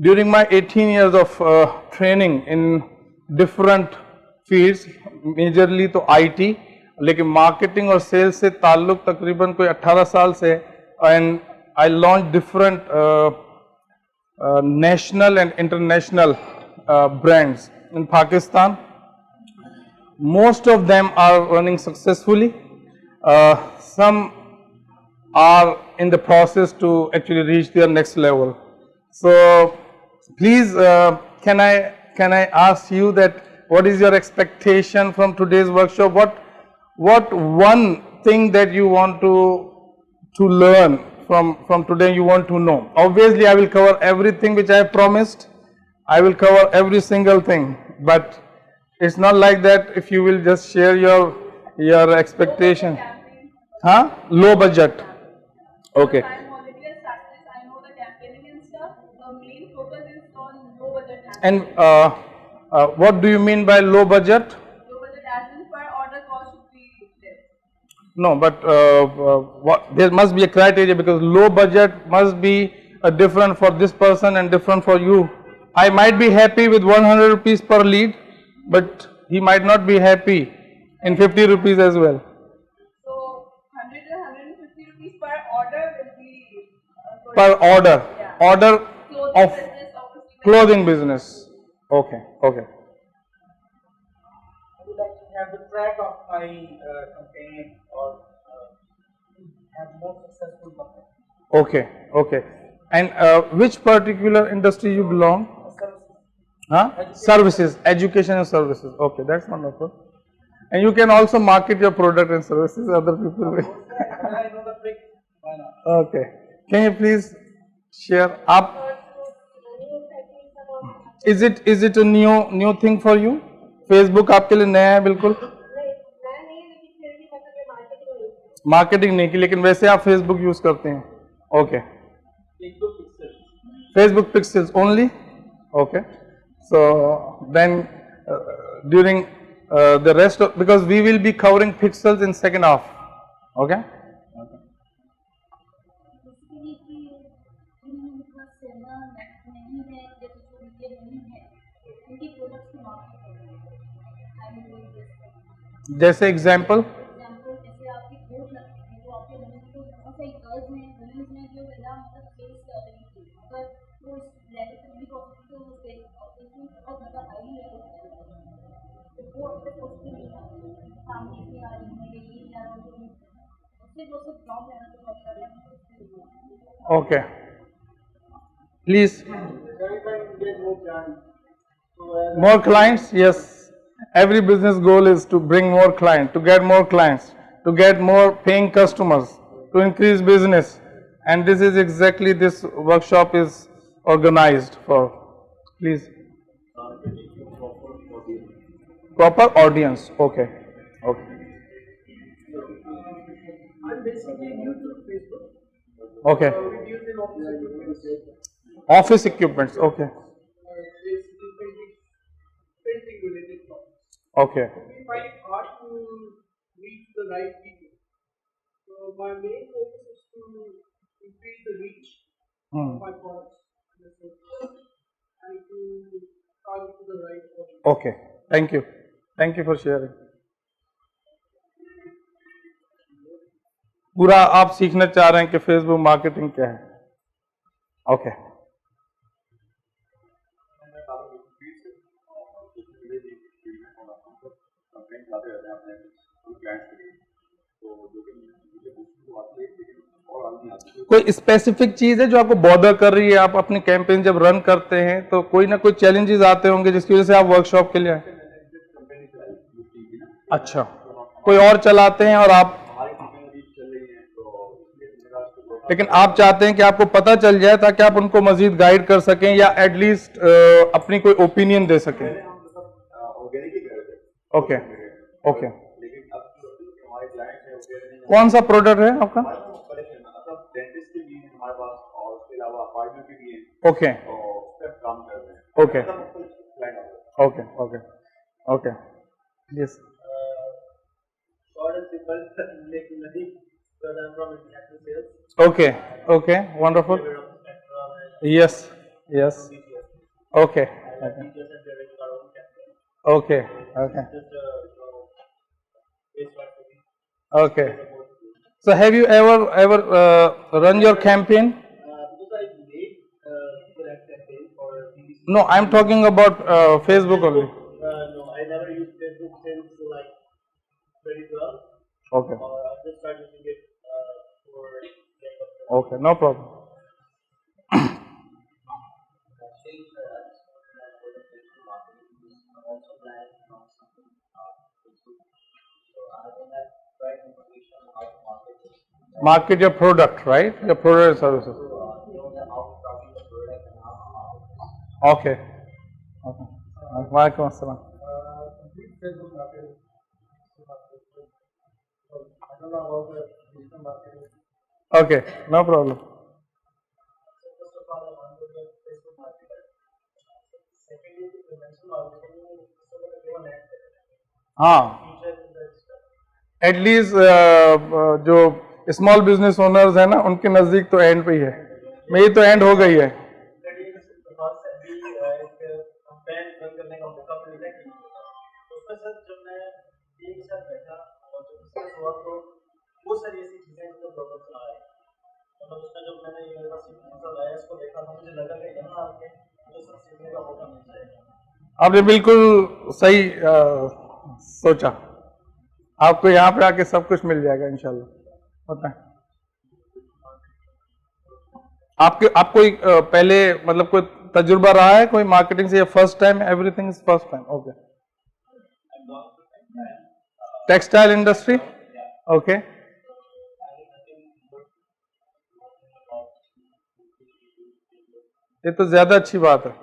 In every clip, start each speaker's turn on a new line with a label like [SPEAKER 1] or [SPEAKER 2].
[SPEAKER 1] during my 18 years of training in different fields, majorly तो IT, लेकिन marketing और sales से ताल्लुक तकरीबन कोई 18 साल से, and I launch different national and international brands in Pakistan. Most of them are running successfully. Some are in the process to actually reach their next level. So please, can I ask you that what is your expectation from today's workshop? What one thing that you want to learn from today, you want to know? Obviously, I will cover everything which I have promised. I will cover every single thing, but it's not like that. If you will just share your expectation. Huh? Low budget. Okay.
[SPEAKER 2] I'm already a strategist. I know the campaigning and stuff. The main focus is on low budget.
[SPEAKER 1] And what do you mean by low budget?
[SPEAKER 2] Low budget as in per order cost should be less.
[SPEAKER 1] No, but there must be a criteria, because low budget must be different for this person and different for you. I might be happy with 100 rupees per lead, but he might not be happy in 50 rupees as well.
[SPEAKER 2] So 100 to 150 rupees per order will be
[SPEAKER 1] Per order,
[SPEAKER 2] Yeah.
[SPEAKER 1] order
[SPEAKER 2] clothing
[SPEAKER 1] of
[SPEAKER 2] business, obviously.
[SPEAKER 1] clothing business. Okay, okay.
[SPEAKER 3] I would like to have the track of my campaign or have more successful campaign.
[SPEAKER 1] Okay, okay. And which particular industry you belong? Huh? Services, education and services. Okay, that's wonderful. And you can also market your product and services. Other people will.
[SPEAKER 3] I know the trick. Why not?
[SPEAKER 1] Okay. Can you please share up? Is it a new thing for you? Facebook आपके लिए नया है बिल्कुल? Marketing नहीं की, लेकिन वैसे आप फेसबुक यूज करते हैं. Okay. Facebook pixels only. Okay. So then during the rest of, because we will be covering pixels in second half. Okay. जैसे एग्जाम्पल,
[SPEAKER 2] जैसे आपकी ग्रोथ लगती है तो आपके बने को बहुत सारी गर्ल्स में जो ज़्यादा मतलब फेस कर रही थी, अगर वो रिलेटिवली पॉजिटिव हो गई और बहुत ज़्यादा हाई लेवल तो वो अपने पॉजिटिव नहीं आ रही, सामने से आ रही है, ये जा रही है, उससे जो सब जॉब लेना तो बहुत कर रहे हैं.
[SPEAKER 1] okay, please. More clients, yes. Every business goal is to bring more clients, to get more clients, to get more paying customers, to increase business, and this is exactly this workshop is organized for. Please. Proper audience. Okay. Okay.
[SPEAKER 3] I'm basically new to Facebook.
[SPEAKER 1] Okay.
[SPEAKER 3] We use in office.
[SPEAKER 1] Office equipments. Okay.
[SPEAKER 3] Painting related problems.
[SPEAKER 1] Okay.
[SPEAKER 3] We find it hard to reach the right people. So my main focus is to increase the reach of my products and to target to the right audience.
[SPEAKER 1] Okay. Thank you. Thank you for sharing. पूरा आप सीखना चाह रहे हैं कि Facebook marketing क्या है. Okay. कोई स्पेसिफिक चीज है जो आपको बॉदर कर रही है? आप अपने कैंपेन जब रन करते हैं तो कोई ना कोई चैलेंजेस आते होंगे जिसकी वजह से आप वर्कशॉप के लिए आए. अच्छा, कोई और चलाते हैं और आप, लेकिन आप चाहते हैं कि आपको पता चल जाए ताकि आप उनको मजीद गाइड कर सकें या एटलीस्ट अपनी कोई ओपिनियन दे सकें. ओके. ओके. कौन सा प्रोडक्ट है आपका? Okay. Okay. Okay. Okay. Okay. Yes.
[SPEAKER 3] Short and simple, making nothing. So I'm from international sales.
[SPEAKER 1] Okay. Okay. Wonderful. Yes. Yes. Okay. Okay.
[SPEAKER 3] Teachers and parents our own campaign.
[SPEAKER 1] Okay. Okay.
[SPEAKER 3] Just face what we
[SPEAKER 1] Okay. So have you ever run your campaign?
[SPEAKER 3] because I made that campaign for BBC.
[SPEAKER 1] No, I'm talking about Facebook only.
[SPEAKER 3] No, I never used Facebook since like 2012.
[SPEAKER 1] Okay.
[SPEAKER 3] Or I just started using it for
[SPEAKER 1] Okay. No problem. Market your product, right? Your product and services. Okay. Okay. Walaikum assalam.
[SPEAKER 3] complete Facebook marketing. I don't know about the digital marketing.
[SPEAKER 1] Okay. No problem.
[SPEAKER 3] First of all, I want to get Facebook marketing. Secondly, the mental marketing so that everyone acts
[SPEAKER 1] हाँ.
[SPEAKER 3] feature in the
[SPEAKER 1] at least जो small business owners है ना उनके नजदीक तो and पे ही है. मेरी तो एंड हो गई है.
[SPEAKER 3] कैंपेन रन करने का मौका मिला कि उसमें सर जब मैं एक साथ बैठा और जब डिस्कस हुआ तो बहुत सारी ऐसी चीज़ें जो प्रॉब्लम आ रही मतलब उसमें जब मैंने यूनिवर्सिटी आया इसको देखा तो मुझे लगा कि यहाँ आके मुझे सब सीखने का मौका मिल जाएगा.
[SPEAKER 1] आपने बिल्कुल सही सोचा. आपको यहाँ पे आके सब कुछ मिल जाएगा इंशाल्लाह. पता है आप कोई पहले मतलब कोई तजुर्बा रहा है कोई मार्केटिंग से या first time? Everything is first time. Okay. Textile industry. Okay. ये तो ज्यादा अच्छी बात है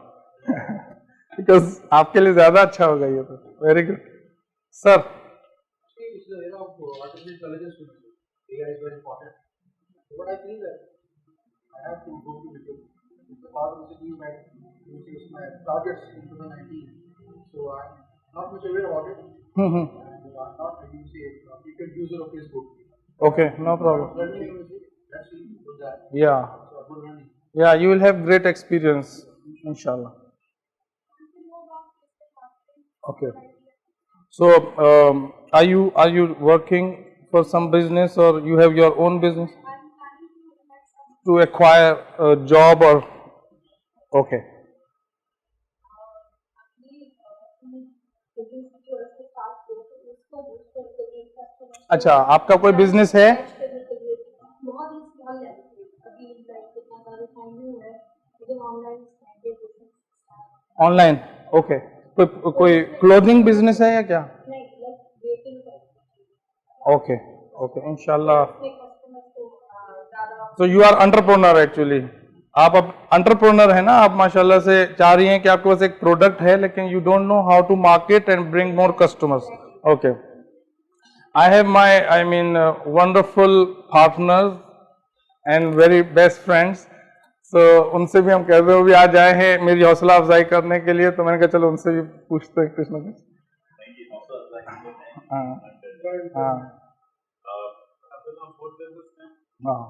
[SPEAKER 1] बिकॉज आपके लिए ज्यादा अच्छा होगा ये तो. Very good sir.
[SPEAKER 3] It's the era of artificial intelligence. AI is very important. So what I think that I have to go to the part of the team my targets in 2019. So I'm not much aware about it. And I'm not really say frequent user of Facebook.
[SPEAKER 1] Okay, no problem.
[SPEAKER 3] Learning that's really that.
[SPEAKER 1] Yeah.
[SPEAKER 3] So good learning.
[SPEAKER 1] Yeah, you will have great experience, inshallah. Okay. So, are you working for some business or you have your own business to acquire a job or? Okay. अच्छा, आपका कोई business है? Online. Okay. कोई clothing business है या क्या? Okay. Okay. इंशाल्लाह. तो यू आर एंटरप्रेन्योर एक्चुअली. आप अब एंटरप्रेन्योर है ना. आप माशाल्लाह से चाह रही हैं कि आपके पास एक प्रोडक्ट है लेकिन you don't know how to market and bring more customers. Okay. I have I mean wonderful partners and very best friends. So उनसे भी हम कहते हुए भी आज आए हैं मेरी हौसला अफजाई करने के लिए. तो मैंने कहा चलो उनसे भी पूछते हैं कुछ ना कुछ. हाँ हाँ हाँ.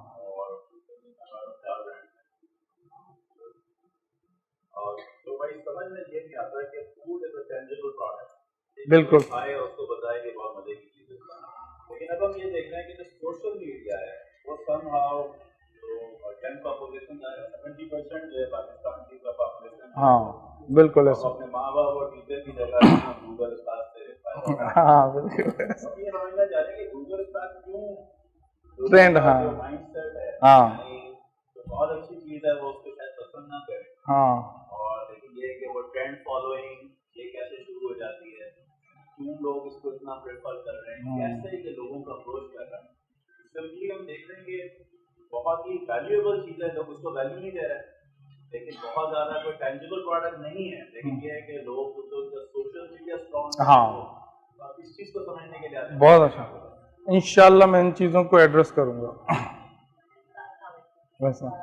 [SPEAKER 4] तो भाई समझ में ये नहीं आता कि food is a tangible product.
[SPEAKER 1] बिल्कुल.
[SPEAKER 4] खाए और उसको बताए कि बहुत मजे की चीजें खाना. लेकिन अब हम ये देख रहे हैं कि जो सोशल मीडिया है वो समहाउ जो जनता पॉपुलेशन है 70% जो है पाकिस्तान की पॉपुलेशन.
[SPEAKER 1] हाँ बिल्कुल
[SPEAKER 4] तो
[SPEAKER 1] ऐसा.
[SPEAKER 4] अपने माँ बाप और टीचर की जगह गूगल स्टार से
[SPEAKER 1] हाँ बिल्कुल.
[SPEAKER 4] ये समझना चाह रहे हैं कि गूगल स्टार क्यों
[SPEAKER 1] ट्रेंड. हाँ
[SPEAKER 4] माइंडसेट है.
[SPEAKER 1] हाँ
[SPEAKER 4] तो बहुत अच्छी चीज है वो उसको शायद पसंद ना करे.
[SPEAKER 1] हाँ.
[SPEAKER 4] और लेकिन ये है कि वो ट्रेंड फॉलोइंग ये कैसे शुरू हो जाती है, क्यों लोग इसको इतना प्रेफर कर रहे हैं, कैसे ये लोगों का अप्रोच कर रहे हैं. सिंपली हम देख रहे हैं कि बहुत ही वैल्यूएबल चीज़ है, लोग उसको वैल्यू नहीं दे रहे हैं. लेकिन बहुत ज़्यादा कोई टेंजिबल प्रोडक्ट नहीं है. लेकिन ये है कि लोग तो सोशल मीडिया स्ट्रॉन्ग.
[SPEAKER 1] हाँ
[SPEAKER 4] इस चीज़ को समझने के लिए आते हैं.
[SPEAKER 1] बहुत अच्छा. इंशाल्लाह मैं इन चीज़ों को एड्रेस करूँगा. वैसा.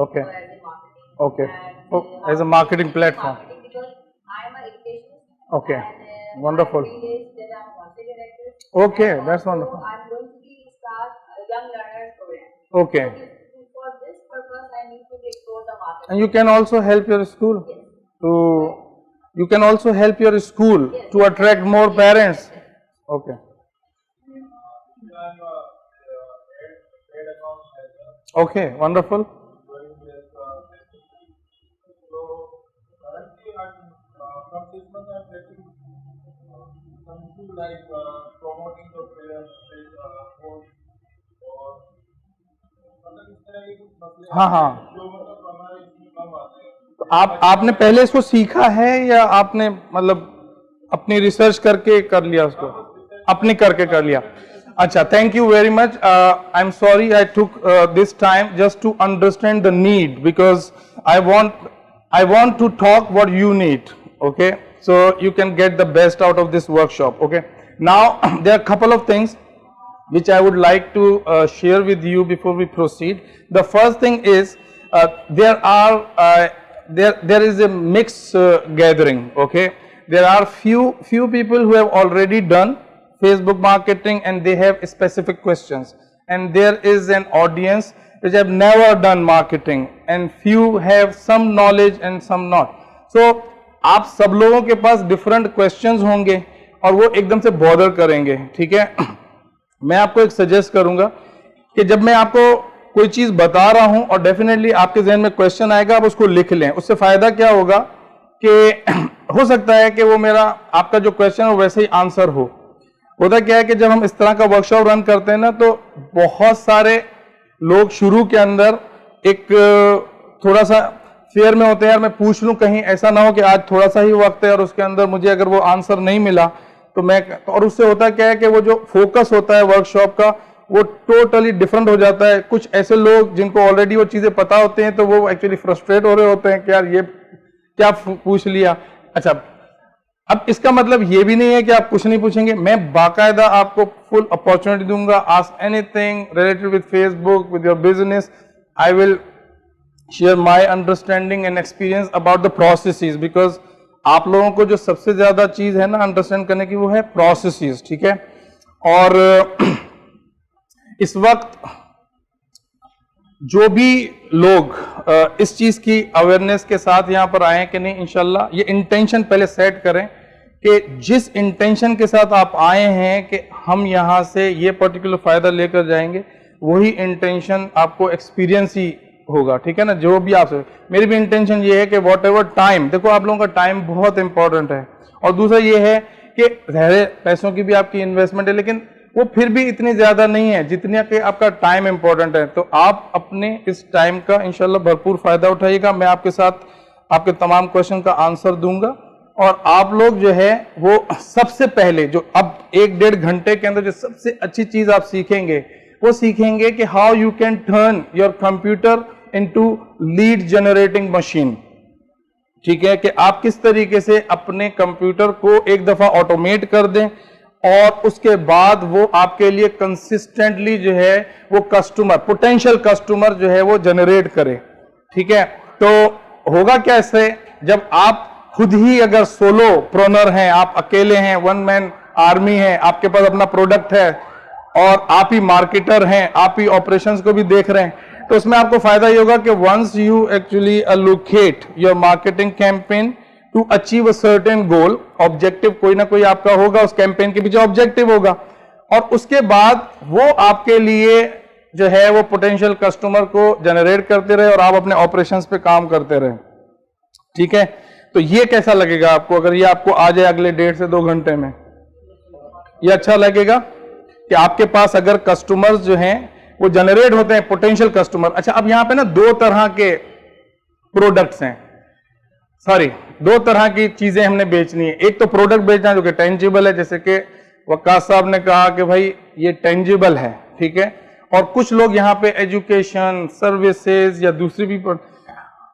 [SPEAKER 1] Okay. Okay. Oh, as a marketing platform. Okay. Wonderful. Okay, that's wonderful.
[SPEAKER 2] I'm going to start a young learners program.
[SPEAKER 1] Okay.
[SPEAKER 2] For this purpose, I I need to explore the market.
[SPEAKER 1] And you can also help your school you can also help your school to attract more parents. Okay. Okay, wonderful.
[SPEAKER 3] Like promoting the players, or मतलब इस तरह के कुछ मसले
[SPEAKER 1] हाँ हाँ,
[SPEAKER 3] जो मतलब हमारे इसमें कम आते हैं।
[SPEAKER 1] तो आपने पहले इसको सीखा है या आपने मतलब अपनी रिसर्च करके कर लिया उसको, अपने करके कर लिया? अच्छा, thank you very much. I am sorry I took this time just to understand the need, because I want to talk what you need, okay? So you can get the best out of this workshop, okay? Now there are a couple of things which I would like to share with you before we proceed. The first thing is there is a mixed gathering, okay? There are few people who have already done Facebook marketing and they have specific questions, and there is an audience which have never done marketing, and few have some knowledge and some not. So आप सब लोगों के पास different questions होंगे और वो एकदम से bother करेंगे, ठीक है? मैं आपको एक सजेस्ट करूंगा कि जब मैं आपको कोई चीज बता रहा हूं और डेफिनेटली आपके जहन में क्वेश्चन आएगा, आप उसको लिख लें. उससे फायदा क्या होगा कि हो सकता है कि वो मेरा आपका जो क्वेश्चन है वो वैसे ही आंसर हो. होता क्या है कि जब हम इस तरह का वर्कशॉप रन करते हैं ना, तो बहुत सारे लोग शुरू के अंदर एक थोड़ा सा फेयर में होते हैं, यार मैं पूछ लूं कहीं ऐसा ना हो कि आज थोड़ा सा ही वक्त है और उसके अंदर मुझे अगर वो आंसर नहीं मिला तो मैं, और उससे होता क्या है कि वो जो फोकस होता है वर्कशॉप का वो टोटली डिफरेंट हो जाता है. कुछ ऐसे लोग जिनको ऑलरेडी वो चीजें पता होते हैं तो वो एक्चुअली फ्रस्ट्रेट हो रहे होते हैं कि यार ये क्या पूछ लिया. अच्छा, अब इसका मतलब ये भी नहीं है कि आप कुछ नहीं पूछेंगे. मैं बाकायदा आपको फुल अपॉर्चुनिटी दूंगा. Ask anything related with Facebook, with your business. I will share my understanding and experience about the processes, because आप लोगों को जो सबसे ज्यादा चीज है ना अंडरस्टैंड करने की, वो है प्रोसेसेस, ठीक है? और इस वक्त जो भी लोग इस चीज की अवेयरनेस के साथ यहां पर आए कि नहीं, इंशाल्लाह ये इंटेंशन पहले सेट करें कि जिस इंटेंशन के साथ आप आए हैं कि हम यहां से ये पर्टिकुलर फायदा लेकर जाएंगे, वही इंटेंशन आपको एक्सपीरियंस ही होगा, ठीक है ना? जो भी आपसे, मेरी भी इंटेंशन ये है कि वॉट एवर टाइम, देखो आप लोगों का टाइम बहुत इंपॉर्टेंट है, और दूसरा ये है कि पैसों की भी आपकी इन्वेस्टमेंट है, लेकिन वो फिर भी इतनी ज्यादा नहीं है जितनी कि आपका टाइम इंपॉर्टेंट है. तो आप अपने इस टाइम का इंशाल्लाह भरपूर फायदा उठाइएगा. मैं आपके साथ आपके तमाम क्वेश्चन का आंसर दूंगा, और आप लोग जो है वो सबसे पहले जो अब 1-1.5 घंटे के अंदर जो सबसे अच्छी चीज आप सीखेंगे, वो सीखेंगे कि how you can turn your computer into lead generating machine, ठीक है? कि आप किस तरीके से अपने कंप्यूटर को एक दफा ऑटोमेट कर दें और उसके बाद वो आपके लिए कंसिस्टेंटली जो है वो कस्टमर, पोटेंशियल कस्टमर जो है वो जनरेट करे, ठीक है? तो होगा क्या इससे, जब आप खुद ही अगर सोलो प्रोनर हैं, आप अकेले हैं, वन मैन आर्मी है, आपके पास अपना प्रोडक्ट है और आप ही मार्केटर हैं, आप ही ऑपरेशंस को भी देख रहे हैं, तो उसमें आपको फायदा ये होगा कि once you actually allocate your marketing campaign to achieve a certain goal, objective कोई ना कोई आपका होगा, उस कैंपेन के पीछे ऑब्जेक्टिव होगा, और उसके बाद वो आपके लिए जो है वो पोटेंशियल कस्टमर को जनरेट करते रहे और आप अपने ऑपरेशंस पे काम करते रहे, ठीक है? तो ये कैसा लगेगा आपको अगर ये आपको आ जाए अगले 1.5 से 2 घंटे में? ये अच्छा लगेगा कि आपके पास अगर कस्टमर्स जो हैं वो जनरेट होते हैं, पोटेंशियल कस्टमर. अच्छा, अब यहां पे ना 2 तरह के प्रोडक्ट्स हैं, सॉरी 2 तरह की चीजें हमने बेचनी है. एक तो प्रोडक्ट बेचना जो कि टेंजिबल है, जैसे कि वक्कास साहब ने कहा कि भाई ये टेंजिबल है, ठीक है? और कुछ लोग यहाँ पे एजुकेशन, सर्विसेज या दूसरी भी,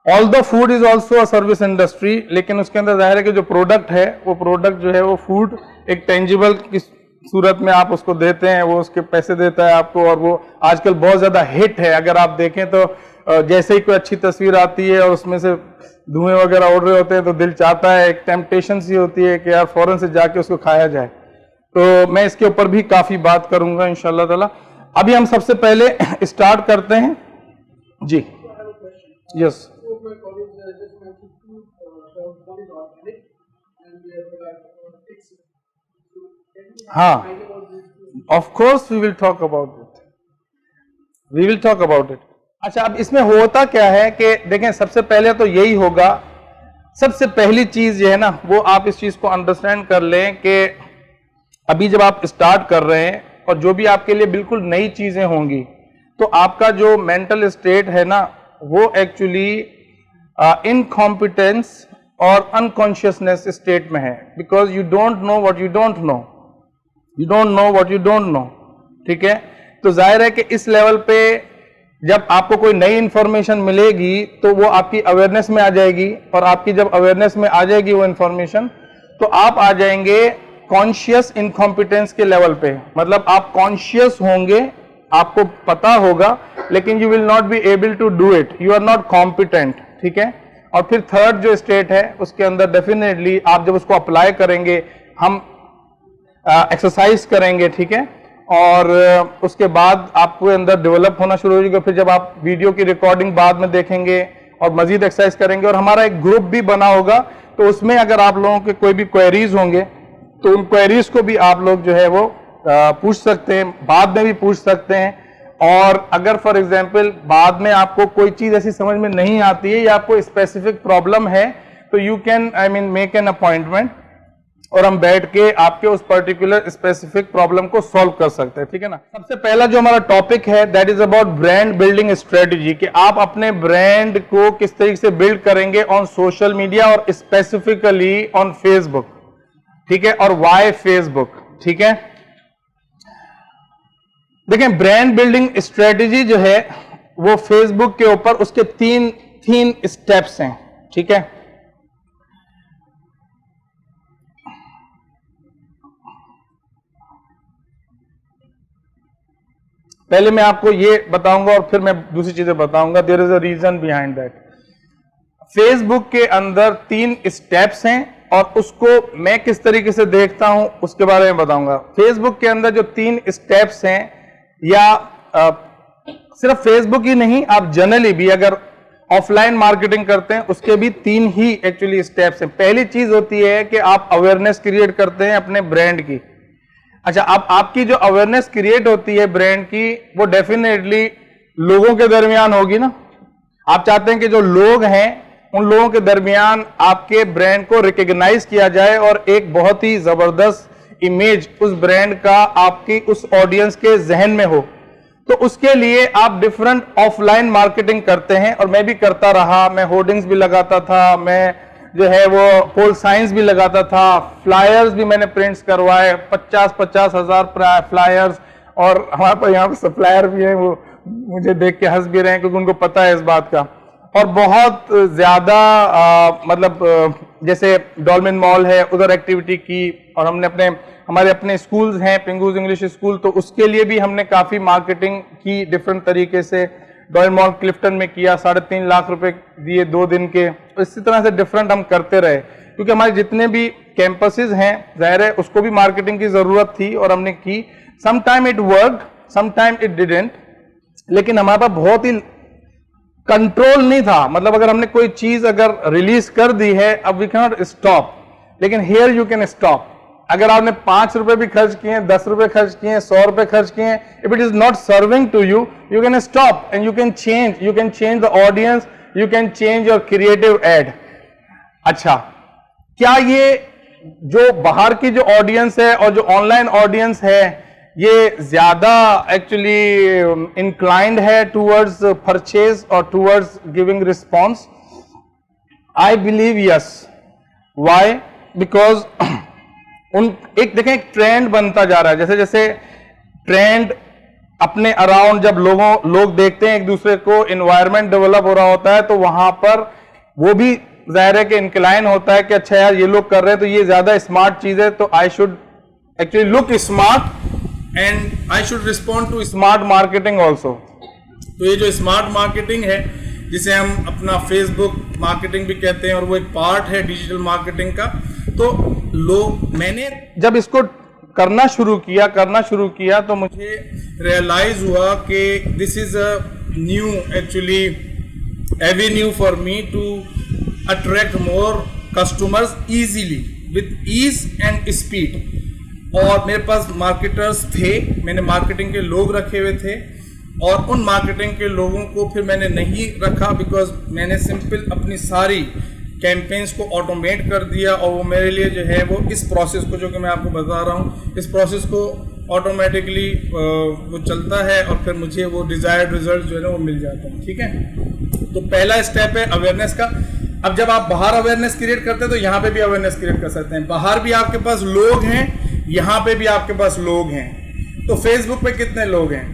[SPEAKER 1] all the food is also a service industry, लेकिन उसके अंदर जाहिर है कि जो प्रोडक्ट है वो प्रोडक्ट जो है वो फूड एक टेंजिबल की सूरत में आप उसको देते हैं, वो उसके पैसे देता है आपको, और वो आजकल बहुत ज्यादा हिट है. अगर आप देखें तो जैसे ही कोई अच्छी तस्वीर आती है और उसमें से धुएं वगैरह उड़ रहे होते हैं तो दिल चाहता है, एक टेम्पटेशन सी होती है कि यार फौरन से जाके उसको खाया जाए. तो मैं इसके ऊपर भी काफी बात करूंगा इंशाल्लाह ताला. अभी हम सबसे पहले स्टार्ट करते हैं जी. Yes.
[SPEAKER 3] Two of my colleagues just mentioned two terms. One is organic and the other fixed. So can you
[SPEAKER 1] हाँ.
[SPEAKER 3] find about these two?
[SPEAKER 1] Of course we will talk about it. We will talk about it. अच्छा, अब इसमें होता क्या है कि देखें, सबसे पहले तो यही होगा, सबसे पहली चीज ये है ना, वो आप इस चीज को अंडरस्टैंड कर लें कि अभी जब आप स्टार्ट कर रहे हैं और जो भी आपके लिए बिल्कुल नई चीजें होंगी, तो आपका जो मेंटल स्टेट है ना, वो एक्चुअली इनकॉम्पिटेंस और अनकॉन्शियसनेस स्टेट में है, because you don't know what you don't no, you don't know what you don't no. ठीक है, तो जाहिर है कि इस लेवल पे जब आपको कोई नई इंफॉर्मेशन मिलेगी तो वो आपकी अवेयरनेस में आ जाएगी, और आपकी जब अवेयरनेस में आ जाएगी वो इंफॉर्मेशन, तो आप आ जाएंगे कॉन्शियस इनकॉम्पिटेंस के लेवल पे। मतलब आप कॉन्शियस होंगे, आपको पता होगा, लेकिन you will not be able to do it, you are not competent. ठीक है, और फिर थर्ड जो स्टेट है उसके अंदर डेफिनेटली आप जब उसको अप्लाई करेंगे, हम एक्सरसाइज करेंगे, ठीक है, और उसके बाद आपके अंदर डेवलप होना शुरू हो जाएगा। फिर जब आप वीडियो की रिकॉर्डिंग बाद में देखेंगे और मजीद एक्सरसाइज करेंगे, और हमारा एक ग्रुप भी बना होगा, तो उसमें अगर आप लोगों के कोई भी क्वेरीज होंगे तो उन क्वेरीज को भी आप लोग जो है वो पूछ सकते हैं, बाद में भी पूछ सकते हैं। और अगर फॉर एग्जांपल बाद में आपको कोई चीज ऐसी समझ में नहीं आती है या आपको स्पेसिफिक प्रॉब्लम है, तो you can make an appointment, और हम बैठ के आपके उस पर्टिकुलर स्पेसिफिक प्रॉब्लम को सॉल्व कर सकते हैं। ठीक है ना। सबसे पहला जो हमारा टॉपिक है that is about brand building strategy, कि आप अपने ब्रांड को किस तरीके से बिल्ड करेंगे ऑन सोशल मीडिया और स्पेसिफिकली ऑन फेसबुक। ठीक है, और वाई फेसबुक। ठीक है, देखें ब्रांड बिल्डिंग स्ट्रेटजी जो है वो फेसबुक के ऊपर उसके तीन स्टेप्स हैं। ठीक है, पहले मैं आपको ये बताऊंगा और फिर मैं दूसरी चीजें बताऊंगा। There is a reason behind that. Facebook के अंदर 3 स्टेप्स हैं और उसको मैं किस तरीके से देखता हूं उसके बारे में बताऊंगा। फेसबुक के अंदर जो 3 स्टेप्स हैं, या सिर्फ फेसबुक ही नहीं, आप जनरली भी अगर ऑफलाइन मार्केटिंग करते हैं उसके भी 3 ही एक्चुअली स्टेप्स हैं। पहली चीज होती है कि आप अवेयरनेस क्रिएट करते हैं अपने ब्रांड की। अच्छा, अब आपकी जो अवेयरनेस क्रिएट होती है ब्रांड की, वो डेफिनेटली लोगों के दरमियान होगी ना। आप चाहते हैं कि जो लोग हैं उन लोगों के दरमियान आपके ब्रांड को रिकॉग्नाइज किया जाए और एक बहुत ही जबरदस्त इमेज उस ब्रांड का आपकी उस ऑडियंस के जहन में हो। तो उसके लिए आप डिफरेंट ऑफलाइन मार्केटिंग करते हैं, और मैं भी करता रहा। मैं होर्डिंग्स भी लगाता था, मैं जो है वो पोल साइंस भी लगाता था, फ्लायर्स भी मैंने प्रिंट्स करवाए, 50-50 हजार फ्लायर्स। और हमारे पास यहाँ पे सप्लायर भी हैं, वो मुझे देख के हंस भी रहे हैं क्योंकि उनको पता है इस बात का। और बहुत ज्यादा जैसे डॉल्मेन मॉल है उधर एक्टिविटी की, और हमने हमारे अपने स्कूल्स हैं, पिंगूज इंग्लिश स्कूल, तो उसके लिए भी हमने काफी मार्केटिंग की डिफरेंट तरीके से। डॉल्मेन मॉल क्लिफ्टन में किया, 3.5 लाख रुपए दिए 2 दिन के। तो इसी तरह से डिफरेंट हम करते रहे, क्योंकि हमारे जितने भी कैंपसेस हैं जाहिर है उसको भी मार्केटिंग की जरूरत थी और हमने की। Some time it worked, some time it didn't, लेकिन हमारे पास बहुत ही कंट्रोल नहीं था। मतलब अगर हमने कोई चीज अगर रिलीज कर दी है, अब वी कैन नॉट स्टॉप, लेकिन हियर यू कैन स्टॉप। अगर आपने 5 रुपए भी खर्च किए, 10 रुपए खर्च किए, 100 रुपए खर्च किए, if it is not serving to you, you can stop and you can change the audience, you can change your creative ad. अच्छा, क्या ये जो बाहर की जो ऑडियंस है और जो ऑनलाइन ऑडियंस है, ये ज्यादा एक्चुअली इंक्लाइंड है टूवर्ड्स परचेज और towards giving response? I believe yes. Why? Because एक देखें, एक ट्रेंड बनता जा रहा है। जैसे जैसे ट्रेंड अपने अराउंड जब लोग देखते हैं एक दूसरे को, एनवायरनमेंट डेवलप हो रहा होता है, तो वहां पर वो भी जाहिर है कि इंक्लाइन होता है कि अच्छा यार ये लोग कर रहे हैं तो ये ज्यादा स्मार्ट चीज है, तो I should actually look smart and I should respond to smart marketing also. तो ये जो स्मार्ट मार्केटिंग है, जिसे हम अपना फेसबुक मार्केटिंग भी कहते हैं, और वो एक पार्ट है डिजिटल मार्केटिंग का। तो मैंने जब इसको करना शुरू किया तो मुझे रियलाइज हुआ कि this is a new actually avenue for me to attract more customers easily with ease and speed. और मेरे पास मार्केटर्स थे, मैंने मार्केटिंग के लोग रखे हुए थे, और उन मार्केटिंग के लोगों को फिर मैंने नहीं रखा बिकॉज मैंने सिंपल अपनी सारी कैंपेन्स को ऑटोमेट कर दिया, और वो मेरे लिए जो है वो इस प्रोसेस को, जो कि मैं आपको बता रहा हूँ, इस प्रोसेस को ऑटोमेटिकली वो चलता है और फिर मुझे वो डिजायर्ड रिजल्ट जो है ना वो मिल जाता है। ठीक है, तो पहला स्टेप है अवेयरनेस का। अब जब आप बाहर अवेयरनेस क्रिएट करते हैं तो यहाँ पे भी अवेयरनेस क्रिएट कर सकते हैं। बाहर भी आपके पास लोग हैं, यहाँ पे भी आपके पास लोग हैं। तो फेसबुक पे कितने लोग हैं?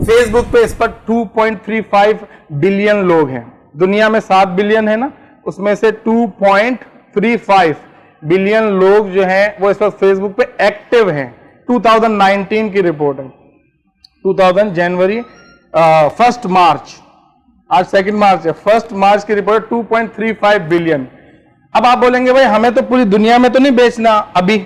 [SPEAKER 1] फेसबुक पे इस पर 2.35 बिलियन लोग हैं। दुनिया में 7 बिलियन है ना, उसमें से 2.35 बिलियन लोग जो हैं वो इस वक्त फेसबुक पे एक्टिव हैं। 2019 की रिपोर्ट है, 2000 जनवरी 1 मार्च, आज 2 मार्च है, 1 मार्च की रिपोर्ट 2.35 बिलियन। अब आप बोलेंगे भाई हमें तो पूरी दुनिया में तो नहीं बेचना अभी,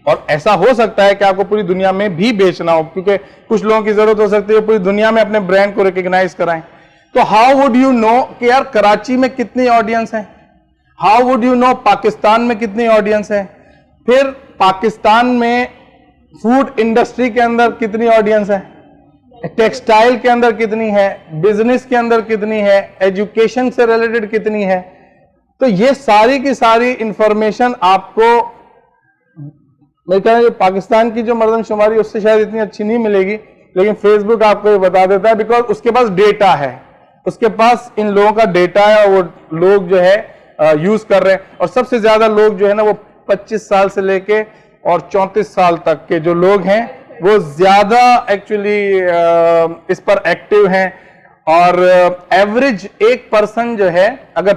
[SPEAKER 1] और ऐसा हो सकता है कि आपको पूरी दुनिया में भी बेचना हो, क्योंकि कुछ लोगों की जरूरत हो सकती है पूरी दुनिया में अपने ब्रांड को रिकॉग्नाइज कराएं। तो हाउ वुड यू नो कि यार कराची में कितनी ऑडियंस है, how would you know Pakistan में कितनी ऑडियंस है, फिर पाकिस्तान में फूड इंडस्ट्री के अंदर कितनी ऑडियंस है, टेक्सटाइल के अंदर कितनी है, बिजनेस के अंदर कितनी है, एजुकेशन से रिलेटेड कितनी है। तो ये सारी की सारी इंफॉर्मेशन आपको, मैं कह रहा हूं पाकिस्तान की जो मर्दमशुमारी उससे शायद इतनी अच्छी नहीं मिलेगी, लेकिन फेसबुक आपको ये बता देता है बिकॉज उसके पास डेटा है, उसके पास इन लोगों का डेटा है और वो लोग जो है यूज कर रहे हैं। और सबसे ज्यादा लोग जो है ना वो 25 साल से लेके और 34 साल तक के जो लोग हैं वो ज्यादा एक्चुअली इस पर एक्टिव हैं। और एवरेज एक पर्सन जो है, अगर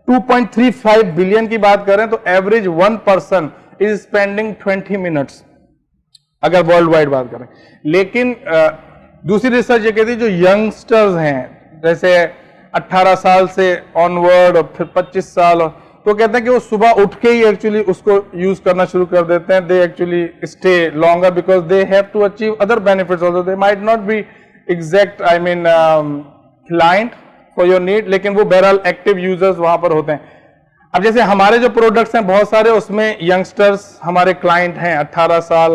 [SPEAKER 1] 2.35 बिलियन की बात करें तो average 1 person is spending 20 minutes, अगर वर्ल्ड वाइड बात करें। लेकिन दूसरी रिसर्च ये कहती है जो यंगस्टर्स हैं, जैसे 18 साल से ऑनवर्ड और फिर 25 साल, तो कहते हैं कि वो सुबह उठ के ही एक्चुअली उसको यूज करना शुरू कर देते हैं। They actually stay longer because they have to achieve other benefits also. They might not be exact I mean client for your need, लेकिन वो बहरहाल एक्टिव यूजर्स वहां पर होते हैं। अब जैसे हमारे जो प्रोडक्ट्स हैं बहुत सारे, उसमें यंगस्टर्स हमारे क्लाइंट हैं, 18 साल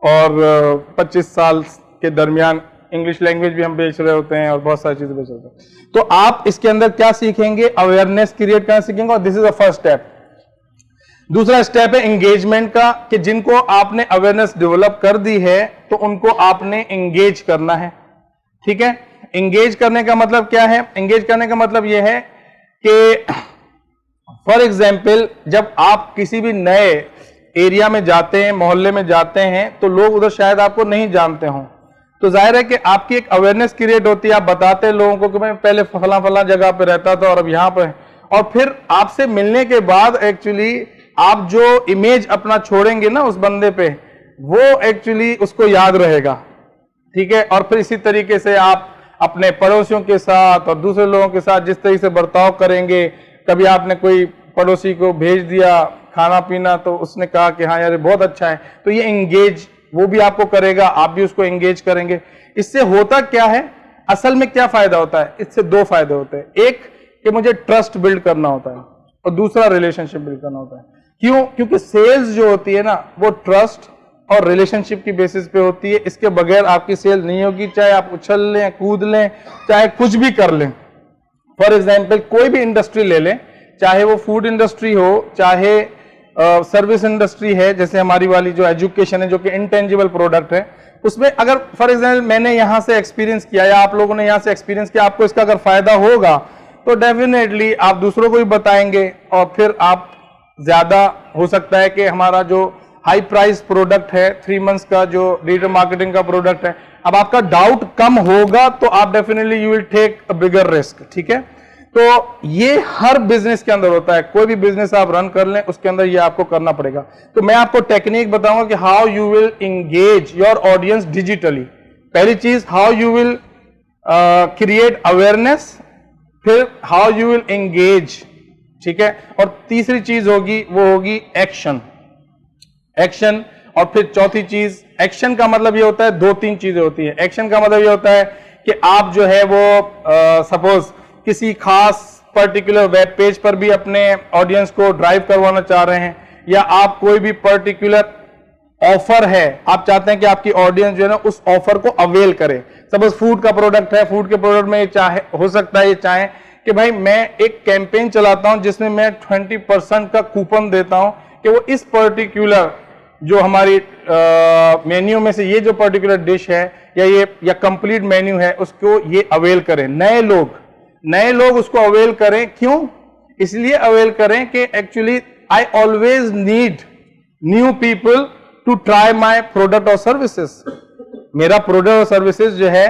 [SPEAKER 1] और 25 साल के दरमियान। इंग्लिश लैंग्वेज भी हम बेच रहे होते हैं और बहुत सारी चीजें बेच रहे होते हैं। तो आप इसके अंदर क्या सीखेंगे? अवेयरनेस क्रिएट करना सीखेंगे, और this is the first step. दूसरा स्टेप है एंगेजमेंट का, कि जिनको आपने अवेयरनेस डेवलप कर दी है तो उनको आपने एंगेज करना है। ठीक है, एंगेज करने का मतलब क्या है? एंगेज करने का मतलब यह है कि फॉर एग्जाम्पल जब आप किसी भी नए एरिया में जाते हैं, मोहल्ले में जाते हैं, तो लोग उधर शायद आपको नहीं जानते हों, तो जाहिर है कि आपकी एक अवेयरनेस क्रिएट होती है। आप बताते हैं लोगों को कि मैं पहले फला फला जगह पे रहता था और अब यहाँ पे, और फिर आपसे मिलने के बाद एक्चुअली आप जो इमेज अपना छोड़ेंगे ना उस बंदे पे, वो एक्चुअली उसको याद रहेगा। ठीक है, और फिर इसी तरीके से आप अपने पड़ोसियों के साथ और दूसरे लोगों के साथ जिस तरीके से बर्ताव करेंगे, कभी आपने कोई पड़ोसी को भेज दिया खाना पीना तो उसने कहा कि हाँ यार बहुत अच्छा है, तो ये एंगेज वो भी आपको करेगा, आप भी उसको एंगेज करेंगे। इससे होता क्या है, असल में क्या फायदा होता है? इससे दो फायदे होते हैं। एक कि मुझे ट्रस्ट बिल्ड करना होता है, और दूसरा रिलेशनशिप बिल्ड करना होता है। क्यों? क्योंकि सेल्स जो होती है ना वो ट्रस्ट और रिलेशनशिप की बेसिस पे होती है। इसके बगैर आपकी सेल नहीं होगी, चाहे आप उछल लें, कूद लें, चाहे कुछ भी कर लें। फॉर एग्जाम्पल कोई भी इंडस्ट्री ले लें, चाहे वो फूड इंडस्ट्री हो, चाहे सर्विस इंडस्ट्री है, जैसे हमारी वाली जो एजुकेशन है जो कि इंटेंजिबल प्रोडक्ट है, उसमें अगर फॉर एग्जाम्पल मैंने यहां से एक्सपीरियंस किया या आप लोगों ने यहां से एक्सपीरियंस किया, आपको इसका अगर फायदा होगा तो डेफिनेटली आप दूसरों को भी बताएंगे, और फिर आप ज्यादा हो सकता है कि हमारा जो हाई प्राइस प्रोडक्ट है 3 मंथ्स का जो डिजिटल मार्केटिंग का प्रोडक्ट है, अब आपका डाउट कम होगा तो आप definitely you will take a bigger risk. ठीक है, तो ये हर बिजनेस के अंदर होता है। कोई भी बिजनेस आप रन कर लें उसके अंदर ये आपको करना पड़ेगा। तो मैं आपको टेक्निक बताऊंगा कि how you will engage your audience digitally. पहली चीज how you will create awareness, फिर हाउ यू विल एंगेज। ठीक है, और तीसरी चीज होगी वो होगी एक्शन। एक्शन, और फिर चौथी चीज, एक्शन का मतलब ये होता है 2-3 चीजें होती है। एक्शन का मतलब ये होता है कि आप जो है वो सपोज किसी खास पर्टिकुलर वेब पेज पर भी अपने ऑडियंस को ड्राइव करवाना चाह रहे हैं, या आप कोई भी पर्टिकुलर ऑफर है, आप चाहते हैं कि आपकी ऑडियंस जो है ना उस ऑफर को अवेल करे। सपोज फूड का प्रोडक्ट है, फूड के प्रोडक्ट में ये चाहे हो सकता है ये चाहे कि भाई मैं एक कैंपेन चलाता हूं जिसमें मैं 20% का कूपन देता हूं कि वो इस पर्टिकुलर जो हमारी मेन्यू में से ये जो पर्टिकुलर डिश है या कंप्लीट मेन्यू है उसको ये अवेल करें। नए लोग उसको अवेल करें। क्यों? इसलिए अवेल करें कि actually I always need new people to try my product और सर्विसेज। मेरा प्रोडक्ट और सर्विसेज जो है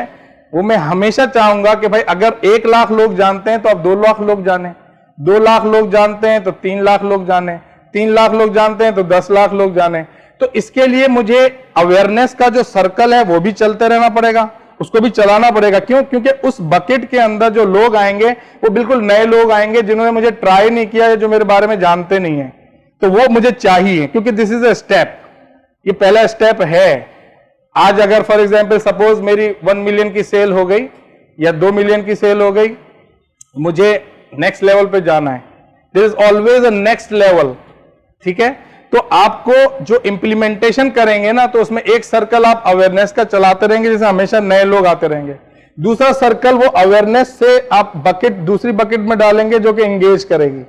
[SPEAKER 1] वो मैं हमेशा चाहूंगा कि भाई अगर 1 लाख लोग जानते हैं तो अब 2 लाख लोग जाने, 2 लाख लोग जानते हैं तो 3 लाख लोग जाने, 3 लाख लोग जानते हैं तो 10 लाख लोग जाने। तो इसके लिए मुझे अवेयरनेस का जो सर्कल है वो भी चलते रहना पड़ेगा, उसको भी चलाना पड़ेगा। क्यों? क्योंकि उस बकेट के अंदर जो लोग आएंगे वो बिल्कुल नए लोग आएंगे जिन्होंने मुझे ट्राई नहीं किया है, जो मेरे बारे में जानते नहीं है। तो वो मुझे चाहिए, क्योंकि दिस इज अ स्टेप, ये पहला स्टेप है। आज अगर फॉर एग्जांपल सपोज मेरी 1 मिलियन की सेल हो गई या 2 मिलियन की सेल हो गई, मुझे नेक्स्ट लेवल पे जाना है। There is always a next level, ठीक है। तो आपको जो इंप्लीमेंटेशन करेंगे ना, तो उसमें एक सर्कल आप अवेयरनेस का चलाते रहेंगे, जैसे हमेशा नए लोग आते रहेंगे। दूसरा सर्कल वो अवेयरनेस से आप बकेट दूसरी बकेट में डालेंगे जो कि एंगेज करेगी।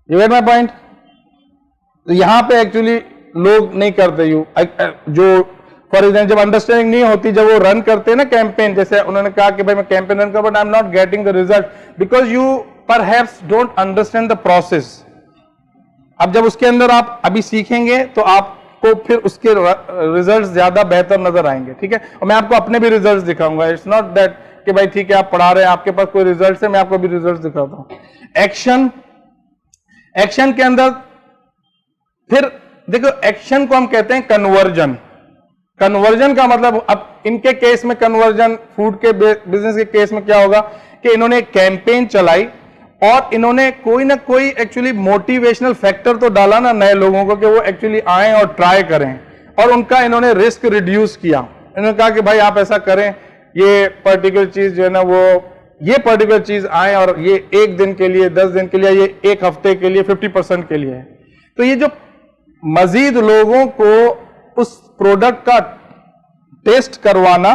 [SPEAKER 1] You get my point? तो यहां पे एक्चुअली लोग नहीं करते जो फॉर एग्जाम्पल जब अंडरस्टैंडिंग नहीं होती, जब वो रन करते हैं ना कैंपेन, जैसे उन्होंने कहा कि भाई मैं कैंपेन रन कर but I am not getting the result because you perhaps don't understand the process. अब जब उसके अंदर आप अभी सीखेंगे तो आपको फिर उसके रिजल्ट्स ज्यादा बेहतर नजर आएंगे, ठीक है। और मैं आपको अपने भी रिजल्ट्स दिखाऊंगा। इट्स नॉट दैट कि भाई ठीक है आप पढ़ा रहे हैं, आपके पास कोई रिजल्ट है, मैं आपको भी रिजल्ट दिखाता हूं। एक्शन के अंदर फिर देखो, एक्शन को हम कहते हैं कन्वर्जन। कन्वर्जन का मतलब, अब इनके केस में कन्वर्जन, फूड के बिजनेस के केस में क्या होगा कि इन्होंने एक कैंपेन चलाई और इन्होंने कोई ना कोई एक्चुअली मोटिवेशनल फैक्टर तो डाला ना नए लोगों को कि वो एक्चुअली आए और ट्राई करें, और उनका इन्होंने रिस्क रिड्यूस किया। इन्होंने कहा कि भाई आप ऐसा करें, ये पर्टिकुलर चीज जो है ना वो ये पर्टिकुलर चीज आए और ये 1 दिन के लिए, 10 दिन के लिए, ये 1 हफ्ते के लिए, 50% के लिए है। तो ये जो मजीद लोगों को उस प्रोडक्ट का टेस्ट करवाना,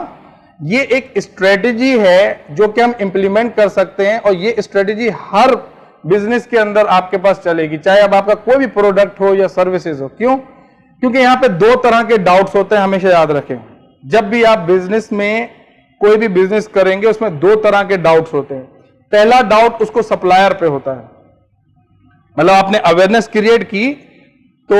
[SPEAKER 1] ये एक स्ट्रेटेजी है जो कि हम इंप्लीमेंट कर सकते हैं, और ये स्ट्रेटेजी हर बिजनेस के अंदर आपके पास चलेगी, चाहे अब आपका कोई भी प्रोडक्ट हो या सर्विसेज हो। क्यों? क्योंकि यहां पे 2 तरह के डाउट्स होते हैं, हमेशा याद रखें। जब भी आप बिजनेस में कोई भी बिजनेस करेंगे उसमें 2 तरह के डाउट्स होते हैं। पहला डाउट उसको सप्लायर पे होता है, मतलब आपने अवेयरनेस क्रिएट की तो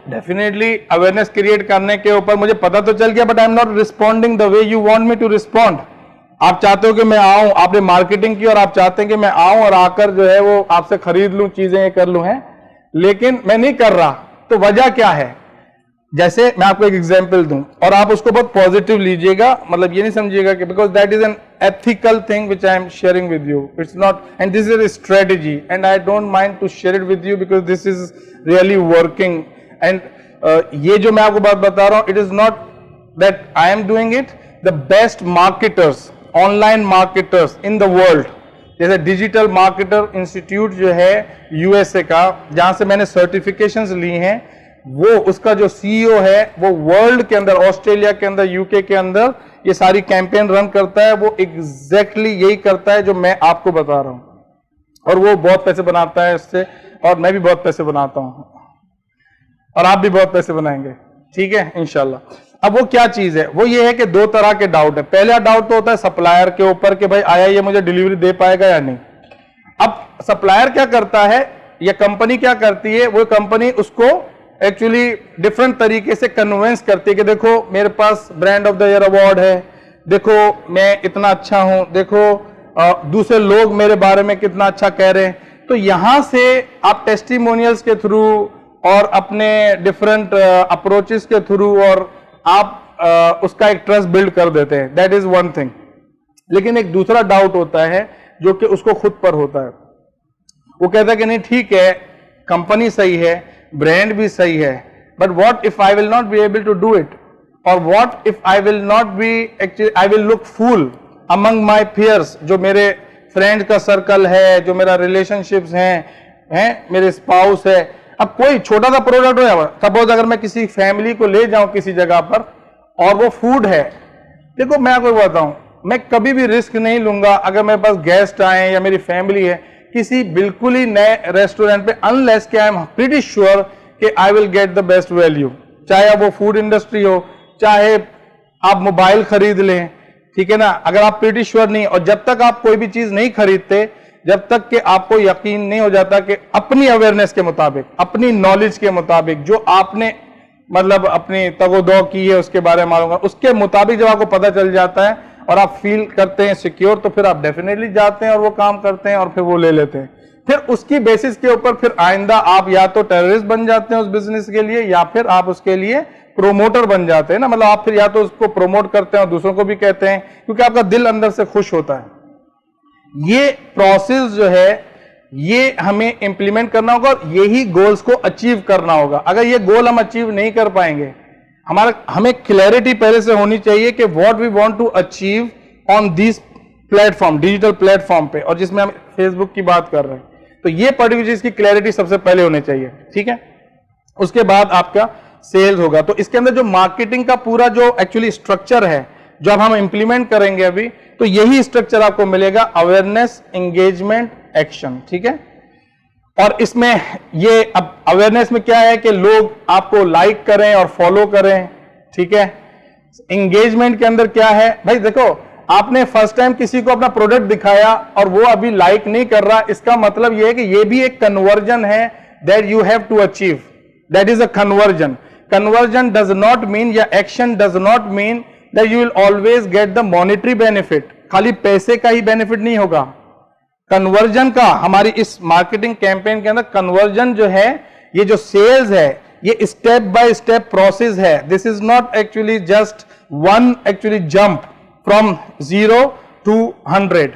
[SPEAKER 1] डेफिनेटली अवेयरनेस क्रिएट करने के ऊपर मुझे पता तो चल गया, but I am not responding the way you want me to respond. आप चाहते हो कि मैं आऊं, आपने मार्केटिंग की और आप चाहते हैं कि मैं आऊं और आकर जो है वो आपसे खरीद लूं, चीजें ये कर लूं, हैं, लेकिन मैं नहीं कर रहा। तो वजह क्या है? जैसे मैं आपको एक एग्जांपल दूं और आप उसको बहुत पॉजिटिव लीजिएगा, मतलब ये नहीं समझिएगा कि because that is an ethical thing which I am sharing with you, it's not, and this is a strategy and I don't mind to share it with you because this is really working. And ये जो मैं आपको बात बता रहा हूं, it is not that I am doing it, the best marketers, online marketers in the world, जैसे digital marketer institute जो है यूएसए का, जहां से मैंने सर्टिफिकेशंस ली हैं, वो उसका जो सीईओ है वो वर्ल्ड के अंदर, ऑस्ट्रेलिया के अंदर, यूके के अंदर ये सारी कैंपेन रन करता है। वो एग्जैक्टली यही करता है जो मैं आपको बता रहा हूं, और वो बहुत पैसे बनाता है इससे, और मैं भी बहुत पैसे बनाता हूं, और आप भी बहुत पैसे बनाएंगे, ठीक है, इंशाल्लाह। अब वो क्या चीज है? वो ये है कि 2 तरह के डाउट है। पहला डाउट तो होता है सप्लायर के ऊपर कि भाई आया ये मुझे डिलीवरी दे पाएगा या नहीं। अब सप्लायर क्या करता है या कंपनी क्या करती है? वो कंपनी उसको एक्चुअली डिफरेंट तरीके से कन्विंस करती है कि देखो मेरे पास brand of the year award है, देखो मैं इतना अच्छा हूं, देखो दूसरे लोग मेरे बारे में कितना अच्छा कह रहे हैं। तो यहां से आप टेस्टिमोनियल्स के थ्रू और अपने डिफरेंट अप्रोचेस के थ्रू और आप उसका एक ट्रस्ट बिल्ड कर देते हैं, दैट इज वन थिंग। लेकिन एक दूसरा डाउट होता है जो कि उसको खुद पर होता है। वो कहता है कि नहीं ठीक है, कंपनी सही है, ब्रांड भी सही है, but what if I will not be able to do it, और what if I will not be actually, I will look fool among my peers, जो मेरे फ्रेंड का सर्कल है, जो मेरा रिलेशनशिप्स हैं, मेरे स्पाउस है। अब कोई छोटा सा प्रोडक्ट हो या सपोज अगर मैं किसी फैमिली को ले जाऊं किसी जगह पर और वो फूड है, देखो मैं आपको बताऊं, मैं कभी भी रिस्क नहीं लूंगा अगर मेरे पास गेस्ट आए या मेरी फैमिली है किसी बिल्कुल ही नए रेस्टोरेंट पे, अनलेस कि आई एम प्रीटी श्योर कि आई will get the best value. चाहे अब वो फूड इंडस्ट्री हो, चाहे आप मोबाइल खरीद लें, ठीक है ना, अगर आप प्रीटी श्योर नहीं, और जब तक आप कोई भी चीज नहीं खरीदते, जब तक कि आपको यकीन नहीं हो जाता कि अपनी अवेयरनेस के मुताबिक, अपनी नॉलेज के मुताबिक, जो आपने मतलब अपनी तगोदो की है उसके बारे में मालूम, उसके मुताबिक जब आपको पता चल जाता है और आप फील करते हैं सिक्योर, तो फिर आप डेफिनेटली जाते हैं और वो काम करते हैं और फिर वो ले लेते हैं। फिर उसकी बेसिस के ऊपर फिर आइंदा आप या तो टेररिस्ट बन जाते हैं उस बिजनेस के लिए, या फिर आप उसके लिए प्रोमोटर बन जाते हैं ना, मतलब आप फिर या तो उसको प्रमोट करते हैं और दूसरों को भी कहते हैं, क्योंकि आपका दिल अंदर से खुश होता है। ये प्रोसेस जो है ये हमें इंप्लीमेंट करना होगा और यही गोल्स को अचीव करना होगा। अगर ये गोल हम अचीव नहीं कर पाएंगे, हमें क्लैरिटी पहले से होनी चाहिए कि what we want to achieve on this platform, digital platform पे, और जिसमें हम फेसबुक की बात कर रहे हैं, तो ये पर्टिकुलर चीज की क्लैरिटी सबसे पहले होनी चाहिए, ठीक है। उसके बाद आपका सेल्स होगा। तो इसके अंदर जो मार्केटिंग का पूरा जो एक्चुअली स्ट्रक्चर है, जब हम इंप्लीमेंट करेंगे अभी, तो यही स्ट्रक्चर आपको मिलेगा, अवेयरनेस, एंगेजमेंट, एक्शन, ठीक है। और इसमें ये अब अवेयरनेस में क्या है कि लोग आपको लाइक करें और फॉलो करें, ठीक है। एंगेजमेंट के अंदर क्या है, भाई देखो आपने फर्स्ट टाइम किसी को अपना प्रोडक्ट दिखाया और वो अभी लाइक नहीं कर रहा, इसका मतलब ये है कि ये भी एक कन्वर्जन है that you have to achieve, that is a conversion. Conversion does not mean, या action does not mean that you will always get the monetary benefit, खाली पैसे का ही बेनिफिट नहीं होगा। कन्वर्जन का हमारी इस मार्केटिंग कैंपेन के अंदर कन्वर्जन जो है, ये जो सेल्स है, ये स्टेप बाय स्टेप प्रोसेस है। This is not actually just one actually jump from 0 to 100,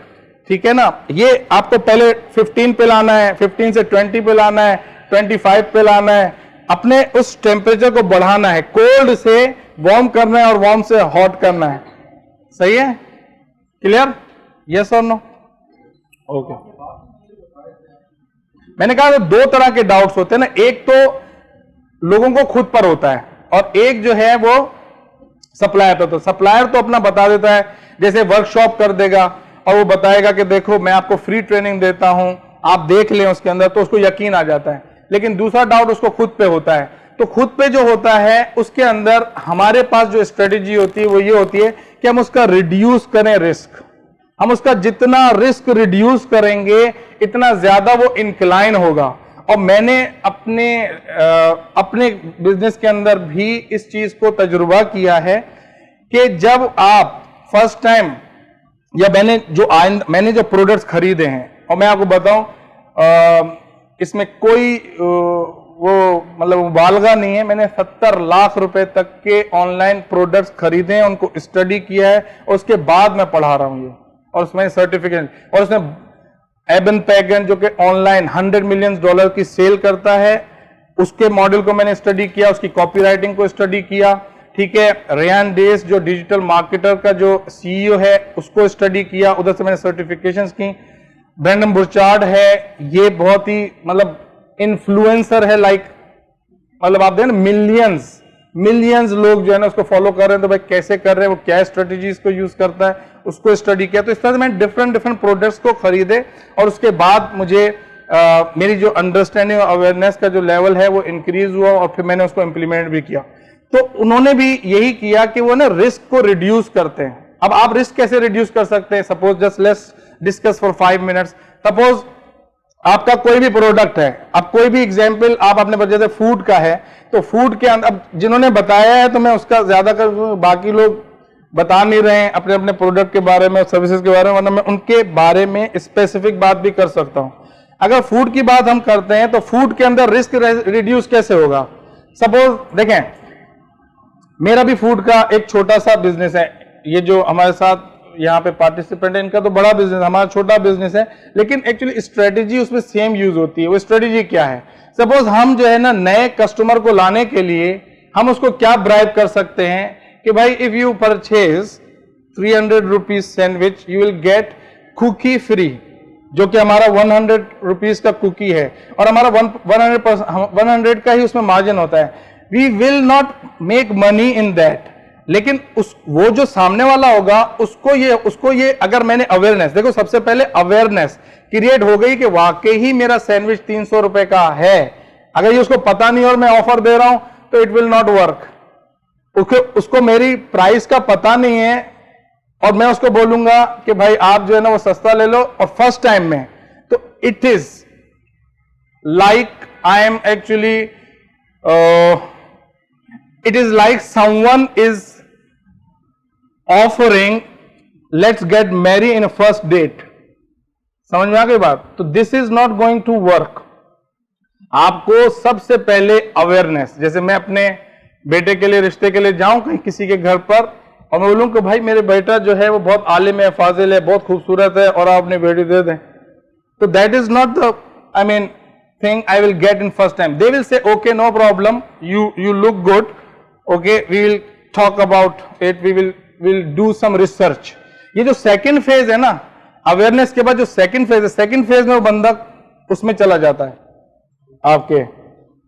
[SPEAKER 1] ठीक है ना। ये आपको पहले 15 पे लाना है, 15 से 20 पे लाना है, 25 पे लाना है, अपने उस टेम्परेचर को बढ़ाना है, कोल्ड से वार्म करना है और वार्म से हॉट करना है। सही है, क्लियर, यस और नो, ओके। मैंने कहा दो तरह के डाउट्स होते हैं ना, एक तो लोगों को खुद पर होता है और एक जो है वो सप्लायर पर। तो सप्लायर तो अपना बता देता है, जैसे वर्कशॉप कर देगा और वो बताएगा कि देखो मैं आपको फ्री ट्रेनिंग देता हूं, आप देख लें उसके अंदर, तो उसको यकीन आ जाता है। लेकिन दूसरा डाउट उसको खुद पे होता है, तो खुद पे जो होता है उसके अंदर हमारे पास जो स्ट्रेटेजी होती है वो ये होती है कि हम उसका रिड्यूस करें रिस्क। हम उसका जितना रिस्क रिड्यूस करेंगे इतना ज्यादा वो इंक्लाइन होगा। और मैंने अपने बिजनेस के अंदर भी इस चीज को तजुर्बा किया है कि जब आप फर्स्ट टाइम, या मैंने जो प्रोडक्ट्स खरीदे हैं, और मैं आपको बताऊं इसमें कोई वो मतलब मुबालगा नहीं है, मैंने 70 लाख रुपए तक के ऑनलाइन प्रोडक्ट्स खरीदे हैं, उनको स्टडी किया है और उसके बाद मैं पढ़ा रहा हूं ये, और उसमें सर्टिफिकेट, और उसमें एबन पैगन जो कि ऑनलाइन $100 मिलियन की सेल करता है, उसके मॉडल को मैंने स्टडी किया, उसकी कॉपीराइटिंग को स्टडी किया, ठीक है। रेयान डेस जो डिजिटल मार्केटर का जो सीईओ है उसको स्टडी किया, उधर से मैंने सर्टिफिकेशंस की। ब्रैंडन बुर्चार्ड है, ये बहुत ही मतलब इन्फ्लुएंसर है, लाइक मतलब आप देखें मिलियंस लोग जो है ना उसको फॉलो कर रहे हैं, तो भाई कैसे कर रहे हैं, वो क्या स्ट्रेटेजीज को यूज करता है, उसको स्टडी किया। तो इस तरह से मैंने डिफरेंट प्रोडक्ट्स को खरीदे और उसके बाद मुझे मेरी जो अंडरस्टैंडिंग और अवेयरनेस का जो लेवल है वो इंक्रीज हुआ और फिर मैंने उसको इंप्लीमेंट भी किया। तो उन्होंने भी यही किया कि वो ना रिस्क को रिड्यूस करते हैं। अब आप रिस्क कैसे रिड्यूस कर सकते हैं, suppose just let's discuss for 5 minutes. Suppose आपका कोई भी प्रोडक्ट है, अब कोई भी एग्जांपल आप अपने बच्चे से फूड का है, तो फूड के अंदर अब जिन्होंने बताया है तो मैं उसका ज्यादा कर, बाकी लोग बता नहीं रहे हैं अपने अपने प्रोडक्ट के बारे में, सर्विसेज के बारे में, वरना मैं उनके बारे में स्पेसिफिक बात भी कर सकता हूं। अगर फूड की बात हम करते हैं तो फूड के अंदर रिस्क रिड्यूस कैसे होगा। सपोज देखें, मेरा भी फूड का एक छोटा सा बिजनेस है, ये जो हमारे साथ यहाँ पे पार्टिसिपेंट है इनका तो बड़ा बिजनेस, हमारा छोटा बिजनेस है, लेकिन एक्चुअली स्ट्रेटेजी उसमें सेम यूज होती है। वो स्ट्रेटेजी क्या है, सपोज हम जो है ना नए कस्टमर को लाने के लिए हम उसको क्या ब्राइब कर सकते हैं कि भाई if you purchase 300 rupees sandwich you will get cookie free. जो कि हमारा 100 रुपीज का कुकी है और हमारा 100 का ही उसमें मार्जिन होता है, we will not make money in that. लेकिन वो जो सामने वाला होगा उसको ये अगर मैंने अवेयरनेस, देखो सबसे पहले अवेयरनेस क्रिएट हो गई कि वाकई ही मेरा सैंडविच 300 रुपए का है। अगर ये उसको पता नहीं और मैं ऑफर दे रहा हूं तो इट विल नॉट वर्क। उसको मेरी प्राइस का पता नहीं है और मैं उसको बोलूंगा कि भाई आप जो है ना वो सस्ता ले लो और फर्स्ट टाइम में, तो it is like I am actually it is like someone is offering let's get marry in first date. समझ में आ गई बात? तो this is not going to work. आपको सबसे पहले अवेयरनेस, जैसे मैं अपने बेटे के लिए रिश्ते के लिए जाऊं कहीं किसी के घर पर और मैं बोलूं कि भाई मेरे बेटा जो है वो बहुत आलिम है, फाजिल है, बहुत खूबसूरत है और आप अपनी बेटी दे दें, तो that is not the I mean thing I will get in first time. They will say okay no problem, you look good, okay we will talk about it, we will do some research. ये जो second phase है ना awareness के बाद, जो second phase है, second phase में वो बंदा उसमें चला जाता है आपके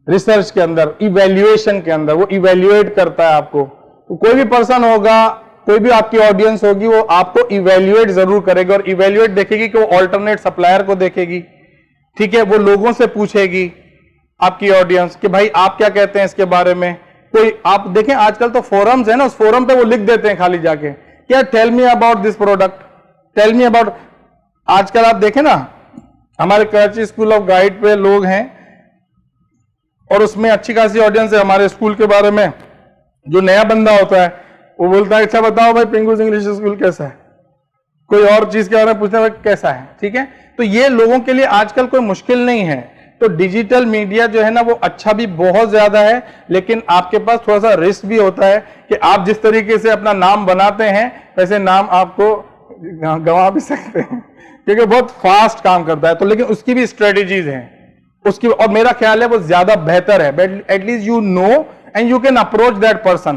[SPEAKER 1] रिसर्च के अंदर, इवैल्यूएशन के अंदर, वो इवैल्यूएट करता है आपको। तो कोई भी पर्सन होगा, कोई भी आपकी ऑडियंस होगी, वो आपको इवैल्यूएट जरूर करेगी और इवैल्यूएट देखेगी कि वो ऑल्टरनेट सप्लायर को देखेगी, ठीक है, वो लोगों से पूछेगी आपकी ऑडियंस कि भाई आप क्या कहते हैं इसके बारे में। कोई आप देखें आजकल तो फोरम्स है ना, उस फोरम पे वो लिख देते हैं खाली जाके क्या tell me about this product, tell me about. आजकल आप देखें ना हमारे कराची स्कूल ऑफ गाइड पे लोग हैं और उसमें अच्छी खासी ऑडियंस है हमारे स्कूल के बारे में। जो नया बंदा होता है वो बोलता है अच्छा बताओ भाई पिंगूज इंग्लिश स्कूल कैसा है, कोई और चीज के बारे में पूछता है कैसा है, ठीक है। तो ये लोगों के लिए आजकल कोई मुश्किल नहीं है। तो डिजिटल मीडिया जो है ना वो अच्छा भी बहुत ज्यादा है, लेकिन आपके पास थोड़ा सा रिस्क भी होता है कि आप जिस तरीके से अपना नाम बनाते हैं वैसे नाम आपको गंवा भी सकते हैं क्योंकि बहुत फास्ट काम करता है। तो लेकिन उसकी भी स्ट्रेटेजीज हैं उसकी, और मेरा ख्याल है वो ज्यादा बेहतर है। At least you know and you can approach that person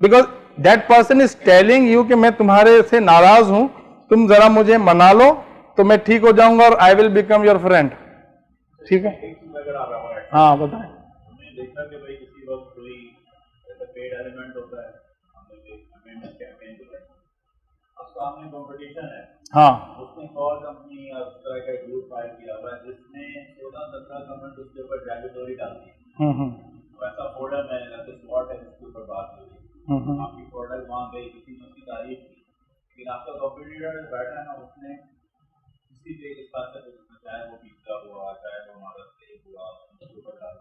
[SPEAKER 1] because that person is telling you कि मैं तुम्हारे से नाराज हूं, तुम जरा मुझे मना लो तो मैं ठीक हो जाऊंगा और I will become your friend, ठीक है। हाँ बताएं।
[SPEAKER 4] हमने देखा कि भाई किसी वक्त कोई पेड एलिमेंट होता है, कैंपेन होता है, अब सामने कंपटीशन है,
[SPEAKER 1] हाँ
[SPEAKER 4] उसने कॉल कंपनी या उस तरह का ग्रुप फाइल किया हुआ है जिसने 16-17 कमेंट उसके ऊपर डेबिटरी डाल दी। वैसा फोल्डर में ऐसे स्पॉट है जिसके ऊपर बात हो रही, आपकी प्रोडक्ट वहां गई, किसी ने उसकी तारीफ की, लेकिन आपका कंपटीटर बैठा है ना, उसने किसी के साथ चाहे वो पिज्जा हुआ, चाहे वो हमारा स्टेक हुआ, उसके ऊपर डाल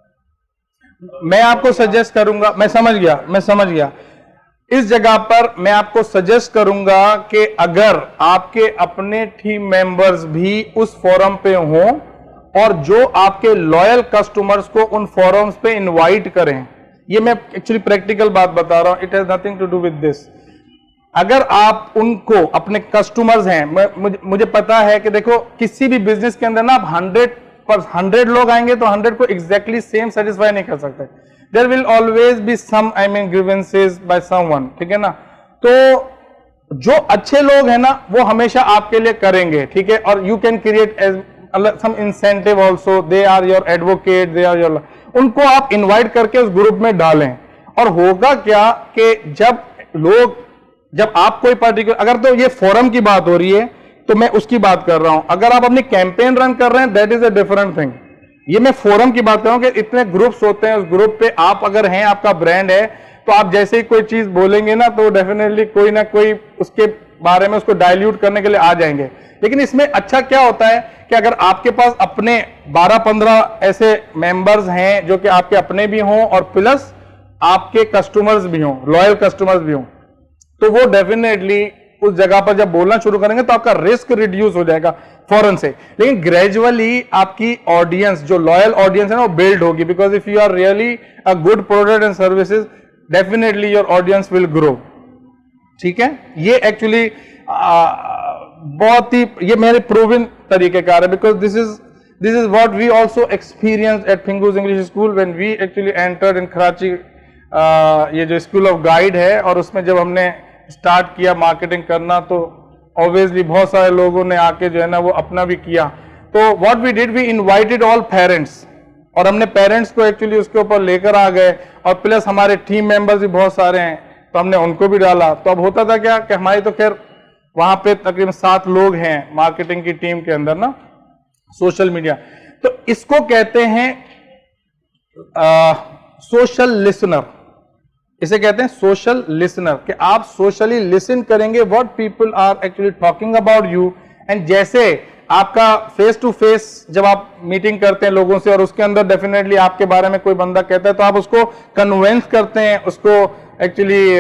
[SPEAKER 1] मैं आपको सजेस्ट करूंगा, मैं समझ गया। इस जगह पर मैं आपको सजेस्ट करूंगा कि अगर आपके अपने टीम मेंबर्स भी उस फोरम पे हों और जो आपके लॉयल कस्टमर्स को उन फोरम्स पे इनवाइट करें, ये मैं एक्चुअली प्रैक्टिकल बात बता रहा हूं, it has nothing to do with this. अगर आप उनको अपने कस्टमर्स हैं, मुझे पता है कि देखो किसी भी बिजनेस के अंदर ना आप 100 लोग आएंगे तो 100 को एग्जैक्टली सेम सेटिस्फाई नहीं कर सकते। There will always be some grievances by someone, ठीक है ना। तो जो अच्छे लोग हैं ना वो हमेशा आपके लिए करेंगे, ठीक है, और you can create as some incentive also, they are your advocate, they are your, उनको आप इन्वाइट करके उस ग्रुप में डालें। और होगा क्या कि जब आप कोई पर्टिकुलर, अगर तो ये फोरम की बात हो रही है तो मैं उसकी बात कर रहा हूं, अगर आप अपनी कैंपेन रन कर रहे हैं that is a different thing. ये मैं फोरम की बात कर रहा हूं कि इतने ग्रुप्स होते हैं, उस ग्रुप पे आप अगर हैं, आपका ब्रांड है, तो आप जैसे ही कोई चीज बोलेंगे ना तो डेफिनेटली कोई ना कोई उसके बारे में उसको डाइल्यूट करने के लिए आ जाएंगे। लेकिन इसमें अच्छा क्या होता है कि अगर आपके पास अपने 12-15 ऐसे मेंबर्स हैं जो कि आपके अपने भी हों और प्लस आपके कस्टमर्स भी हों, लॉयल कस्टमर्स भी हों, तो वो डेफिनेटली उस जगह पर जब बोलना शुरू करेंगे तो आपका रिस्क रिड्यूस हो जाएगा फौरन से। लेकिन ग्रेजुअली आपकी ऑडियंस, जो लॉयल ऑडियंस है ना, वो बिल्ड होगी, because if you are really a good product and services definitely your audience will grow, ठीक है। ये एक्चुअली बहुत ही, ये मेरे प्रूवन तरीकेकार है, because this is what we also experienced at फिंगूज English school when we actually entered in Karachi. ये जो स्कूल ऑफ गाइड है और उसमें जब हमने स्टार्ट किया मार्केटिंग करना, तो ऑब्वियसली बहुत सारे लोगों ने आके जो है ना वो अपना भी किया। तो what we did, we invited all parents, और हमने पेरेंट्स को एक्चुअली उसके ऊपर लेकर आ गए, और प्लस हमारे टीम मेंबर्स भी बहुत सारे हैं तो हमने उनको भी डाला। तो अब होता था क्या कि हमारी तो खैर वहां पे तकरीबन 7 लोग हैं मार्केटिंग की टीम के अंदर ना, सोशल मीडिया। तो इसको कहते हैं सोशल लिसनर, इसे कहते हैं सोशल लिसनर, कि आप सोशली लिसन करेंगे what people are actually talking about you. And जैसे आपका फेस टू फेस जब आप मीटिंग करते हैं लोगों से और उसके अंदर डेफिनेटली आपके बारे में कोई बंदा कहता है तो आप उसको कन्विंस करते हैं, उसको एक्चुअली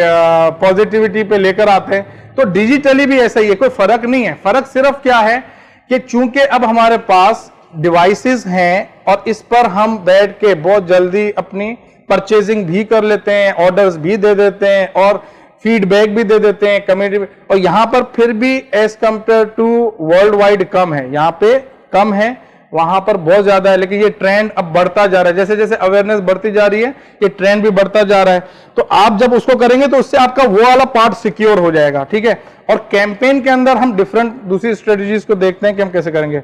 [SPEAKER 1] पॉजिटिविटी पे लेकर आते हैं। तो डिजिटली भी ऐसा ही है, कोई फर्क नहीं है। फर्क सिर्फ क्या है कि चूंकि अब हमारे पास डिवाइसेस हैं और इस पर हम बैठ के बहुत जल्दी अपनी परचेजिंग भी कर लेते हैं, ऑर्डर्स भी दे देते हैं और फीडबैक भी दे देते हैं कम्युनिटी में। और यहां पर फिर भी as compare to world wide कम है, यहां पे कम है, वहां पर बहुत ज्यादा है। लेकिन ये ट्रेंड अब बढ़ता जा रहा है, जैसे जैसे अवेयरनेस बढ़ती जा रही है ये ट्रेंड भी बढ़ता जा रहा है। तो आप जब उसको करेंगे तो उससे आपका वो वाला पार्ट सिक्योर हो जाएगा, ठीक है। और कैंपेन के अंदर हम डिफरेंट दूसरी स्ट्रेटेजीज को देखते हैं कि हम कैसे करेंगे।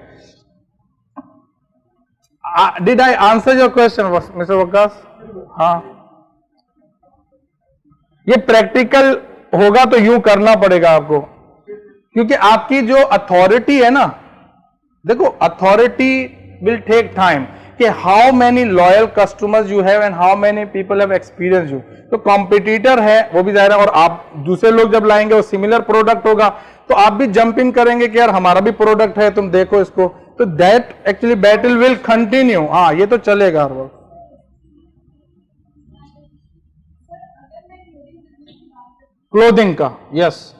[SPEAKER 1] Did I answer your question mister Waqas? हाँ, ये प्रैक्टिकल होगा तो यूं करना पड़ेगा आपको, क्योंकि आपकी जो अथॉरिटी है ना, देखो अथॉरिटी विल टेक टाइम कि how many loyal customers you have and how many people have experience you. तो कॉम्पिटिटर है वो भी जाहिर है, और आप दूसरे लोग जब लाएंगे वो सिमिलर प्रोडक्ट होगा तो आप भी जंप इन करेंगे कि यार हमारा भी प्रोडक्ट है, तुम देखो इसको। तो that actually battle will continue. हाँ, ये तो चलेगा हर वक्त। क्लोथिंग का, यस।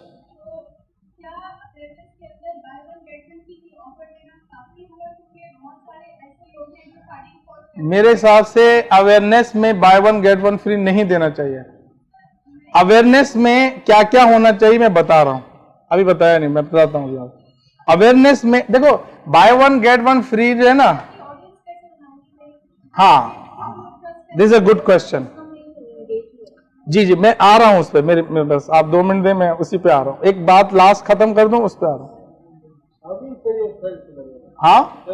[SPEAKER 1] मेरे हिसाब से अवेयरनेस में bye one get one free नहीं देना चाहिए। अवेयरनेस में क्या क्या होना चाहिए मैं बता रहा हूं, अभी बताया नहीं, मैं बताता हूं यार। अवेयरनेस में देखो buy one get one free जो है ना, हाँ, this is a good question. जी जी, मैं आ रहा हूं उस पर, मेरे बस आप 2 मिनट दें, मैं उसी पे आ रहा हूं। एक बात लास्ट खत्म कर दूं, उस पे आ रहा हूं। हाँ,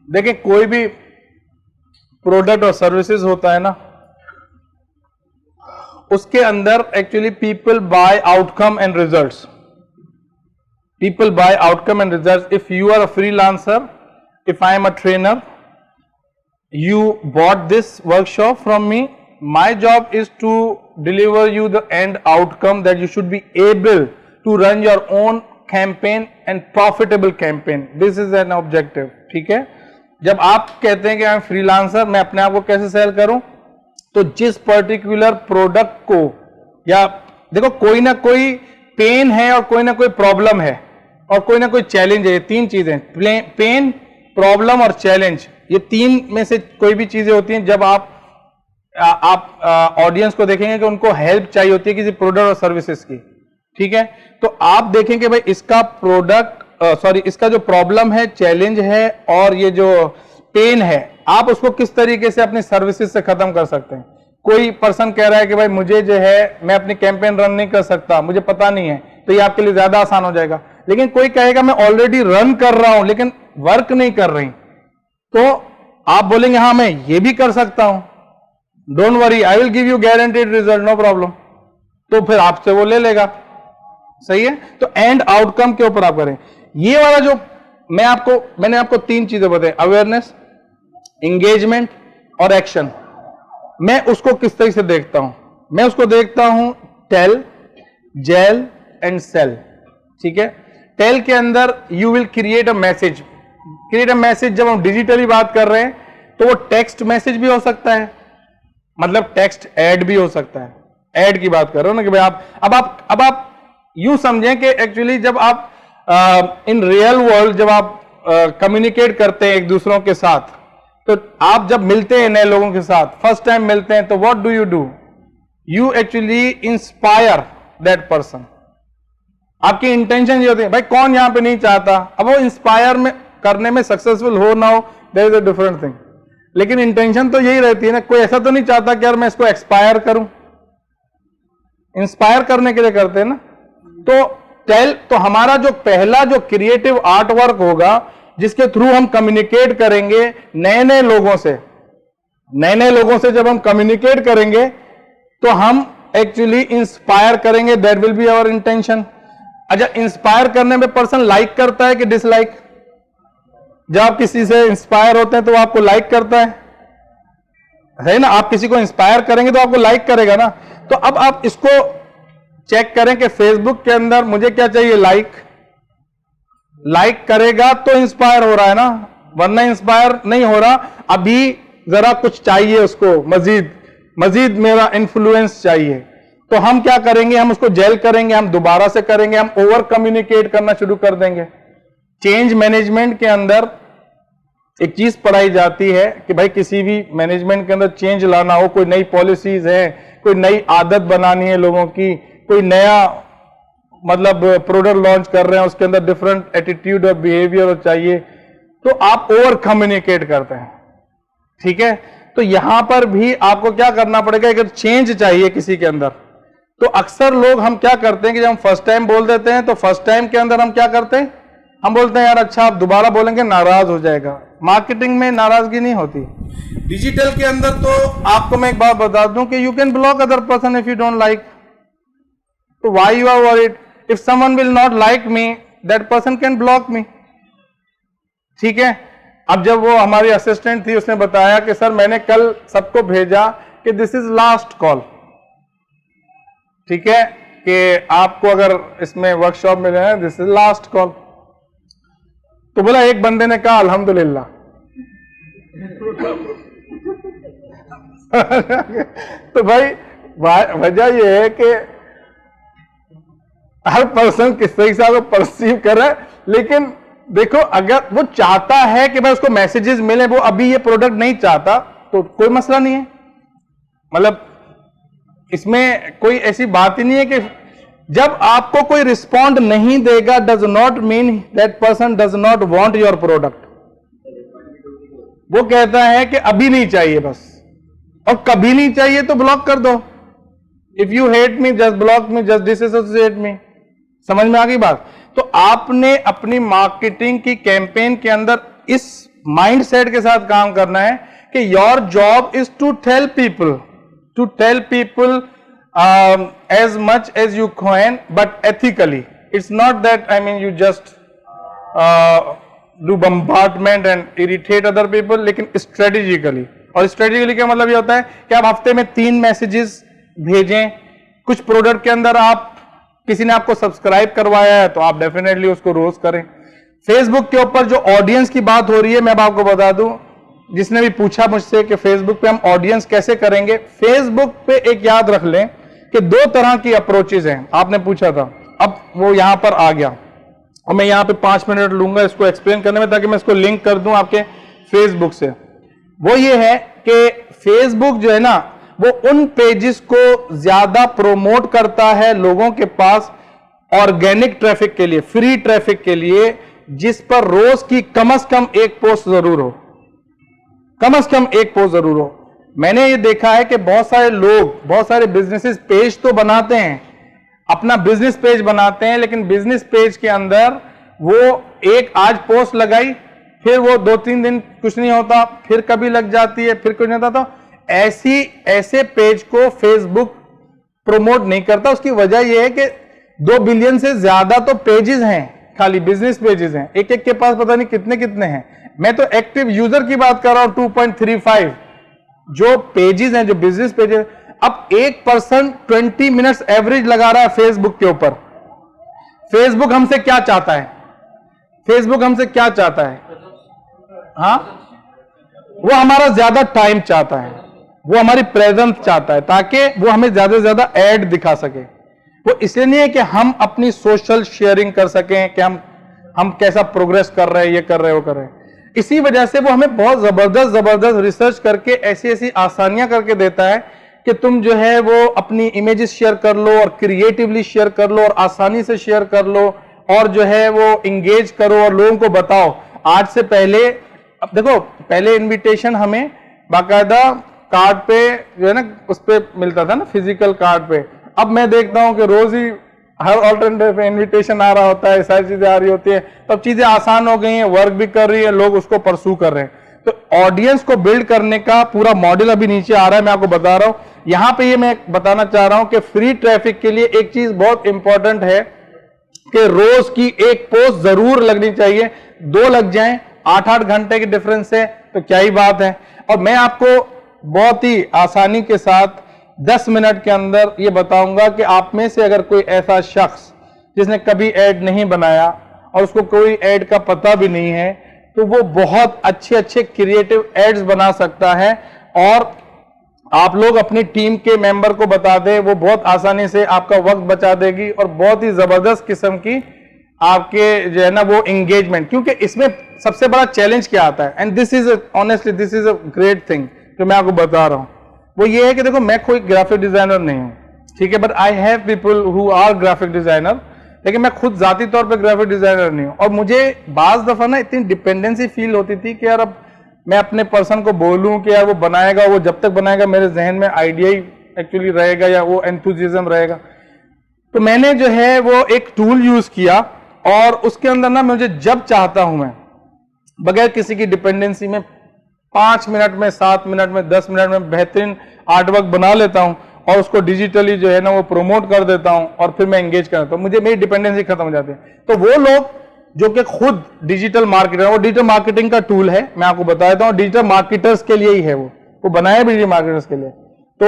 [SPEAKER 1] देखिए कोई भी प्रोडक्ट और सर्विसेज होता है ना, उसके अंदर actually people buy outcome and results. People buy outcome and results. If you are a freelancer, if I am a trainer, you bought this workshop from me, my job is to deliver you the end outcome that you should be able to run your own campaign and profitable campaign. This is an objective, ठीक है। जब आप कहते हैं कि मैं freelancer, मैं अपने आप को कैसे सेल करूं, तो जिस पर्टिकुलर प्रोडक्ट को, या देखो कोई ना कोई पेन है और कोई ना कोई प्रॉब्लम है और कोई ना कोई चैलेंज है, ये 3 चीजें, पेन, प्रॉब्लम और चैलेंज, ये 3 में से कोई भी चीजें होती हैं जब आप ऑडियंस को देखेंगे कि उनको हेल्प चाहिए होती है किसी प्रोडक्ट और सर्विसेज की, ठीक है। तो आप देखेंगे भाई इसका इसका जो प्रॉब्लम है, चैलेंज है और ये जो पेन है, आप उसको किस तरीके से अपनी सर्विसेज से खत्म कर सकते हैं। कोई पर्सन कह रहा है कि भाई मुझे जो है, मैं अपनी कैंपेन रन नहीं कर सकता, मुझे पता नहीं है, तो ये आपके लिए ज्यादा आसान हो जाएगा। लेकिन कोई कहेगा मैं ऑलरेडी रन कर रहा हूं लेकिन वर्क नहीं कर रही, तो आप बोलेंगे हाँ मैं ये भी कर सकता हूं, don't worry, I will give you guaranteed result, no problem. तो फिर आपसे वो ले लेगा, सही है। तो एंड आउटकम के ऊपर आप करें। ये वाला जो मैंने आपको 3 चीजें बताई, अवेयरनेस, इंगेजमेंट और एक्शन। मैं उसको किस तरीके से देखता हूं, मैं उसको देखता हूं टेल, जेल एंड सेल, ठीक है। टेल के अंदर you will create a message. Create a message, जब हम डिजिटली बात कर रहे हैं तो वो टेक्स्ट मैसेज भी हो सकता है, मतलब टेक्स्ट ऐड भी हो सकता है। ऐड की बात कर रहे हो ना कि भाई अब आप यूं समझें कि एक्चुअली जब आप इन रियल वर्ल्ड जब आप कम्युनिकेट करते हैं एक दूसरों के साथ, तो आप जब मिलते हैं नए लोगों के साथ, फर्स्ट टाइम मिलते हैं, तो what do? You actually inspire that person. आपकी इंटेंशन ये होती है, भाई कौन यहां पे नहीं चाहता, अब वो इंस्पायर में करने में सक्सेसफुल हो ना हो, there is a different thing, लेकिन इंटेंशन तो यही रहती है ना। कोई ऐसा तो नहीं चाहता कि यार मैं इसको एक्सपायर करूं, इंस्पायर करने के लिए करते हैं ना। तो हमारा जो पहला जो क्रिएटिव आर्ट वर्क होगा जिसके थ्रू हम कम्युनिकेट करेंगे नए नए लोगों से जब हम कम्युनिकेट करेंगे तो हम एक्चुअली इंस्पायर करेंगे, that will be our intention. अच्छा, इंस्पायर करने में पर्सन लाइक करता है कि डिसलाइक? जब आप किसी से इंस्पायर होते हैं तो वो आपको लाइक करता है ना? आप किसी को इंस्पायर करेंगे तो आपको लाइक करेगा ना। तो अब आप इसको चेक करें कि फेसबुक के अंदर मुझे क्या चाहिए, लाइक करेगा तो इंस्पायर हो रहा है ना, वरना इंस्पायर नहीं हो रहा। अभी जरा कुछ चाहिए उसको, मजीद मेरा इन्फ्लुएंस चाहिए। तो हम क्या करेंगे, हम उसको जेल करेंगे, हम दोबारा से करेंगे, हम ओवर कम्युनिकेट करना शुरू कर देंगे। चेंज मैनेजमेंट के अंदर एक चीज पढ़ाई जाती है कि भाई किसी भी मैनेजमेंट के अंदर चेंज लाना हो, कोई नई पॉलिसीज है, कोई नई आदत बनानी है लोगों की, कोई नया मतलब प्रोडक्ट लॉन्च कर रहे हैं, उसके अंदर डिफरेंट एटीट्यूड और बिहेवियर चाहिए, तो आप ओवर कम्युनिकेट करते हैं। ठीक है, तो यहां पर भी आपको क्या करना पड़ेगा, अगर चेंज चाहिए किसी के अंदर तो अक्सर लोग हम क्या करते हैं कि जब हम फर्स्ट टाइम बोल देते हैं तो फर्स्ट टाइम के अंदर हम क्या करते हैं, हम बोलते हैं यार अच्छा आप दोबारा बोलेंगे नाराज हो जाएगा। मार्केटिंग में नाराजगी नहीं होती। डिजिटल के अंदर तो आपको मैं एक बात बता दूं कि you can block other person if you don't like, तो why you are worried? If someone will not like me that person can block me. ठीक है, अब जब वो हमारी असिस्टेंट थी उसने बताया कि सर मैंने कल सबको भेजा कि दिस इज लास्ट कॉल, ठीक है, कि आपको अगर इसमें वर्कशॉप में जाए दिस इज लास्ट कॉल। तो बोला, एक बंदे ने कहा अल्हम्दुलिल्लाह। तो भाई वजह यह है कि हर पर्सन किस तरीके से परसीव कर रहा है, लेकिन देखो अगर वो चाहता है कि भाई उसको मैसेजेस मिले, वो अभी ये प्रोडक्ट नहीं चाहता तो कोई मसला नहीं है। मतलब इसमें कोई ऐसी बात ही नहीं है कि जब आपको कोई रिस्पॉन्ड नहीं देगा does not mean that person does not want your product. वो कहता है कि अभी नहीं चाहिए बस, और कभी नहीं चाहिए तो ब्लॉक कर दो। If you hate me just block me, just disassociate me. समझ में आ गई बात? तो आपने अपनी मार्केटिंग की कैंपेन के अंदर इस माइंडसेट के साथ काम करना है कि your job is to tell people as much as you can, but ethically. It's not that you just do bombardment and irritate other people, लेकिन strategically। और strategically क्या मतलब ये होता है कि आप हफ्ते में 3 मैसेजेस भेजें। कुछ प्रोडक्ट के अंदर आप किसी ने आपको सब्सक्राइब करवाया है तो आप डेफिनेटली उसको रोज करें। फेसबुक के ऊपर जो ऑडियंस की बात हो रही है, मैं अब आपको बता दूं, जिसने भी पूछा मुझसे कि फेसबुक पे हम ऑडियंस कैसे करेंगे, फेसबुक पे एक याद रख लें कि 2 तरह की अप्रोचेज हैं। आपने पूछा था, अब वो यहां पर आ गया और मैं यहां पे 5 मिनट लूंगा इसको एक्सप्लेन करने में, ताकि मैं इसको लिंक कर दूं आपके फेसबुक से। वो ये है कि फेसबुक जो है ना, वो उन पेजेस को ज्यादा प्रोमोट करता है लोगों के पास ऑर्गेनिक ट्रैफिक के लिए, फ्री ट्रैफिक के लिए, जिस पर रोज की कम से कम एक पोस्ट जरूर हो, कम से कम एक पोस्ट जरूर हो। मैंने ये देखा है कि बहुत सारे लोग, बहुत सारे बिजनेसेस पेज तो बनाते हैं, अपना बिजनेस पेज बनाते हैं, लेकिन बिजनेस पेज के अंदर वो एक आज पोस्ट लगाई, फिर वो 2-3 दिन कुछ नहीं होता, फिर कभी लग जाती है, फिर कुछ नहीं होता। तो ऐसे पेज को फेसबुक प्रोमोट नहीं करता। उसकी वजह यह है कि 2 बिलियन से ज्यादा तो पेजेस हैं, खाली बिजनेस पेजेस हैं, एक एक के पास पता नहीं कितने कितने हैं। मैं तो एक्टिव यूजर की बात कर रहा हूं 2.35 जो पेजेस हैं, जो बिजनेस पेजेस। अब एक पर्सन 20 मिनट्स एवरेज लगा रहा है फेसबुक के ऊपर। फेसबुक हमसे क्या चाहता है? फेसबुक हमसे क्या चाहता है? हाँ, वो हमारा ज्यादा टाइम चाहता है, वो हमारी प्रेजेंस चाहता है, ताकि वो हमें ज्यादा से ज्यादा एड दिखा सके। वो इसलिए नहीं है कि हम अपनी सोशल शेयरिंग कर सकें कि हम कैसा प्रोग्रेस कर रहे हैं, ये कर रहे हैं, वो कर रहे हैं। इसी वजह से वो हमें बहुत जबरदस्त रिसर्च करके ऐसी आसानियां करके देता है कि तुम जो है वो अपनी इमेजेस शेयर कर लो और क्रिएटिवली शेयर कर लो और आसानी से शेयर कर लो और जो है वो इंगेज करो और लोगों को बताओ। आज से पहले, अब देखो, पहले इनविटेशन हमें बाकायदा कार्ड पे जो है ना, उस पे मिलता था ना, फिजिकल कार्ड पे। अब मैं देखता हूं कि रोज ही हर ऑल्टरनेटिव पे इन्विटेशन आ रहा होता है, सारी चीजें आ रही होती है, तो अब चीजें आसान हो गई हैं, वर्क भी कर रही है, लोग उसको परसू कर रहे हैं। तो ऑडियंस को बिल्ड करने का पूरा मॉडल अभी नीचे आ रहा है, मैं आपको बता रहा हूं। यहां पे ये मैं बताना चाह रहा हूं कि फ्री ट्रैफिक के लिए एक चीज बहुत इंपॉर्टेंट है कि रोज की एक पोस्ट जरूर लगनी चाहिए। 2 लग जाएं, 8-8 घंटे के डिफरेंस है तो क्या ही बात है। और मैं आपको बहुत ही आसानी के साथ 10 मिनट के अंदर ये बताऊंगा कि आप में से अगर कोई ऐसा शख्स जिसने कभी ऐड नहीं बनाया और उसको कोई ऐड का पता भी नहीं है, तो वो बहुत अच्छे अच्छे क्रिएटिव एड्स बना सकता है। और आप लोग अपनी टीम के मेंबर को बता दें, वो बहुत आसानी से आपका वक्त बचा देगी और बहुत ही जबरदस्त किस्म की आपके जो है ना वो एंगेजमेंट। क्योंकि इसमें सबसे बड़ा चैलेंज क्या आता है, and this is honestly this is a great thing जो मैं आपको बता रहा हूं, वो ये है कि देखो मैं कोई ग्राफिक डिजाइनर नहीं हूं, ठीक है, but I have people who are graphic designer, लेकिन मैं खुद जाती तौर पे ग्राफिक डिजाइनर नहीं हूं। और मुझे बाज दफा ना इतनी डिपेंडेंसी फील होती थी कि यार अब मैं अपने पर्सन को बोलूं कि यार वो बनाएगा, वो जब तक बनाएगा मेरे जहन में आइडिया ही एक्चुअली रहेगा या वो एंथुजिज्म रहेगा। तो मैंने जो है वो एक टूल यूज किया और उसके अंदर ना मुझे जब चाहता हूं मैं बगैर किसी की डिपेंडेंसी में 5 मिनट में, 7 मिनट में, 10 मिनट में बेहतरीन आर्ट वर्क बना लेता हूं और उसको डिजिटली जो है ना वो प्रमोट कर देता हूं और फिर मैं एंगेज करता हूं, मुझे मेरी डिपेंडेंसी खत्म हो जाती है। तो वो लोग जो कि खुद डिजिटल मार्केटर, वो डिजिटल मार्केटिंग का टूल है, मैं आपको बता देता हूं, डिजिटल मार्केटर्स के लिए ही है, वो बनाया भी डिजिटल मार्केटर्स के लिए। तो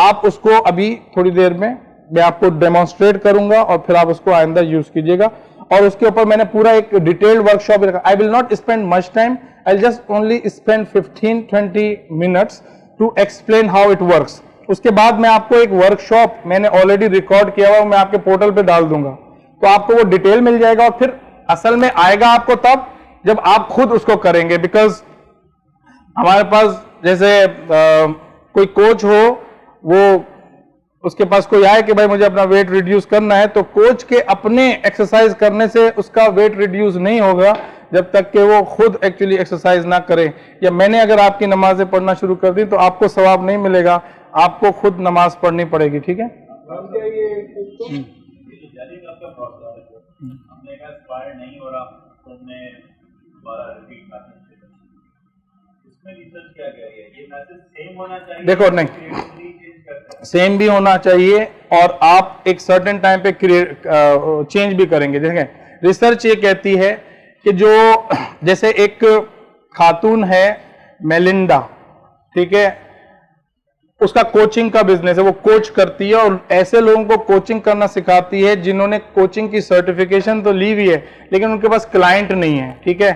[SPEAKER 1] आप उसको अभी थोड़ी देर में मैं आपको डेमोन्स्ट्रेट करूंगा और फिर आप उसको आइंदा यूज कीजिएगा। और उसके ऊपर मैंने पूरा एक डिटेल्ड वर्कशॉप रखा। I will not spend much time, I just only spend 15-20 minutes to explain how it works. उसके बाद मैं आपको एक वर्कशॉप मैंने ऑलरेडी रिकॉर्ड किया हुआ, मैं आपके पोर्टल पे डाल दूंगा, तो आपको वो डिटेल मिल जाएगा। और फिर असल में आएगा आपको तब जब आप खुद उसको करेंगे। बिकॉज हमारे पास जैसे कोई कोच हो, वो उसके पास कोई आए कि भाई मुझे अपना वेट रिड्यूस करना है, तो कोच के अपने एक्सरसाइज करने से उसका वेट रिड्यूस नहीं होगा जब तक कि वो खुद एक्चुअली एक्सरसाइज ना करे। या मैंने अगर आपकी नमाजें पढ़ना शुरू कर दी तो आपको सवाब नहीं मिलेगा, आपको खुद नमाज पढ़नी पड़ेगी, ठीक है।
[SPEAKER 4] नहीं हो रहा तो हमने दोबारा रिपीट करना चाहिए, इसमें रिसर्च क्या गया है, ये मैसेज सेम होना चाहिए?
[SPEAKER 1] देखो नहीं, सेम भी होना चाहिए और आप एक सर्टेन टाइम पे चेंज भी करेंगे। देखें रिसर्च ये कहती है कि जो जैसे एक खातून है मेलिंडा, ठीक है, उसका कोचिंग का बिजनेस है, वो कोच करती है और ऐसे लोगों को कोचिंग करना सिखाती है जिन्होंने कोचिंग की सर्टिफिकेशन तो ली हुई है लेकिन उनके पास क्लाइंट नहीं है, ठीक है।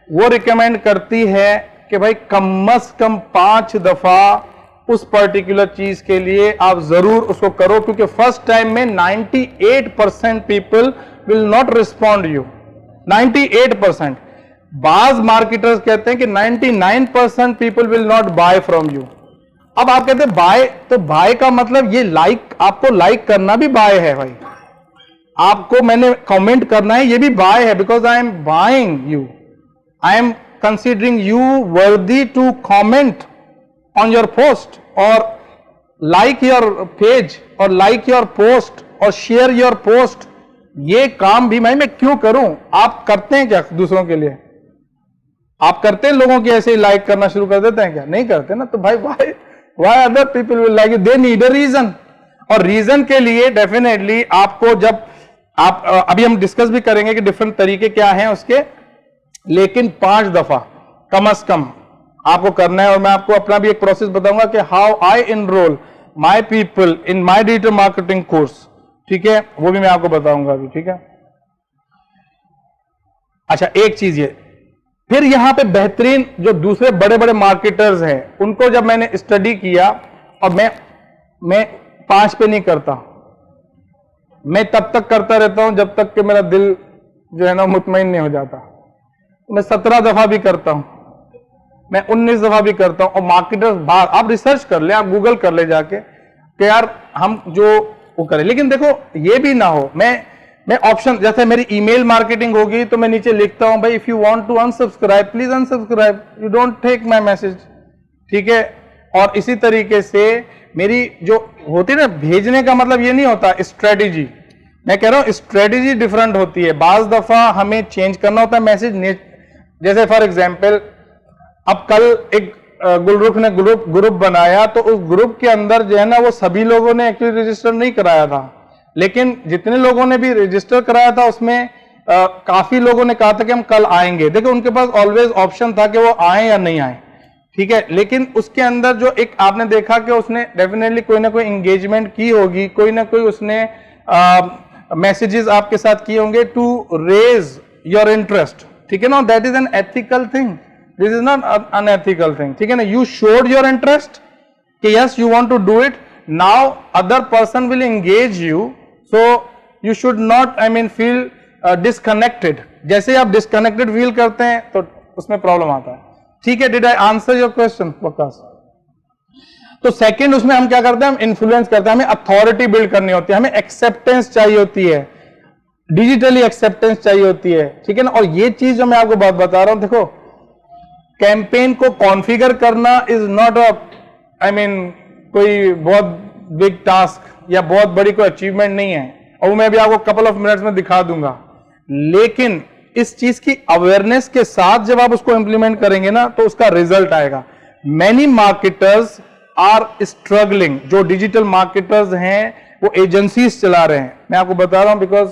[SPEAKER 1] वो रिकमेंड करती है कि भाई कम से कम 5 दफा उस पर्टिकुलर चीज के लिए आप जरूर उसको करो, क्योंकि फर्स्ट टाइम में 98% people will not respond you, 98%। बाज मार्केटर्स कहते हैं कि 99% people will not buy from you. अब आप कहते हैं बाय, तो बाय का मतलब ये लाइक, आपको लाइक करना भी बाय है भाई, आपको मैंने कमेंट करना है ये भी बाय है, because I am buying you, I am considering you worthy to comment on your post और लाइक योर पेज और लाइक योर पोस्ट और शेयर योर पोस्ट। ये काम भी मैं क्यों करूं? आप करते हैं क्या दूसरों के लिए? आप करते हैं लोगों की ऐसे ही लाइक करना शुरू कर देते हैं क्या? नहीं करते ना। तो भाई why other people will like it? They need a reason। और रीजन के लिए डेफिनेटली आपको जब आप अभी हम डिस्कस भी करेंगे कि डिफरेंट तरीके क्या हैं उसके, लेकिन 5 दफा कम से कम आपको करना है। और मैं आपको अपना भी एक प्रोसेस बताऊंगा कि how I enroll my people in my digital marketing course, ठीक है, वो भी मैं आपको बताऊंगा अभी, ठीक है। अच्छा एक चीज ये, फिर यहां पे बेहतरीन जो दूसरे बड़े बड़े मार्केटर्स हैं उनको जब मैंने स्टडी किया, और मैं 5 पे नहीं करता, मैं तब तक करता रहता हूं जब तक कि मेरा दिल जो है ना मुतमईन नहीं हो जाता। मैं 17 दफा भी करता हूं, मैं 19 दफा भी करता हूं। और मार्केटर्स बाहर, आप रिसर्च कर ले, आप गूगल कर ले जाके कि यार हम जो वो करें। लेकिन देखो ये भी ना हो, मैं ऑप्शन, जैसे मेरी ईमेल मार्केटिंग होगी तो मैं नीचे लिखता हूं भाई if you want to unsubscribe please unsubscribe, you don't take my message, ठीक है। और इसी तरीके से मेरी जो होती है ना भेजने का मतलब ये नहीं होता स्ट्रेटेजी, मैं कह रहा हूं स्ट्रेटेजी डिफरेंट होती है। बाज दफा हमें चेंज करना होता है मैसेज। जैसे फॉर एग्जांपल अब कल एक गुलरुख ने ग्रुप बनाया, तो उस ग्रुप के अंदर जो है ना वो सभी लोगों ने एक्चुअली रजिस्टर नहीं कराया था, लेकिन जितने लोगों ने भी रजिस्टर कराया था उसमें काफी लोगों ने कहा था कि हम कल आएंगे। देखो उनके पास ऑलवेज ऑप्शन था कि वो आए या नहीं आए, ठीक है। लेकिन उसके अंदर जो एक आपने देखा कि उसने डेफिनेटली कोई ना कोई एंगेजमेंट की होगी, कोई ना कोई उसने मैसेजेस आपके साथ किए होंगे टू रेज योर इंटरेस्ट, ठीक है ना। That is an ethical thing, this is not unethical thing, ठीक है ना। यू शोड योर इंटरेस्ट कि yes you want to do it, now other person will engage you, so you should not I mean feel disconnected. जैसे आप disconnected feel करते हैं तो उसमें प्रॉब्लम आता है, ठीक है। Did I answer your question Waqas? तो सेकंड उसमें हम क्या करते हैं, हम इन्फ्लुएंस करते हैं, हमें अथॉरिटी बिल्ड करनी होती है, हमें एक्सेप्टेंस चाहिए होती है, डिजिटली एक्सेप्टेंस चाहिए होती है, ठीक है ना। और ये चीज जो मैं आपको बात बता रहा हूं, देखो कैंपेन को कॉन्फ़िगर करना is not a I mean कोई बहुत बिग टास्क या बहुत बड़ी कोई अचीवमेंट नहीं है, और मैं भी आपको कपल ऑफ मिनट्स में दिखा दूंगा। लेकिन इस चीज की अवेयरनेस के साथ जब आप उसको इंप्लीमेंट करेंगे ना तो उसका रिजल्ट आएगा। मैनी मार्केटर्स आर स्ट्रगलिंग, जो डिजिटल मार्केटर्स हैं वो एजेंसीज चला रहे हैं, मैं आपको बता रहा हूं because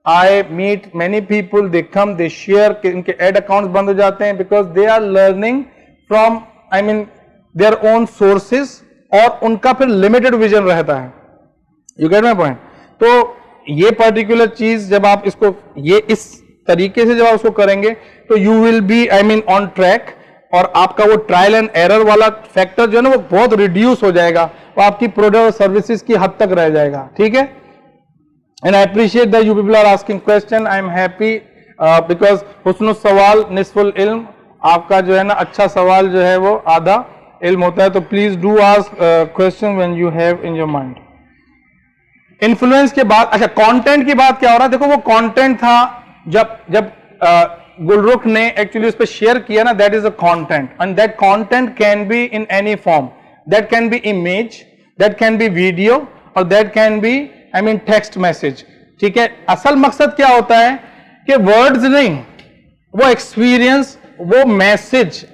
[SPEAKER 1] I meet many people, they come they share, इनके एड अकाउंट्स बंद हो जाते हैं because they are learning from I mean their own sources, और उनका फिर लिमिटेड विजन रहता है। You get my point? तो ये पर्टिकुलर चीज जब आप इसको ये इस तरीके से जब आप उसको करेंगे तो you will be I mean on track, और आपका वो ट्रायल एंड एरर वाला फैक्टर जो है ना वो बहुत रिड्यूस हो जाएगा, वो आपकी प्रोडक्ट और सर्विसेज की हद तक रह जाएगा, ठीक है। And I appreciate that you people are asking question, I am happy because हुस्न सवाल निस्फुल इल्म, आपका जो है ना अच्छा सवाल जो है वो आधा इल्म होता है। तो please do ask question when you have in your mind. Influence के बाद अच्छा कंटेंट की बात क्या हो रहा है, देखो वो कंटेंट था जब गुलरुख ने एक्चुअली उस पर शेयर किया ना, that is a content, and that content can be in any form, that can be image, that can be video, और that can be I mean text message, ठीक है। असल मकसद क्या होता है कि वर्ड्स नहीं, वो एक्सपीरियंस, वो मैसेज,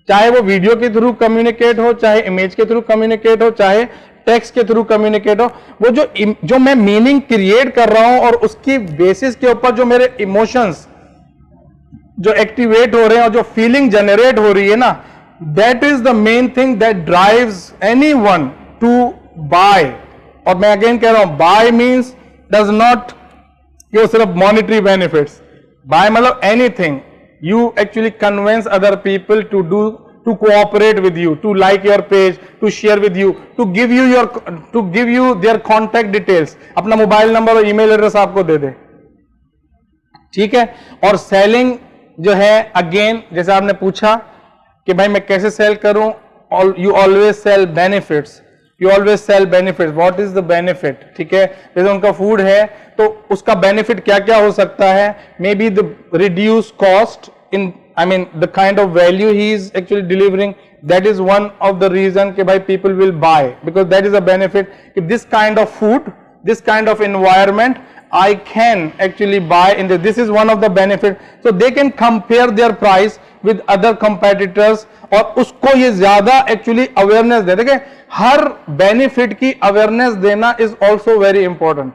[SPEAKER 1] चाहे वो वीडियो के थ्रू कम्युनिकेट हो, चाहे इमेज के थ्रू कम्युनिकेट हो, चाहे टेक्स्ट के थ्रू कम्युनिकेट हो, वो जो मैं मीनिंग क्रिएट कर रहा हूं और उसकी बेसिस के ऊपर जो मेरे इमोशंस जो एक्टिवेट हो रहे हैं और जो फीलिंग जनरेट हो रही है ना, that is the main thing that drives anyone to buy. और मैं अगेन कह रहा हूं, बाय मींस डज नॉट कि सिर्फ मॉनिटरी बेनिफिट्स, बाय मतलब anything, you actually convince other people to to cooperate with you, to like your page, to share with you, to give you their contact details, अपना mobile number और email address आपको दे दे, ठीक है। और selling जो है again जैसे आपने पूछा कि भाई मैं कैसे सेल करूं, you always sell benefits, you always sell benefits, what is the benefit, ठीक है। जैसे उनका फूड है तो उसका बेनिफिट क्या क्या हो सकता है, may be the reduce cost in I mean the kind of value he is actually delivering, that is one of the reason कि भाई people will buy, because that is a benefit कि this kind of food, this kind of environment I can actually buy in this is one of the benefit, so they can compare their price with other competitors, और उसको ये ज्यादा actually awareness दे। देखिए हर benefit की awareness देना is also very important.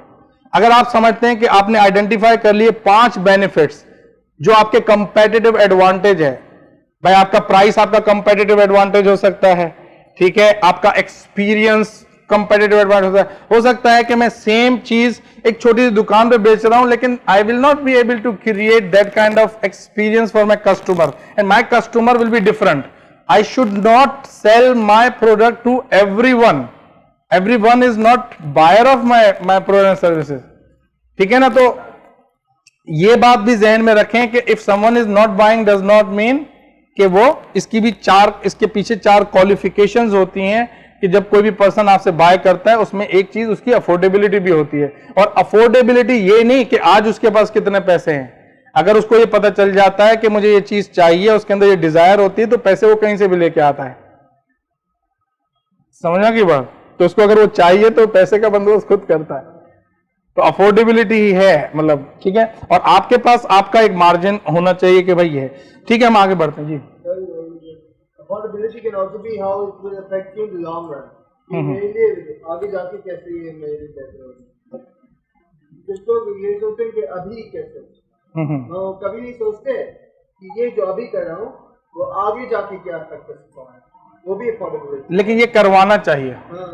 [SPEAKER 1] अगर आप समझते हैं कि आपने आइडेंटिफाई कर लिए 5 बेनिफिट्स जो आपके कंपेटिटिव एडवांटेज है, भाई आपका प्राइस आपका कंपेटिटिव एडवांटेज हो सकता है, ठीक है, आपका एक्सपीरियंस कंपेटिटिव एडवांटेज हो सकता है कि मैं सेम चीज एक छोटी सी दुकान पे बेच रहा हूं लेकिन I will not be able to create that kind of experience for my customer, and my customer will be different. I should not sell my product to everyone. Everyone is not buyer of my product and services. ठीक है ना। तो ये बात भी जहन में रखें कि if someone is not buying does not mean कि वो इसके पीछे 4 क्वालिफिकेशंस होती हैं कि जब कोई भी पर्सन आपसे बाय करता है उसमें एक चीज उसकी अफोर्डेबिलिटी भी होती है। और अफोर्डेबिलिटी ये नहीं कि आज उसके पास कितने पैसे हैं, अगर उसको ये पता चल जाता है कि मुझे ये चीज चाहिए, उसके अंदर ये डिजायर होती है, तो पैसे वो कहीं से भी लेके आता है। समझना की बात। तो उसको अगर वो चाहिए तो पैसे का बंदोबस्त खुद करता है, तो अफोर्डेबिलिटी ही है, मतलब ठीक है। और आपके पास आपका एक मार्जिन होना चाहिए कि भाई ये ठीक है। हम आगे बढ़ते हैं जी।
[SPEAKER 3] Affordability can also be how it will affect you in the long run. मेरे लिए आगे जाके कैसे ये मेरे कैसे होगा, जिसको ये सोचते हैं कि अभी कैसे, वो कभी नहीं सोचते कि ये जो अभी कर रहा हूँ वो आगे जाके क्या कर सकता है, वो भी अफोर्डेबिलिटी।
[SPEAKER 1] लेकिन ये करवाना चाहिए।
[SPEAKER 3] हाँ,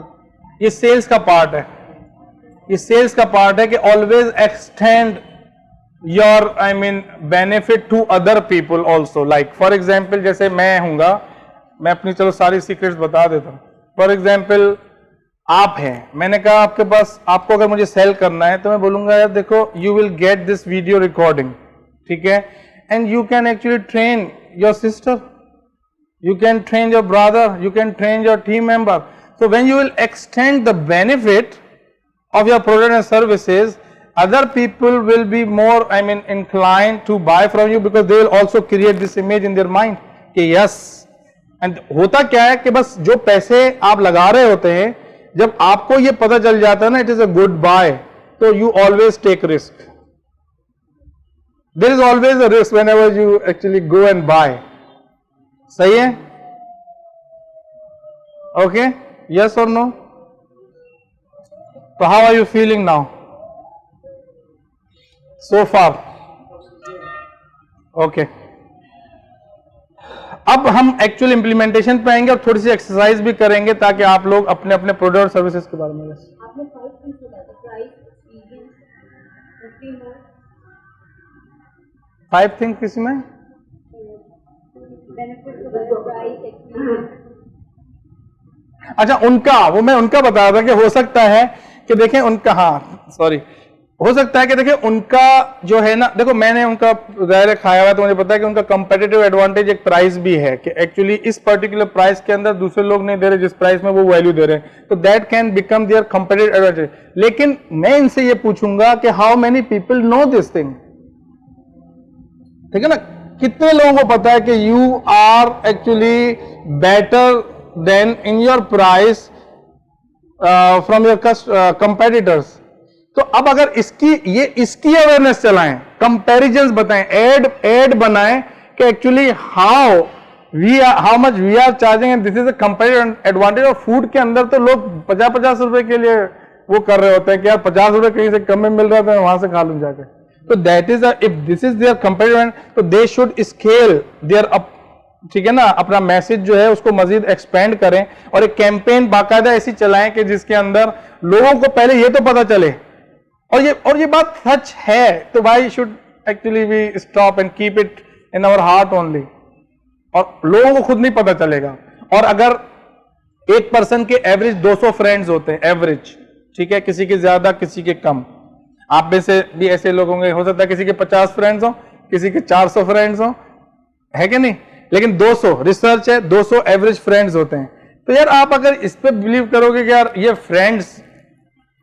[SPEAKER 1] ये सेल्स का पार्ट है, ये सेल्स का पार्ट है कि always extend your I mean benefit to other people also. Like for example जैसे मैं हूंगा, मैं अपनी चलो सारी सीक्रेट्स बता देता हूं। फॉर एग्जाम्पल आप हैं, मैंने कहा आपके पास, आपको अगर मुझे सेल करना है तो मैं बोलूंगा यार देखो you will get this video recording, ठीक है, and you can actually train your sister, you can train your brother, you can train your team member. So when you will extend the benefit of your product and services, other people will be more, I mean, inclined to buy from you because they will also create this image in their mind कि yes. And होता क्या है कि बस जो पैसे आप लगा रहे होते हैं, जब आपको ये पता चल जाता है ना, it is a good buy, तो you always take risk. There is always a risk whenever you actually go and buy. सही है? ओके, यस और नो? तो how are you feeling now so far? Okay, अब हम actual implementation पे आएंगे और थोड़ी सी एक्सरसाइज भी करेंगे ताकि आप लोग अपने अपने प्रोडक्ट और सर्विसेज के बारे में।
[SPEAKER 2] आपने 5 थिंग्स बताया, प्राइस, एक्सपीरियंस, 15 मोर,
[SPEAKER 1] 5 थिंग्स किसी में
[SPEAKER 2] बेनिफिट, प्राइस, एक्सपीरियंस।
[SPEAKER 1] अच्छा, उनका वो मैं उनका बता रहा था कि हो सकता है कि देखें उनका, हाँ सॉरी, हो सकता है कि देखें उनका जो है ना, देखो मैंने उनका ज़ाहिर खाया हुआ तो मुझे पता है कि उनका कंपेटिटिव एडवांटेज एक प्राइस भी है कि एक्चुअली इस पर्टिकुलर प्राइस के अंदर दूसरे लोग नहीं दे रहे जिस प्राइस में वो वैल्यू दे रहे हैं, तो that can become their competitive advantage. लेकिन मैं इनसे ये पूछूंगा कि how many people know this thing, ठीक है ना, कितने लोगों को पता है कि you are actually better than in your price from your competitors. तो अब अगर इसकी अवेयरनेस चलाएं, कंपैरिजंस बताएं, एड बनाएं कि actually how much we are charging and this is a comparative advantage. और फूड के अंदर तो लोग 50-50 रुपए के लिए वो कर रहे होते हैं कि यार 50 रुपए कहीं से कम में मिल रहा था, वहां से खा लूं जाके। तो that is if this is their comparative, तो they should scale their up, ठीक है ना, अपना मैसेज जो है उसको मजीद एक्सपेंड करें और एक कैंपेन बाकायदा ऐसी चलाएं कि जिसके अंदर लोगों को पहले ये तो पता चले, और ये बात सच है, तो भाई should actually we stop and keep it in our heart only, और लोगों को खुद नहीं पता चलेगा। और अगर एक पर्सन के एवरेज 200 फ्रेंड्स होते हैं, एवरेज, ठीक है, किसी के ज्यादा किसी के कम, आप में से भी ऐसे लोग होंगे, हो सकता है किसी के 50 फ्रेंड्स हो, किसी के 400 फ्रेंड्स हो, है कि नहीं, लेकिन 200 रिसर्च है, 200 एवरेज फ्रेंड्स होते हैं। तो यार आप अगर इस पे बिलीव करोगे कि यार ये फ्रेंड्स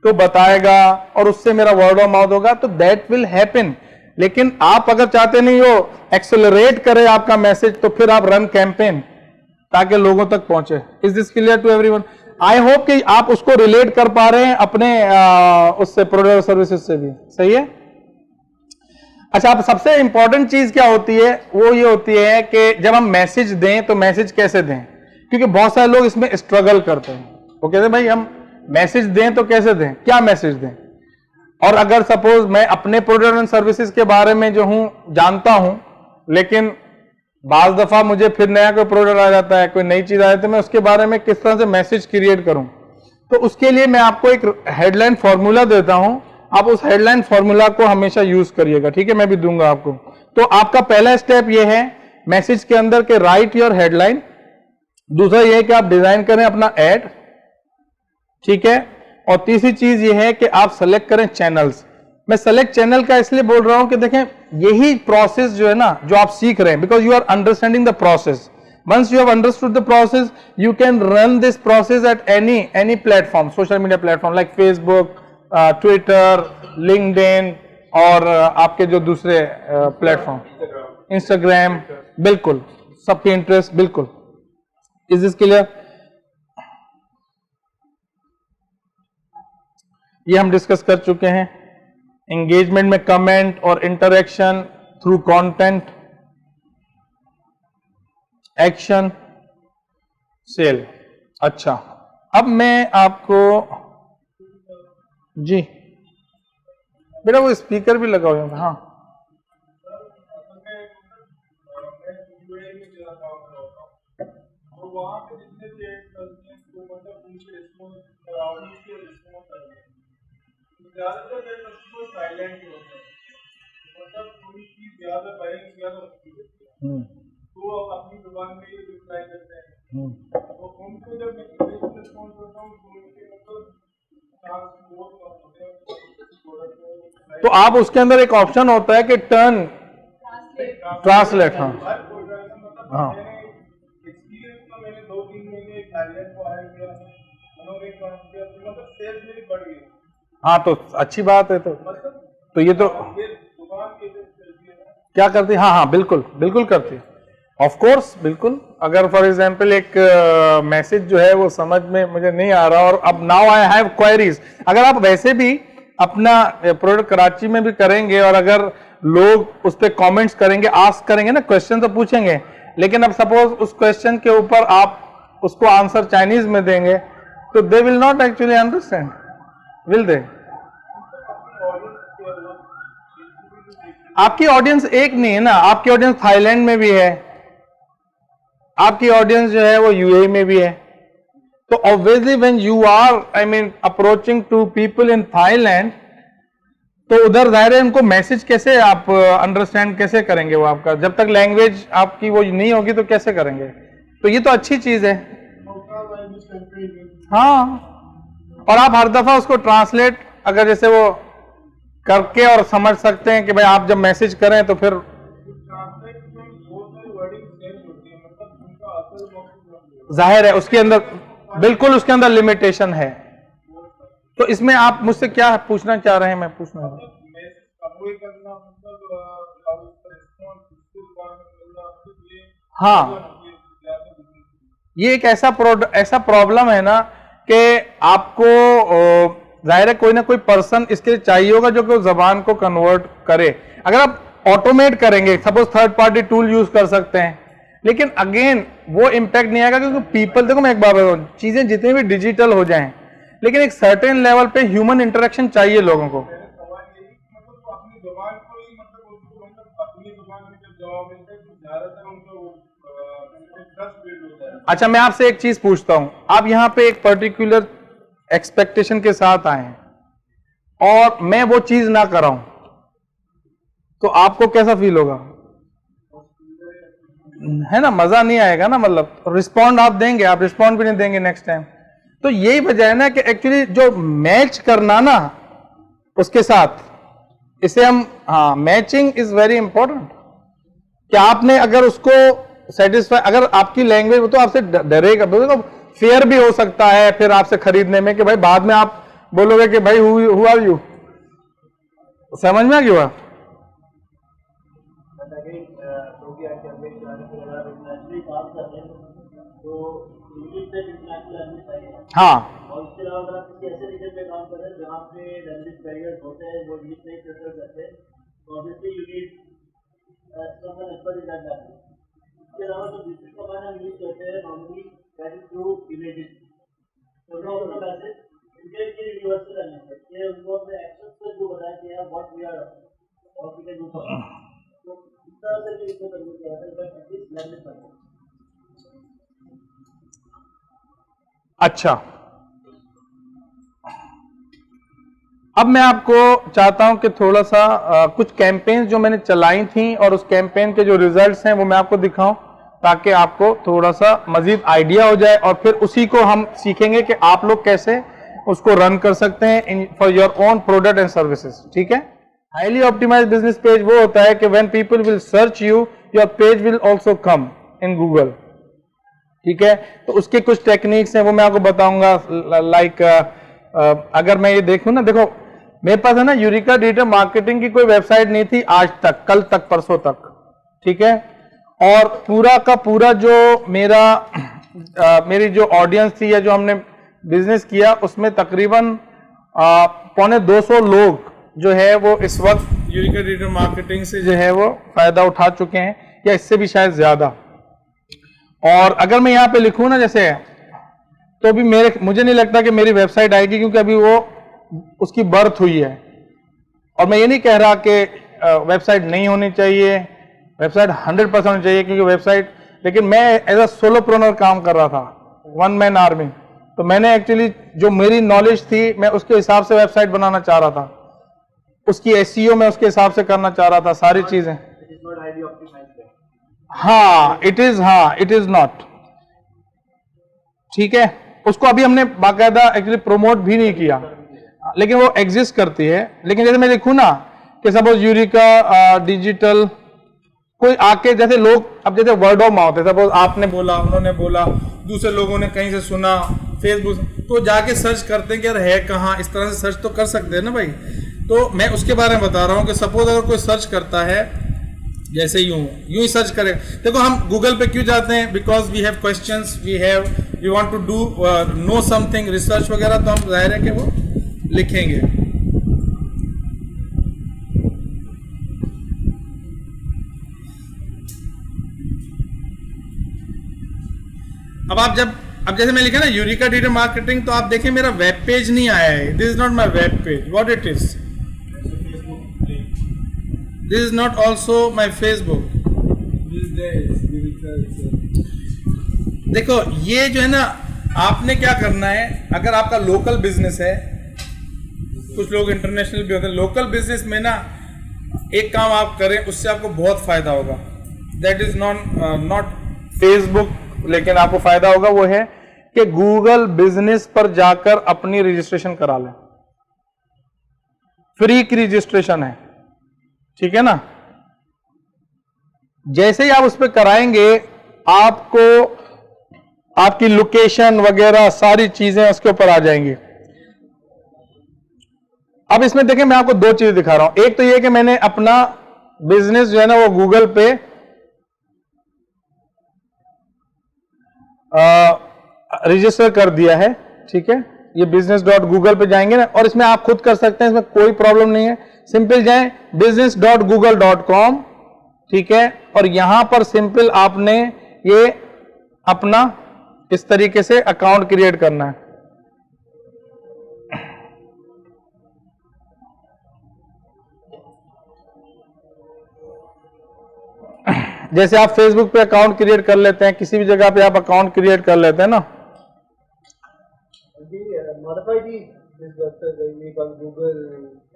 [SPEAKER 1] को बताएगा और उससे मेरा वर्ड ऑफ माउथ होगा, तो दैट विल हैपन। लेकिन आप अगर चाहते नहीं हो एक्सेलरेट करे आपका मैसेज, तो फिर आप रन कैंपेन ताकि लोगों तक पहुंचे। Is this clear to everyone? I hope कि आप उसको रिलेट कर पा रहे हैं अपने उससे प्रोडक्ट सर्विसेज से भी, सही है। अच्छा, अब सबसे इंपॉर्टेंट चीज क्या होती है, वो ये होती है कि जब हम मैसेज दें तो मैसेज कैसे दें, क्योंकि बहुत सारे लोग इसमें स्ट्रगल करते हैं। वो कहते हैं भाई हम मैसेज दें तो कैसे दें, क्या मैसेज दें। और अगर सपोज मैं अपने प्रोडक्ट एंड सर्विसेज के बारे में जो हूं जानता हूं, लेकिन बाज दफा मुझे फिर नया कोई प्रोडक्ट आ जाता है, कोई नई चीज आ जाती है, मैं उसके बारे में किस तरह से मैसेज क्रिएट करूं, तो उसके लिए मैं आपको एक हेडलाइन फॉर्मूला देता हूं। आप उस हेडलाइन फॉर्मूला को हमेशा यूज करिएगा, ठीक है, मैं भी दूंगा आपको। तो आपका पहला स्टेप ये है मैसेज के अंदर के राइट योर हेडलाइन। दूसरा ये है कि आप डिजाइन करें अपना एड, ठीक है, और तीसरी चीज ये है कि आप सेलेक्ट करें चैनल्स। मैं सेलेक्ट चैनल का इसलिए बोल रहा हूं कि देखें यही प्रोसेस जो है ना, जो आप सीख रहे हैं, because you are understanding the process. Once you have understood the process, you can run this process at any platform, social media platform like Facebook, Twitter, LinkedIn और आपके जो दूसरे प्लेटफॉर्म, Instagram, बिल्कुल सबके इंटरेस्ट, बिल्कुल। Is this clear? ये हम discuss कर चुके हैं। एंगेजमेंट में कमेंट और interaction through content, action, sale. अच्छा, अब मैं आपको जी बेटा वो स्पीकर भी लगा हुआ है। हाँ
[SPEAKER 3] वहाँ पे जितने भी एड करते हैं तो मतलब उनके रिस्पॉन्स ऑडियंस के रिस्पॉन्स करते हैं, ज़्यादातर ये कस्टमर साइलेंट होते हैं, मतलब कोई चीज़ ज़्यादा बयान ज़्यादा अच्छी होती है तो अपनी जुबान में ये रिप्लाई करते हैं। तो उनको जब मैं रिस्पॉन्स करता हूँ तो उनके मतलब चांस बहुत कम होते हैं।
[SPEAKER 1] तो आप उसके अंदर एक ऑप्शन होता है कि टर्न ट्रांसलेट। हाँ
[SPEAKER 3] हर प्रोडक्ट मतलब
[SPEAKER 1] हाँ
[SPEAKER 3] एक्सपीरियंस तो मैंने 2-3 महीने थाईलैंड को हायर किया, उन्होंने काम किया तो मतलब सेल्स मेरी बढ़ गई।
[SPEAKER 1] हाँ, तो अच्छी बात है।
[SPEAKER 3] मतलब
[SPEAKER 1] तो ये तो
[SPEAKER 3] ये दुकान कैसे चलती है ना?
[SPEAKER 1] क्या करती है? हाँ हाँ बिल्कुल बिल्कुल करती है, ऑफ कोर्स बिल्कुल। अगर फॉर एग्जांपल एक मैसेज जो है वो समझ में मुझे नहीं आ रहा और अब नाउ आई हैव क्वेरीज, अगर आप वैसे भी अपना प्रोडक्ट कराची में भी करेंगे और अगर लोग उस पर कमेंट्स करेंगे, आस्क करेंगे ना, क्वेश्चन तो पूछेंगे, लेकिन अब सपोज उस क्वेश्चन के ऊपर आप उसको आंसर चाइनीज में देंगे तो they will not actually understand, will they? आपकी ऑडियंस एक नहीं है ना, आपकी ऑडियंस थाईलैंड में भी है, आपकी ऑडियंस जो है वो यूएई में भी है। तो obviously when you are I mean approaching to people in Thailand, तो उधर जाहिर है उनको मैसेज कैसे आप अंडरस्टैंड कैसे करेंगे? वो आपका जब तक लैंग्वेज आपकी वो नहीं होगी तो कैसे करेंगे? तो ये तो अच्छी चीज है। हाँ, और आप हर दफा उसको ट्रांसलेट अगर जैसे वो करके और समझ सकते हैं कि भाई आप जब मैसेज करें तो फिर जाहिर है उसके अंदर बिल्कुल उसके अंदर लिमिटेशन है। तो इसमें आप मुझसे क्या पूछना चाह रहे हैं? मैं पूछना हाँ, ये एक ऐसा प्रॉब्लम है ना कि आपको जाहिर है कोई ना कोई पर्सन इसके लिए चाहिए होगा जो कि उस जबान को कन्वर्ट करे। अगर आप ऑटोमेट करेंगे, suppose third party tool use कर सकते हैं, लेकिन अगेन वो इम्पैक्ट नहीं आएगा क्योंकि पीपल, देखो मैं एक बात बताऊं, चीजें जितनी भी डिजिटल हो जाएं लेकिन एक सर्टेन लेवल पे ह्यूमन इंटरेक्शन चाहिए लोगों को। अच्छा, मैं आपसे एक चीज पूछता हूं, आप यहां पे एक पर्टिकुलर एक्सपेक्टेशन के साथ आए हैं और मैं वो चीज ना कराऊं तो आपको कैसा फील होगा? है ना, मजा नहीं आएगा ना, मतलब रिस्पॉन्ड आप देंगे, आप रिस्पॉन्ड भी नहीं देंगे नेक्स्ट टाइम। तो यही वजह है ना कि एक्चुअली जो मैच करना ना उसके साथ, इसे हम हाँ मैचिंग इज वेरी इंपॉर्टेंट। कि आपने अगर उसको सेटिस्फाई, अगर आपकी लैंग्वेज, वो तो आपसे डरेगा, तो फेयर भी हो सकता है फिर आपसे खरीदने में कि भाई बाद में आप बोलोगे कि भाई हु आर यू, समझ में आ गया? हाँ,
[SPEAKER 5] और उसके अलावा अगर आप किसी ऐसे रीजन पे काम कर रहे हैं जहाँ पे लैंग्वेज बैरियर्स होते हैं, वो इंग्लिश नहीं प्रेफर करते हैं, तो obviously you need someone expert in that language. इसके अलावा जो दूसरी कमांड हम यूज करते हैं normally that is through images. तो नो अपना मैसेज इनके लिए यूनिवर्सल लैंग्वेज है, ये उनको अपने एक्शंस से जो बताया कि यार व्हाट वी आर और वी कैन डू फॉर, तो इस तरह से भी इसको करने की है, बट एटलीस्ट लैंग्वेज पर।
[SPEAKER 1] अच्छा, अब मैं आपको चाहता हूं कि थोड़ा सा कुछ कैंपेन जो मैंने चलाई थी और उस कैंपेन के जो रिजल्ट्स हैं वो मैं आपको दिखाऊं ताकि आपको थोड़ा सा मजीद आइडिया हो जाए और फिर उसी को हम सीखेंगे कि आप लोग कैसे उसको रन कर सकते हैं for your own product and services. ठीक है, हाईली ऑप्टिमाइज्ड बिजनेस पेज वो होता है कि when people will search you, your page will also come in Google. ठीक है, तो उसके कुछ टेक्निक्स हैं वो मैं आपको बताऊंगा। लाइक अगर मैं ये देखूं ना, देखो मेरे पास है ना यूरिका डिजिटल मार्केटिंग की कोई वेबसाइट नहीं थी आज तक, कल तक, परसों तक। ठीक है, और पूरा का पूरा जो मेरी जो ऑडियंस थी या जो हमने बिजनेस किया उसमें तकरीबन 250 लोग जो है वो इस वक्त यूरिका डिजिटल मार्केटिंग से जो है वो फायदा उठा चुके हैं, या इससे भी शायद ज्यादा। और अगर मैं यहाँ पे लिखूँ ना जैसे, तो भी मुझे नहीं लगता कि मेरी वेबसाइट आएगी, क्योंकि अभी वो उसकी बर्थ हुई है। और मैं ये नहीं कह रहा कि वेबसाइट नहीं होनी चाहिए, वेबसाइट 100% होनी चाहिए, क्योंकि वेबसाइट, लेकिन मैं एज अ सोलोप्रेन्योर काम कर रहा था, वन मैन आर्मी। तो मैंने एक्चुअली जो मेरी नॉलेज थी मैं उसके हिसाब से वेबसाइट बनाना चाह रहा था, उसकी SEO मैं उसके हिसाब से करना चाह रहा था, सारी चीजें। हाँ इट इज नॉट, ठीक है। उसको अभी हमने बाकायदा एक्चुअली प्रमोट भी नहीं किया, लेकिन वो एग्जिस्ट करती है। लेकिन जैसे मैं लिखूं ना कि सपोज यूरिका डिजिटल, कोई आके जैसे लोग, अब जैसे वर्ड ऑफ माउथ है, सपोज आपने बोला, उन्होंने बोला, दूसरे लोगों ने कहीं से सुना, फेसबुक, तो जाके सर्च करते हैं कि यार है कहाँ, इस तरह से सर्च तो कर सकते हैं ना भाई। तो मैं उसके बारे में बता रहा हूँ कि सपोज अगर कोई सर्च करता है, जैसे यूं ही सर्च करें। देखो हम गूगल पे क्यों जाते हैं, because we have questions, we want to do know something, research वगैरह, तो हम जाहिर है कि वो लिखेंगे। अब जैसे मैं लिखा ना यूरिका डिजिटल मार्केटिंग, तो आप देखें मेरा वेब पेज नहीं आया है, this is not my web page, what it is, this is not also my Facebook. देखो ये जो है ना, आपने क्या करना है, अगर आपका लोकल बिजनेस है, कुछ लोग इंटरनेशनल भी होते हैं, लोकल बिजनेस में ना एक काम आप करें, उससे आपको बहुत फायदा होगा। दैट इज नॉट फेसबुक, लेकिन आपको फायदा होगा वो है कि गूगल बिजनेस पर जाकर अपनी रजिस्ट्रेशन करा लें। फ्री की रजिस्ट्रेशन है, ठीक है ना। जैसे ही आप उस पर कराएंगे, आपको आपकी लोकेशन वगैरह सारी चीजें उसके ऊपर आ जाएंगी। अब इसमें देखें, मैं आपको दो चीजें दिखा रहा हूं। एक तो यह कि मैंने अपना बिजनेस जो है ना वो गूगल पे रजिस्टर कर दिया है, ठीक है। ये business.google पे जाएंगे ना, और इसमें आप खुद कर सकते हैं, इसमें कोई प्रॉब्लम नहीं है। सिंपल जाएं business.google.com, ठीक है, और यहां पर सिंपल आपने ये अपना इस तरीके से अकाउंट क्रिएट करना है। जैसे आप फेसबुक पे अकाउंट क्रिएट कर लेते हैं, किसी भी जगह पे आप अकाउंट क्रिएट कर लेते हैं ना।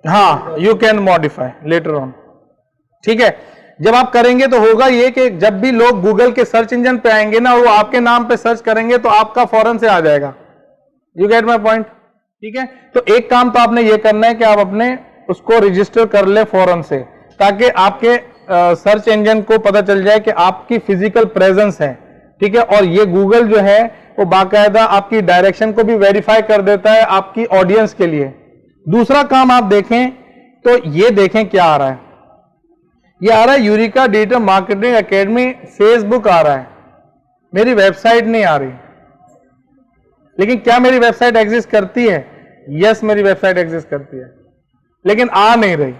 [SPEAKER 1] हाँ, you can modify later on, ठीक है। जब आप करेंगे तो होगा ये कि जब भी लोग गूगल के सर्च इंजन पे आएंगे ना, वो आपके नाम पे सर्च करेंगे तो आपका फौरन से आ जाएगा। यू गेट माई पॉइंट, ठीक है। तो एक काम तो आपने ये करना है कि आप अपने उसको रजिस्टर कर ले फौरन से, ताकि आपके सर्च इंजन को पता चल जाए कि आपकी फिजिकल प्रेजेंस है, ठीक है। और ये गूगल जो है वो बाकायदा आपकी डायरेक्शन को भी वेरीफाई कर देता है आपकी ऑडियंस के लिए। दूसरा काम आप देखें तो ये देखें क्या आ रहा है, ये आ रहा है Eureka digital marketing academy, Facebook आ रहा है, मेरी वेबसाइट नहीं आ रही। लेकिन क्या मेरी वेबसाइट एग्जिस्ट करती है? यस, मेरी वेबसाइट एग्जिस्ट करती है, लेकिन आ नहीं रही,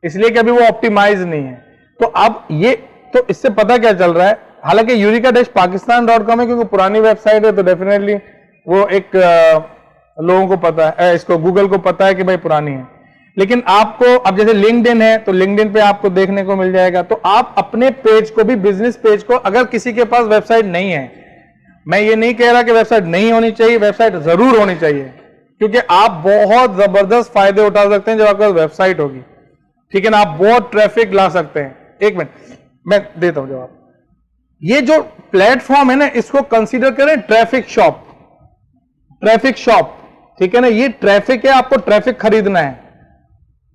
[SPEAKER 1] इसलिए कि अभी वो ऑप्टिमाइज नहीं है। तो अब ये, तो इससे पता क्या चल रहा है, हालांकि यूरिका-pakistan.com है, क्योंकि पुरानी वेबसाइट है, तो डेफिनेटली वो एक लोगों को पता है, इसको गूगल को पता है कि भाई पुरानी है। लेकिन आपको अब जैसे लिंक्डइन है, तो लिंक्डइन पे आपको देखने को मिल जाएगा। तो आप अपने पेज को भी, बिजनेस पेज को, अगर किसी के पास वेबसाइट नहीं है, मैं ये नहीं कह रहा कि वेबसाइट नहीं होनी चाहिए, वेबसाइट जरूर होनी चाहिए, क्योंकि आप बहुत जबरदस्त फायदे उठा सकते हैं जब आपके पास वेबसाइट होगी, ठीक है ना। आप बहुत ट्रैफिक ला सकते हैं। एक मिनट मैं देता हूं जवाब। ये जो प्लेटफॉर्म है ना, इसको कंसीडर करें ट्रैफिक शॉप, ट्रैफिक शॉप, ठीक है ना। ये ट्रैफिक है, आपको ट्रैफिक खरीदना है।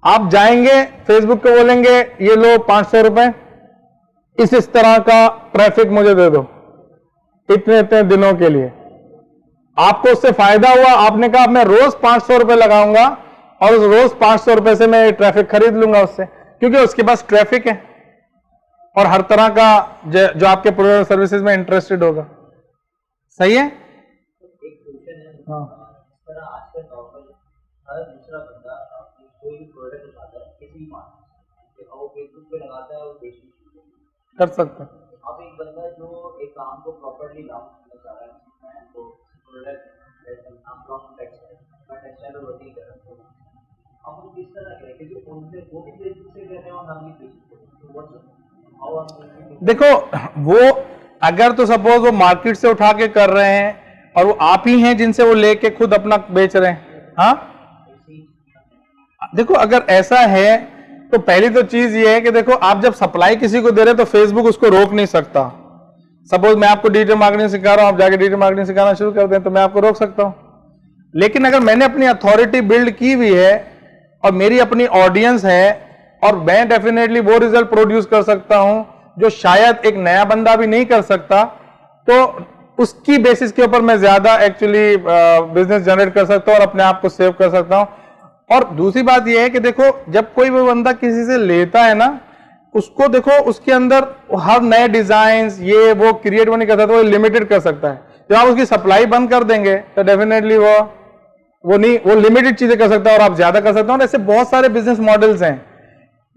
[SPEAKER 1] आप जाएंगे फेसबुक को, बोलेंगे ये लो 500 रुपए, इस तरह का ट्रैफिक मुझे दे दो इतने इतने दिनों के लिए। आपको उससे फायदा हुआ, आपने कहा मैं रोज 500 रुपए लगाऊंगा और उस रोज 500 रुपए से मैं ट्रैफिक खरीद लूंगा उससे, क्योंकि उसके पास ट्रैफिक है और हर तरह का जो आपके प्रोडक्ट सर्विसेज में इंटरेस्टेड होगा। सही है?
[SPEAKER 5] एक क्वेश्चन है,
[SPEAKER 1] हाँ।
[SPEAKER 5] आज के नॉर्मल अगर दूसरा बंदा अपनी कोई भी प्रोडक्ट उठाता है किसी भी मार्केट से और वो फेसबुक पे लगाता है और बेचने शुरू
[SPEAKER 1] कर सकते हैं।
[SPEAKER 5] अब एक बंदा जो एक काम को प्रॉपर्ली लॉन्च करना चाह रहा है तो प्रोडक्ट टेक्सटाइल और वर्किंग कर रहा है हम लोग किस तरह करें क्योंकि उनसे वो भी फेसबुक से कर रहे हैं और हम भी फेसबुक तो व्हाट्सएप हाउ आर
[SPEAKER 1] देखो वो अगर तो सपोज वो मार्केट से उठा के कर रहे हैं और वो आप ही हैं जिनसे वो लेके खुद अपना बेच रहे हैं, हाँ देखो अगर ऐसा है तो पहली तो चीज ये है कि देखो आप जब सप्लाई किसी को दे रहे हैं तो फेसबुक उसको रोक नहीं सकता। सपोज मैं आपको डिजिटल मार्केटिंग सिखा रहा हूं, आप जाके डिजिटल मार्केटिंग सिखाना शुरू कर दें तो मैं आपको रोक सकता हूं। लेकिन अगर मैंने अपनी अथॉरिटी बिल्ड की हुई है और मेरी अपनी ऑडियंस है और मैं डेफिनेटली वो रिजल्ट प्रोड्यूस कर सकता हूं जो शायद एक नया बंदा भी नहीं कर सकता, तो उसकी बेसिस के ऊपर मैं ज्यादा एक्चुअली बिजनेस जनरेट कर सकता हूं और अपने आप को सेव कर सकता हूं। और दूसरी बात यह है कि देखो जब कोई भी बंदा किसी से लेता है ना, उसको देखो उसके अंदर हर नए डिजाइन ये वो क्रिएट नहीं कर सकता, वो लिमिटेड कर सकता है। जब आप उसकी सप्लाई बंद कर देंगे तो डेफिनेटली वो लिमिटेड चीजें कर सकता है और आप ज्यादा कर सकते हो। ऐसे बहुत सारे बिजनेस मॉडल्स हैं,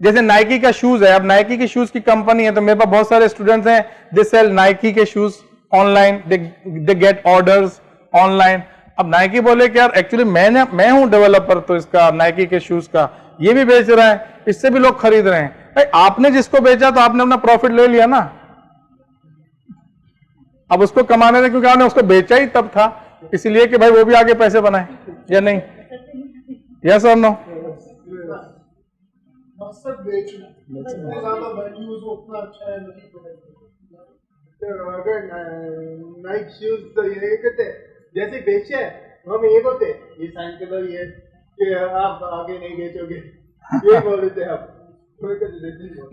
[SPEAKER 1] जैसे नाइकी का शूज है। अब नाइकी के शूज की कंपनी है तो मेरे पास बहुत सारे स्टूडेंट्स हैं, दे सेल नाइकी के shoes online, they get orders online. अब नाइकी बोले कि यार एक्चुअली मैं हूं डेवलपर तो इसका नाइकी के शूज का, ये भी बेच रहा है, इससे भी लोग खरीद रहे हैं। भाई आपने जिसको बेचा तो आपने अपना प्रॉफिट ले लिया ना, अब उसको कमाने में, क्योंकि आपने उसको बेचा ही तब था इसलिए कि भाई वो भी आगे पैसे बनाए या नहीं। यस और नो?
[SPEAKER 3] मकसद बेचना, जितने ज्यादा वैल्यूज हो उतना अच्छा है। अगर नाइक शूज तो ये कहते हैं जैसे बेचे हम ये बोलते ये साइन के दो ये कि आप आगे नहीं बेचोगे, ये बोल देते हैं आप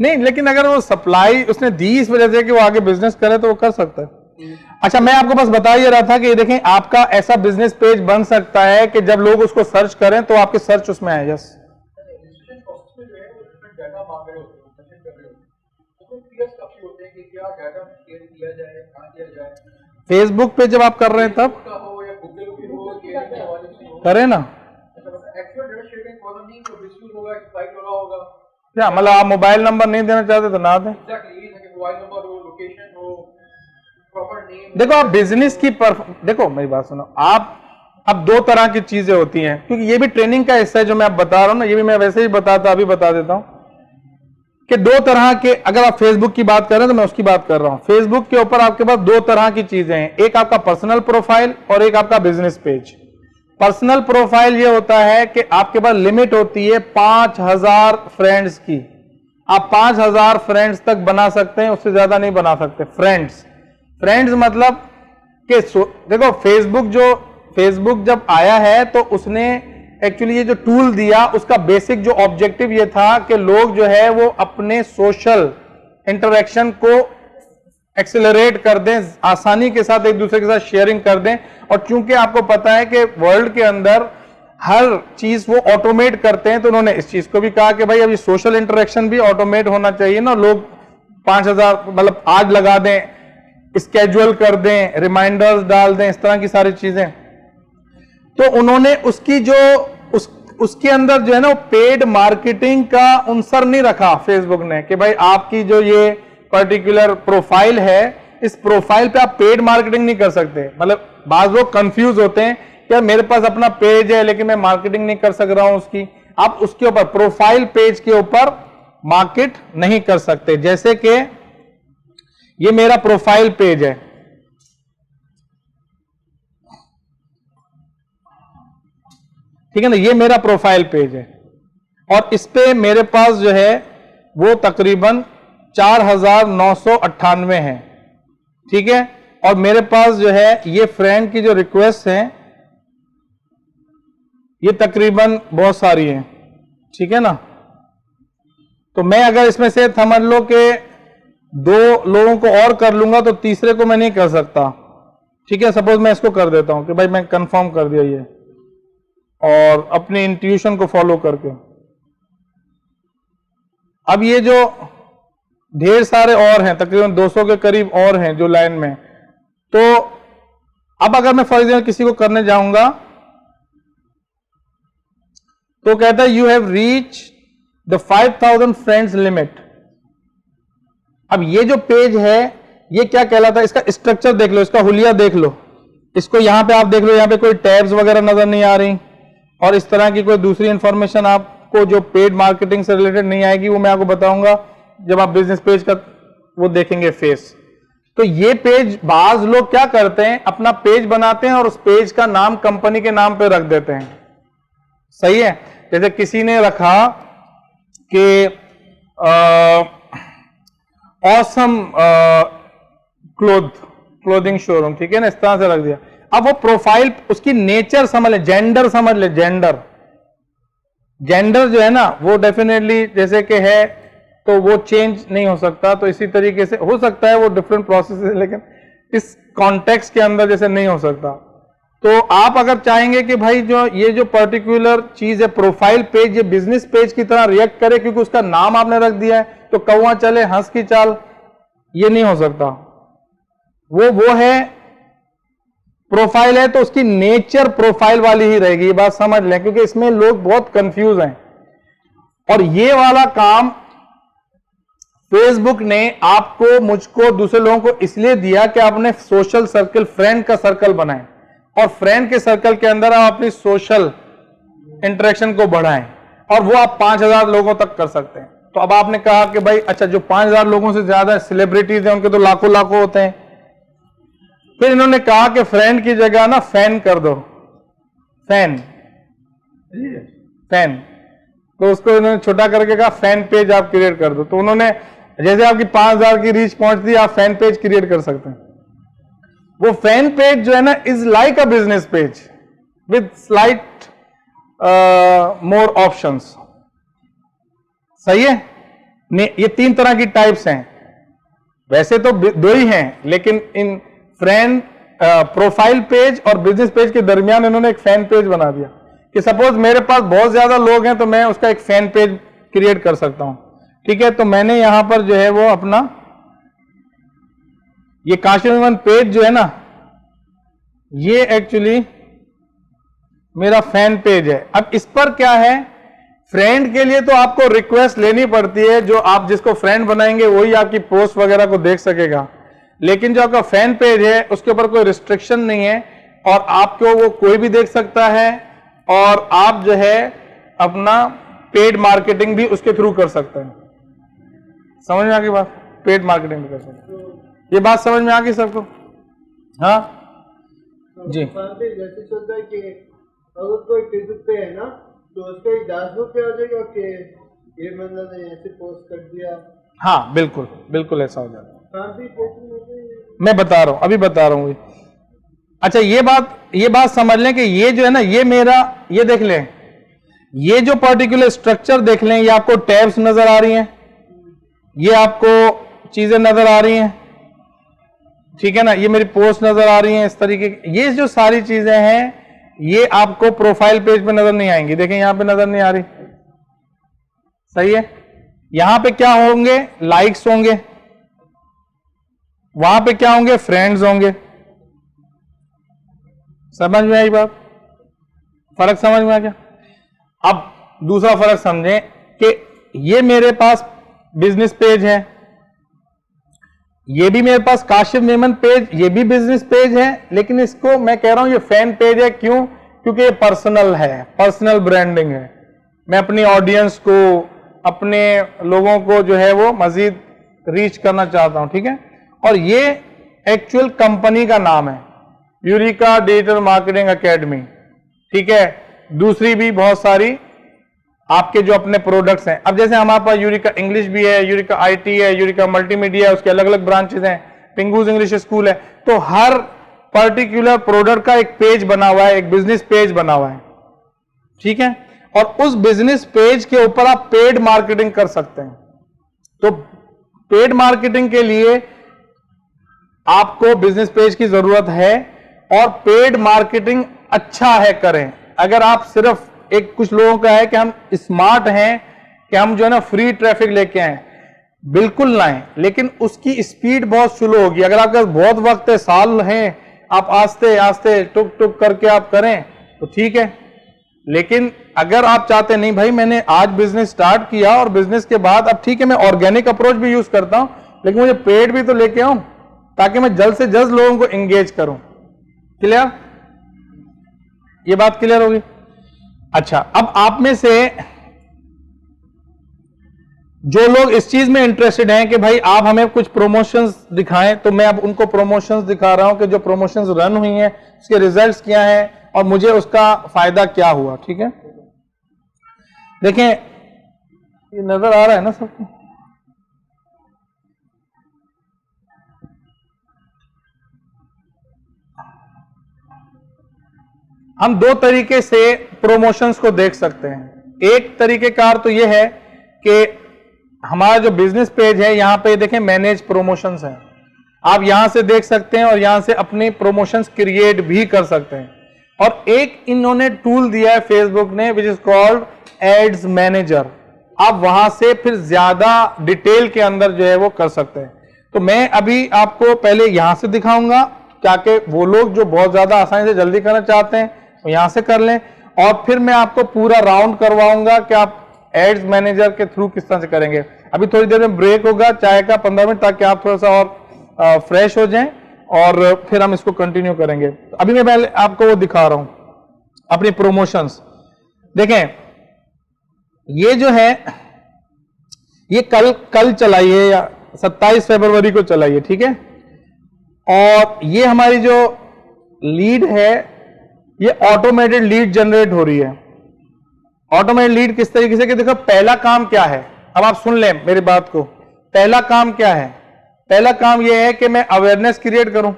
[SPEAKER 1] नहीं। लेकिन अगर वो सप्लाई उसने दी इस वजह से कि वो आगे बिजनेस करे तो वो कर सकता है। अच्छा मैं आपको बस बता ही रहा था कि देखें आपका ऐसा बिजनेस पेज बन सकता है कि जब लोग उसको सर्च करें तो आपके सर्च उसमें आए। यस
[SPEAKER 3] डाटा मांग रहे होते हैं, कर रहे होते हैं, तो क्लियर काफी होते हैं कि क्या डाटा शेयर किया जाए, कहां किया जाए।
[SPEAKER 1] फेसबुक पे जब आप कर रहे हैं तब
[SPEAKER 3] का हो या गूगल पे हो या के हवाले से हो,
[SPEAKER 1] करें ना,
[SPEAKER 3] एक्चुअल डाटा शेयरिंग प्रॉब्लम नहीं तो मिसयूज होगा, एक्सप्लॉइट हो रहा होगा।
[SPEAKER 1] क्या मतलब आप मोबाइल नंबर नहीं देना चाहते तो ना दें।
[SPEAKER 3] एग्जैक्टली ये है कि मोबाइल नंबर हो, लोकेशन हो, प्रॉपर नेम।
[SPEAKER 1] देखो आप बिजनेस की देखो मेरी बात सुनो, आप अब दो तरह की चीजें होती हैं, क्योंकि ये भी ट्रेनिंग का हिस्सा है जो मैं आप बता रहा हूं ना, ये भी मैं वैसे ही बताता अभी बता देता हूं कि दो तरह के, अगर आप फेसबुक की बात कर रहे हैं तो मैं उसकी बात कर रहा हूं। फेसबुक के ऊपर आपके पास दो तरह की चीजें हैं, एक आपका पर्सनल प्रोफाइल और एक आपका बिजनेस पेज। पर्सनल प्रोफाइल ये होता है कि आपके पास लिमिट होती है 5000 फ्रेंड्स की, आप 5000 फ्रेंड्स तक बना सकते हैं, उससे ज्यादा नहीं बना सकते। फ्रेंड्स मतलब कि देखो फेसबुक जब आया है तो उसने एक्चुअली ये जो टूल दिया उसका बेसिक जो ऑब्जेक्टिव ये था कि लोग जो है वो अपने सोशल इंटरेक्शन को एक्सेलरेट कर दें, आसानी के साथ एक दूसरे के साथ शेयरिंग कर दें। और चूंकि आपको पता है कि वर्ल्ड के अंदर हर चीज वो ऑटोमेट करते हैं, तो उन्होंने इस चीज को भी कहा कि भाई अभी सोशल इंटरेक्शन भी ऑटोमेट होना चाहिए ना। लोग 5000 मतलब आज लगा दें, स्केड्यूल कर दें, रिमाइंडर्स डाल दें, इस तरह की सारी चीजें। तो उन्होंने उसकी जो उसके अंदर जो है ना वो पेड मार्केटिंग का अंसर नहीं रखा फेसबुक ने कि भाई आपकी जो ये पर्टिकुलर प्रोफाइल है, इस प्रोफाइल पे आप पेड मार्केटिंग नहीं कर सकते। मतलब बाज लोग कंफ्यूज होते हैं कि यार मेरे पास अपना पेज है लेकिन मैं मार्केटिंग नहीं कर सक रहा हूं उसकी। आप उसके ऊपर प्रोफाइल पेज के ऊपर मार्केट नहीं कर सकते। जैसे कि ये मेरा प्रोफाइल पेज है, ठीक है ना, ये मेरा प्रोफाइल पेज है और इस पे मेरे पास जो है वो तकरीबन 4998 है, ठीक है। और मेरे पास जो है ये फ्रेंड की जो रिक्वेस्ट है ये तकरीबन बहुत सारी है, ठीक है ना। तो मैं अगर इसमें से समझ लो कि 2 लोगों को और कर लूंगा तो तीसरे को मैं नहीं कर सकता, ठीक है। सपोज मैं इसको कर देता हूं कि भाई मैं कंफर्म कर दिया ये, और अपनी इंट्यूशन को फॉलो करके। अब ये जो ढेर सारे और हैं, तकरीबन 200 के करीब और हैं जो लाइन में, तो अब अगर मैं फॉर एग्जाम्पल किसी को करने जाऊंगा तो कहता है you have reach the 5000 friends limit. अब ये जो पेज है ये क्या कहलाता है, इसका स्ट्रक्चर देख लो, इसका हुलिया देख लो, इसको यहां पे आप देख लो, यहां पे कोई टैब्स वगैरह नजर नहीं आ रही और इस तरह की कोई दूसरी इंफॉर्मेशन आपको जो पेड मार्केटिंग से रिलेटेड नहीं आएगी, वो मैं आपको बताऊंगा जब आप बिजनेस पेज का वो देखेंगे फेस। तो ये पेज बाज लोग क्या करते हैं, अपना पेज बनाते हैं और उस पेज का नाम कंपनी के नाम पे रख देते हैं। सही है, जैसे किसी ने रखा कि ऑसम क्लोथिंग शोरूम, ठीक है ना, इस तरह से रख दिया। अब वो प्रोफाइल उसकी नेचर समझ ले, जेंडर समझ ले, जेंडर जो है ना वो डेफिनेटली जैसे कि है तो वो चेंज नहीं हो सकता, तो इसी तरीके से हो सकता है वो डिफरेंट प्रोसेस है, लेकिन इस कॉन्टेक्स्ट के अंदर जैसे नहीं हो सकता। तो आप अगर चाहेंगे कि भाई जो ये जो पर्टिकुलर चीज है प्रोफाइल पेज, ये बिजनेस पेज की तरह रिएक्ट करे क्योंकि उसका नाम आपने रख दिया है, तो कौवा चले हंस की चाल, ये नहीं हो सकता। वो है प्रोफाइल है तो उसकी नेचर प्रोफाइल वाली ही रहेगी, ये बात समझ लें, क्योंकि इसमें लोग बहुत कंफ्यूज हैं। और ये वाला काम फेसबुक ने आपको, मुझको, दूसरे लोगों को इसलिए दिया कि आपने सोशल सर्कल, फ्रेंड का सर्कल बनाएं और फ्रेंड के सर्कल के अंदर आप अपनी सोशल इंटरेक्शन को बढ़ाएं और वो आप 5000 लोगों तक कर सकते हैं। तो अब आपने कहा कि भाई अच्छा जो 5000 लोगों से ज्यादा सेलिब्रिटीज हैं उनके तो लाखों लाखों होते हैं। फिर इन्होंने कहा कि फ्रेंड की जगह ना फैन कर दो, फैन, तो उसको इन्होंने छोटा करके कहा फैन पेज आप क्रिएट कर दो। तो उन्होंने जैसे आपकी 5000 की रीच पहुंचती है, आप फैन पेज क्रिएट कर सकते हैं। वो फैन पेज जो है ना is like a business page with slight more options. सही है, ये 3 तरह की टाइप्स हैं, वैसे तो 2 ही हैं, लेकिन इन फ्रेंड प्रोफाइल पेज और बिजनेस पेज के दरमियान इन्होंने एक फैन पेज बना दिया कि सपोज मेरे पास बहुत ज्यादा लोग हैं तो मैं उसका एक फैन पेज क्रिएट कर सकता हूं। ठीक है, तो मैंने यहां पर जो है वो अपना ये काशिफ मेमन पेज जो है ना, ये एक्चुअली मेरा फैन पेज है। अब इस पर क्या है, फ्रेंड के लिए तो आपको रिक्वेस्ट लेनी पड़ती है, जो आप जिसको फ्रेंड बनाएंगे वही आपकी पोस्ट वगैरह को देख सकेगा, लेकिन जो आपका फैन पेज है उसके ऊपर कोई रिस्ट्रिक्शन नहीं है और आपको वो कोई भी देख सकता है और आप जो है अपना पेड मार्केटिंग भी उसके थ्रू कर सकते हैं। समझ में आ गई बात, पेड मार्केटिंग भी कर सकते हैं। ये बात समझ में आ गई सबको? हाँ जी,
[SPEAKER 3] जैसे चलता है कि अगर कोई फेसबुक पे है ना तो उसका एक डैशबोर्ड पे आ जाएगा कि ये बंदा ने ऐसे पोस्ट कर दिया।
[SPEAKER 1] हाँ बिल्कुल बिल्कुल ऐसा हो जाता है।
[SPEAKER 3] मैं
[SPEAKER 1] बता रहा हूं, अभी बता रहा हूं। अच्छा ये बात समझ लें कि ये जो है ना, ये मेरा, ये देख लें, ये जो पर्टिकुलर स्ट्रक्चर देख लें, ये आपको टैब्स नजर आ रही हैं, ये आपको चीजें नजर आ रही हैं, ठीक है ना, ये मेरी पोस्ट नजर आ रही हैं, इस तरीके की ये जो सारी चीजें हैं ये आपको प्रोफाइल पेज पे नजर नहीं आएंगी। देखें यहां पे नजर नहीं आ रही, सही है। यहां पे क्या होंगे, लाइक्स होंगे, वहां पे क्या होंगे, फ्रेंड्स होंगे। समझ में आई बात, फर्क समझ में आ गया? अब दूसरा फर्क समझें कि ये मेरे पास बिजनेस पेज है, ये भी मेरे पास काशिफ मेमन पेज, ये भी बिजनेस पेज है, लेकिन इसको मैं कह रहा हूं ये फैन पेज है। क्यों? क्योंकि ये पर्सनल है, पर्सनल ब्रांडिंग है। मैं अपनी ऑडियंस को, अपने लोगों को जो है वो मजीद रीच करना चाहता हूं, ठीक है। और ये एक्चुअल कंपनी का नाम है, यूरिका डिजिटल मार्केटिंग एकेडमी, ठीक है। दूसरी भी बहुत सारी आपके जो अपने प्रोडक्ट्स हैं, अब जैसे हमारे पास यूरिका इंग्लिश भी है, यूरिका आईटी है, यूरिका मल्टीमीडिया है, उसके अलग अलग ब्रांचेस हैं, पिंगूज इंग्लिश स्कूल है, तो हर पर्टिकुलर प्रोडक्ट का एक पेज बना हुआ है, एक बिजनेस पेज बना हुआ है, ठीक है। और उस बिजनेस पेज के ऊपर आप पेड मार्केटिंग कर सकते हैं। तो पेड मार्केटिंग के लिए आपको बिजनेस पेज की जरूरत है और पेड मार्केटिंग अच्छा है करें। अगर आप सिर्फ एक, कुछ लोगों का है कि हम स्मार्ट हैं कि हम जो है ना फ्री ट्रैफिक लेके आए, बिल्कुल लाएं, लेकिन उसकी स्पीड बहुत स्लो होगी। अगर आपके पास बहुत वक्त है, साल हैं, आप आस्ते आस्ते टुक टुक करके आप करें तो ठीक है, लेकिन अगर आप चाहते नहीं भाई मैंने आज बिजनेस स्टार्ट किया और बिजनेस के बाद अब ठीक है मैं ऑर्गेनिक अप्रोच भी यूज करता हूं, लेकिन मुझे पेड भी तो लेके आऊं ताकि मैं जल्द से जल्द लोगों को एंगेज करूं। क्लियर? ये बात क्लियर होगी? अच्छा, अब आप में से जो लोग इस चीज में इंटरेस्टेड हैं कि भाई आप हमें कुछ प्रोमोशंस दिखाएं, तो मैं अब उनको प्रोमोशंस दिखा रहा हूं कि जो प्रोमोशंस रन हुई हैं उसके रिजल्ट्स क्या हैं और मुझे उसका फायदा क्या हुआ। ठीक है, देखें ये नजर आ रहा है ना सबको? हम दो तरीके से प्रोमोशंस को देख सकते हैं। एक तरीकेकार तो यह है कि हमारा जो बिजनेस पेज है यहां पे देखें मैनेज प्रोमोशंस है, आप यहां से देख सकते हैं और यहां से अपने प्रोमोशंस क्रिएट भी कर सकते हैं। और एक इन्होंने टूल दिया है फेसबुक ने which is called ads manager, आप वहां से फिर ज्यादा डिटेल के अंदर जो है वो कर सकते हैं। तो मैं अभी आपको पहले यहां से दिखाऊंगा ताकि वो लोग जो बहुत ज्यादा आसानी से जल्दी करना चाहते हैं वो यहां से कर लें, और फिर मैं आपको पूरा राउंड करवाऊंगा कि आप एड्स मैनेजर के थ्रू किस तरह से करेंगे। अभी थोड़ी देर में ब्रेक होगा चाय का 15 मिनट, ताकि आप थोड़ा सा और फ्रेश हो जाएं और फिर हम इसको कंटिन्यू करेंगे। अभी मैं पहले आपको वो दिखा रहा हूं अपनी प्रोमोशंस। देखें ये जो है ये कल चलाइए या 27 फरवरी को चलाइए, ठीक है। और ये हमारी जो लीड है ये ऑटोमेटेड लीड जनरेट हो रही है। ऑटोमेटेड लीड किस तरीके से कि देखो पहला काम क्या है, अब आप सुन लें मेरी बात को। पहला काम क्या है? पहला काम यह है कि मैं अवेयरनेस क्रिएट करूं।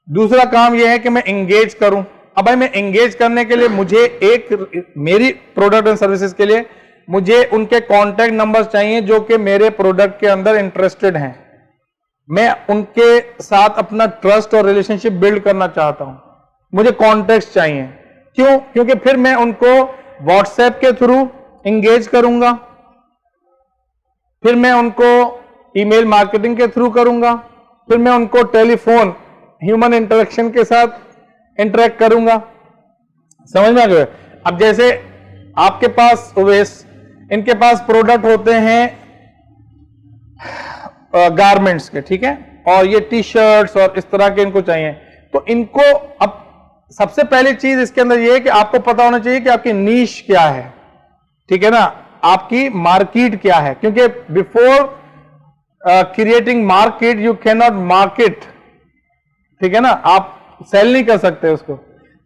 [SPEAKER 1] दूसरा काम यह है कि मैं एंगेज करूं। अब भाई मैं एंगेज करने के लिए मुझे मेरी प्रोडक्ट एंड सर्विसेज के लिए मुझे उनके कॉन्टैक्ट नंबर्स चाहिए जो कि मेरे प्रोडक्ट के अंदर इंटरेस्टेड हैं। मैं उनके साथ अपना ट्रस्ट और रिलेशनशिप बिल्ड करना चाहता हूं, मुझे कॉन्टैक्ट्स चाहिए। क्यों? क्योंकि फिर मैं उनको व्हाट्सएप के थ्रू एंगेज करूंगा, फिर मैं उनको ईमेल मार्केटिंग के थ्रू करूंगा, फिर मैं उनको टेलीफोन ह्यूमन इंटरेक्शन के साथ इंटरेक्ट करूंगा। समझ में आ गया? अब जैसे आपके पास ओवेस इनके पास प्रोडक्ट होते हैं गारमेंट्स के, ठीक है, और ये टी शर्ट्स और इस तरह के इनको चाहिए। तो इनको अब सबसे पहली चीज इसके अंदर ये है कि आपको पता होना चाहिए कि आपकी नीश क्या है, ठीक है ना, आपकी मार्केट क्या है। क्योंकि before creating market you can not market, ठीक है ना, आप सेल नहीं कर सकते उसको।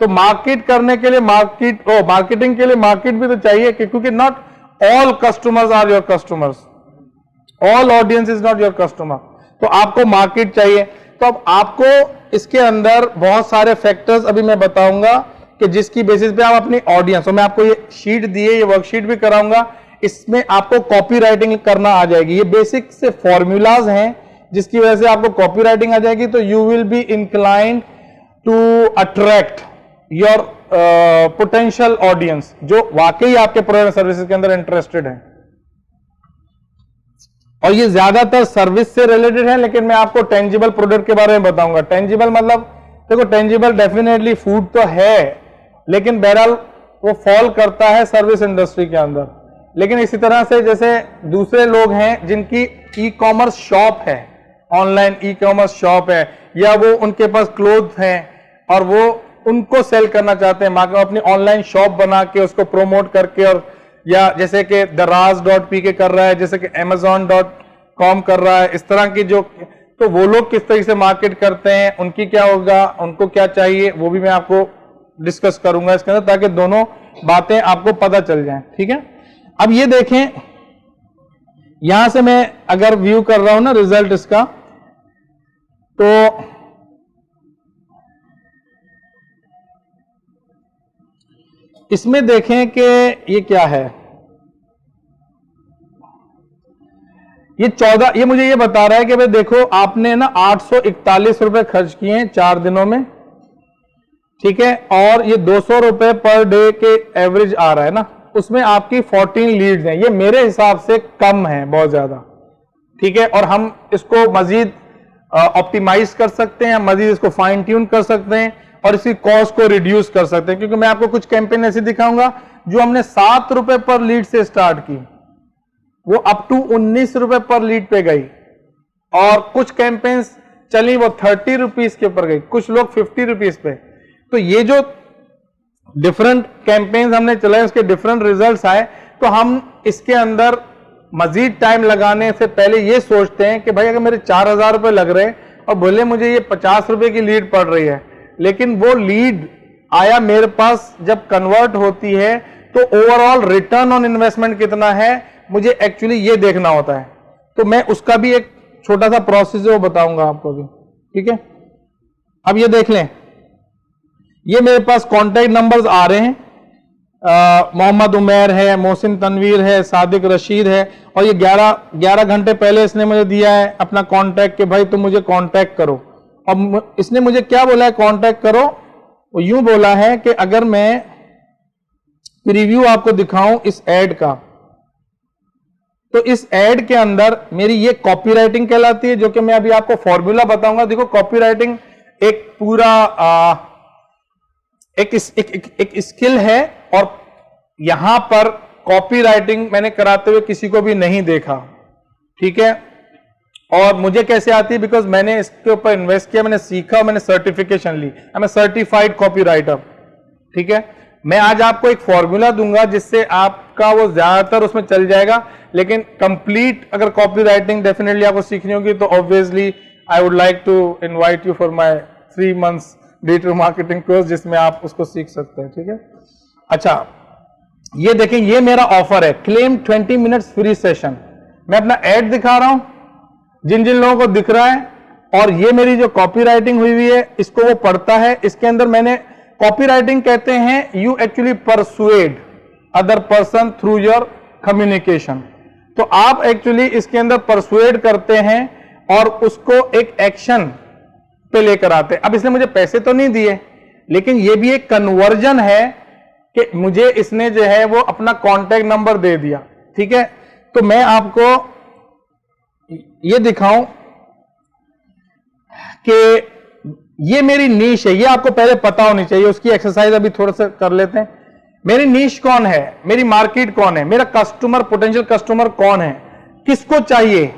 [SPEAKER 1] तो मार्केट करने के लिए मार्केटिंग के लिए मार्केट भी तो चाहिए, क्योंकि not all customers are your customers, all audience is not your customer. तो आपको मार्केट चाहिए। तो अब आपको इसके अंदर बहुत सारे फैक्टर्स अभी मैं बताऊंगा कि जिसकी बेसिस पे आप अपनी ऑडियंस, और मैं आपको ये शीट दी है, ये वर्कशीट भी कराऊंगा, इसमें आपको कॉपी राइटिंग करना आ जाएगी। ये बेसिक से फॉर्मूलाज हैं जिसकी वजह से आपको कॉपी राइटिंग आ जाएगी। तो you will be inclined to attract your potential audience जो वाकई आपके प्रोडक्ट सर्विसेज के अंदर इंटरेस्टेड है। और ये ज्यादातर सर्विस से रिलेटेड है, लेकिन मैं आपको टेंजिबल प्रोडक्ट के बारे में बताऊंगा। टेंजिबल मतलब देखो, टेंजिबल डेफिनेटली फूड तो है, लेकिन बहरहाल वो फॉल करता है सर्विस इंडस्ट्री के अंदर। लेकिन इसी तरह से जैसे दूसरे लोग हैं जिनकी ई कॉमर्स शॉप है, ऑनलाइन ई कॉमर्स शॉप है, या वो उनके पास क्लोथ हैं और वो उनको सेल करना चाहते हैं, मार्केट अपनी ऑनलाइन शॉप बना के उसको प्रोमोट करके, और या जैसे कि daraz.pk कर रहा है, जैसे कि amazon.com कर रहा है, इस तरह की जो, तो वो लोग किस तरीके से मार्केट करते हैं, उनकी क्या होगा, उनको क्या चाहिए, वो भी मैं आपको डिस्कस करूंगा इसके अंदर, ताकि दोनों बातें आपको पता चल जाएं। ठीक है, अब ये देखें, यहां से मैं अगर व्यू कर रहा हूं ना रिजल्ट इसका, तो इसमें देखें कि ये क्या है, ये 14, ये मुझे ये बता रहा है कि भाई देखो आपने ना 841 रुपए खर्च किए हैं 4 दिनों में, ठीक है, और ये 200 रुपए पर डे के एवरेज आ रहा है ना, उसमें आपकी 14 लीड्स हैं। ये मेरे हिसाब से कम है बहुत ज्यादा, ठीक है, और हम इसको मजीद ऑप्टिमाइज कर सकते हैं, मजीद इसको फाइन ट्यून कर सकते हैं, और इसकी कॉस्ट को रिड्यूस कर सकते हैं, क्योंकि मैं आपको कुछ कैंपेन ऐसी दिखाऊंगा जो हमने 7 रुपए पर लीड से स्टार्ट की, वो अप टू 19 रुपए पर लीड पे गई, और कुछ कैंपेन्स चली वो 30 रुपीज के ऊपर गई, कुछ लोग 50 रुपीज पे। तो ये जो डिफरेंट कैंपेन्स हमने चलाए उसके डिफरेंट रिजल्ट्स आए, तो हम इसके अंदर मजीद टाइम लगाने से पहले ये सोचते हैं कि भाई अगर मेरे 4000 रुपए लग रहे और बोले मुझे ये 50 रुपए की लीड पड़ रही है, लेकिन वो लीड आया मेरे पास जब कन्वर्ट होती है तो ओवरऑल रिटर्न ऑन इन्वेस्टमेंट कितना है, मुझे एक्चुअली ये देखना होता है। तो मैं उसका भी एक छोटा सा प्रोसेस है वो बताऊंगा आपको भी, ठीक है। अब ये देख लें, ये मेरे पास कॉन्टैक्ट नंबर्स आ रहे हैं, मोहम्मद उमैर है, मोहसिन तनवीर है, सादिक रशीद है, और ये 11 घंटे पहले इसने मुझे दिया है अपना कॉन्टैक्ट कि भाई तुम मुझे कॉन्टैक्ट करो। अब इसने मुझे क्या बोला है कॉन्टैक्ट करो, वो यूं बोला है कि अगर मैं प्रीव्यू आपको दिखाऊं इस एड का, तो इस एड के अंदर मेरी ये कॉपीराइटिंग कहलाती है, जो कि मैं अभी आपको फॉर्मूला बताऊंगा। देखो कॉपीराइटिंग एक पूरा एक स्किल है, और यहां पर कॉपीराइटिंग मैंने कराते हुए किसी को भी नहीं देखा, ठीक है। और मुझे कैसे आती है, बिकॉज मैंने इसके ऊपर इन्वेस्ट किया, मैंने सीखा, मैंने सर्टिफिकेशन ली, आई एम सर्टिफाइड कॉपीराइटर, ठीक है। मैं आज आपको एक फॉर्मूला दूंगा जिससे आपका वो ज्यादातर उसमें चल जाएगा, लेकिन कंप्लीट अगर कॉपी राइटिंग डेफिनेटली आपको सीखनी होगी तो obviously I would like to invite you for my 3 months digital marketing course, जिसमें आप उसको सीख सकते हैं, ठीक है। अच्छा, ये देखें, ये मेरा ऑफर है, क्लेम 20 मिनट्स फ्री सेशन। मैं अपना एड दिखा रहा हूं, जिन जिन लोगों को दिख रहा है, और ये मेरी जो कॉपी राइटिंग हुई है इसको वो पढ़ता है। इसके अंदर मैंने कॉपी राइटिंग कहते हैं you actually persuade other person through your communication. तो आप एक्चुअली इसके अंदर परसुएड करते हैं और उसको एक एक्शन पे लेकर आते हैं। अब इसने मुझे पैसे तो नहीं दिए, लेकिन ये भी एक कन्वर्जन है कि मुझे इसने जो है वो अपना कॉन्टैक्ट नंबर दे दिया, ठीक है। तो मैं आपको ये दिखाऊं कि ये मेरी नीश है, ये आपको पहले पता होनी चाहिए, उसकी एक्सरसाइज अभी थोड़ा सा कर लेते हैं। मेरी नीश कौन है, मेरी मार्केट कौन है, मेरा कस्टमर, पोटेंशियल कस्टमर कौन है, किसको चाहिए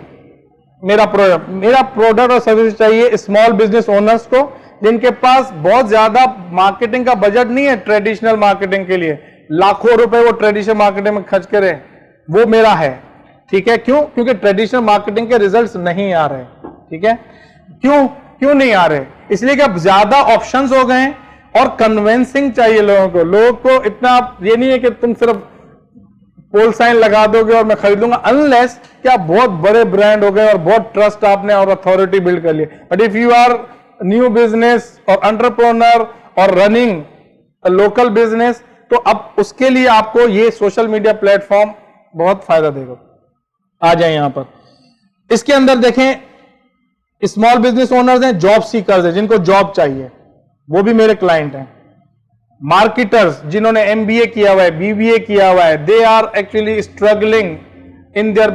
[SPEAKER 1] मेरा प्रोडक्ट और सर्विस चाहिए स्मॉल बिजनेस ओनर्स को, जिनके पास बहुत ज्यादा मार्केटिंग का बजट नहीं है ट्रेडिशनल मार्केटिंग के लिए, लाखों रुपए वो ट्रेडिशनल मार्केटिंग में खर्च करे, वो मेरा है, ठीक है। क्यों? क्योंकि ट्रेडिशनल मार्केटिंग के रिजल्ट्स नहीं आ रहे, ठीक है। क्यों नहीं आ रहे? इसलिए कि अब ज्यादा ऑप्शंस हो गए हैं और कन्विंसिंग चाहिए लोगों को। लोगों को इतना ये नहीं है कि तुम सिर्फ पोल साइन लगा दोगे और मैं खरीद लूंगा, अनलेस कि आप बहुत बड़े ब्रांड हो गए और बहुत ट्रस्ट आपने और अथॉरिटी बिल्ड कर ली। But if you are new business और एंटरप्रेन्योर और रनिंग लोकल बिजनेस, तो अब उसके लिए आपको ये सोशल मीडिया प्लेटफॉर्म बहुत फायदा देगा। आ जाए यहां पर, इसके अंदर देखें, स्मॉल बिजनेस ओनर्स हैं, जॉब सीकर्स हैं, जिनको जॉब चाहिए, वो भी मेरे क्लाइंट हैं। मार्केटर्स जिन्होंने एमबीए किया हुआ है, बीबीए किया हुआ है, they are actually struggling in their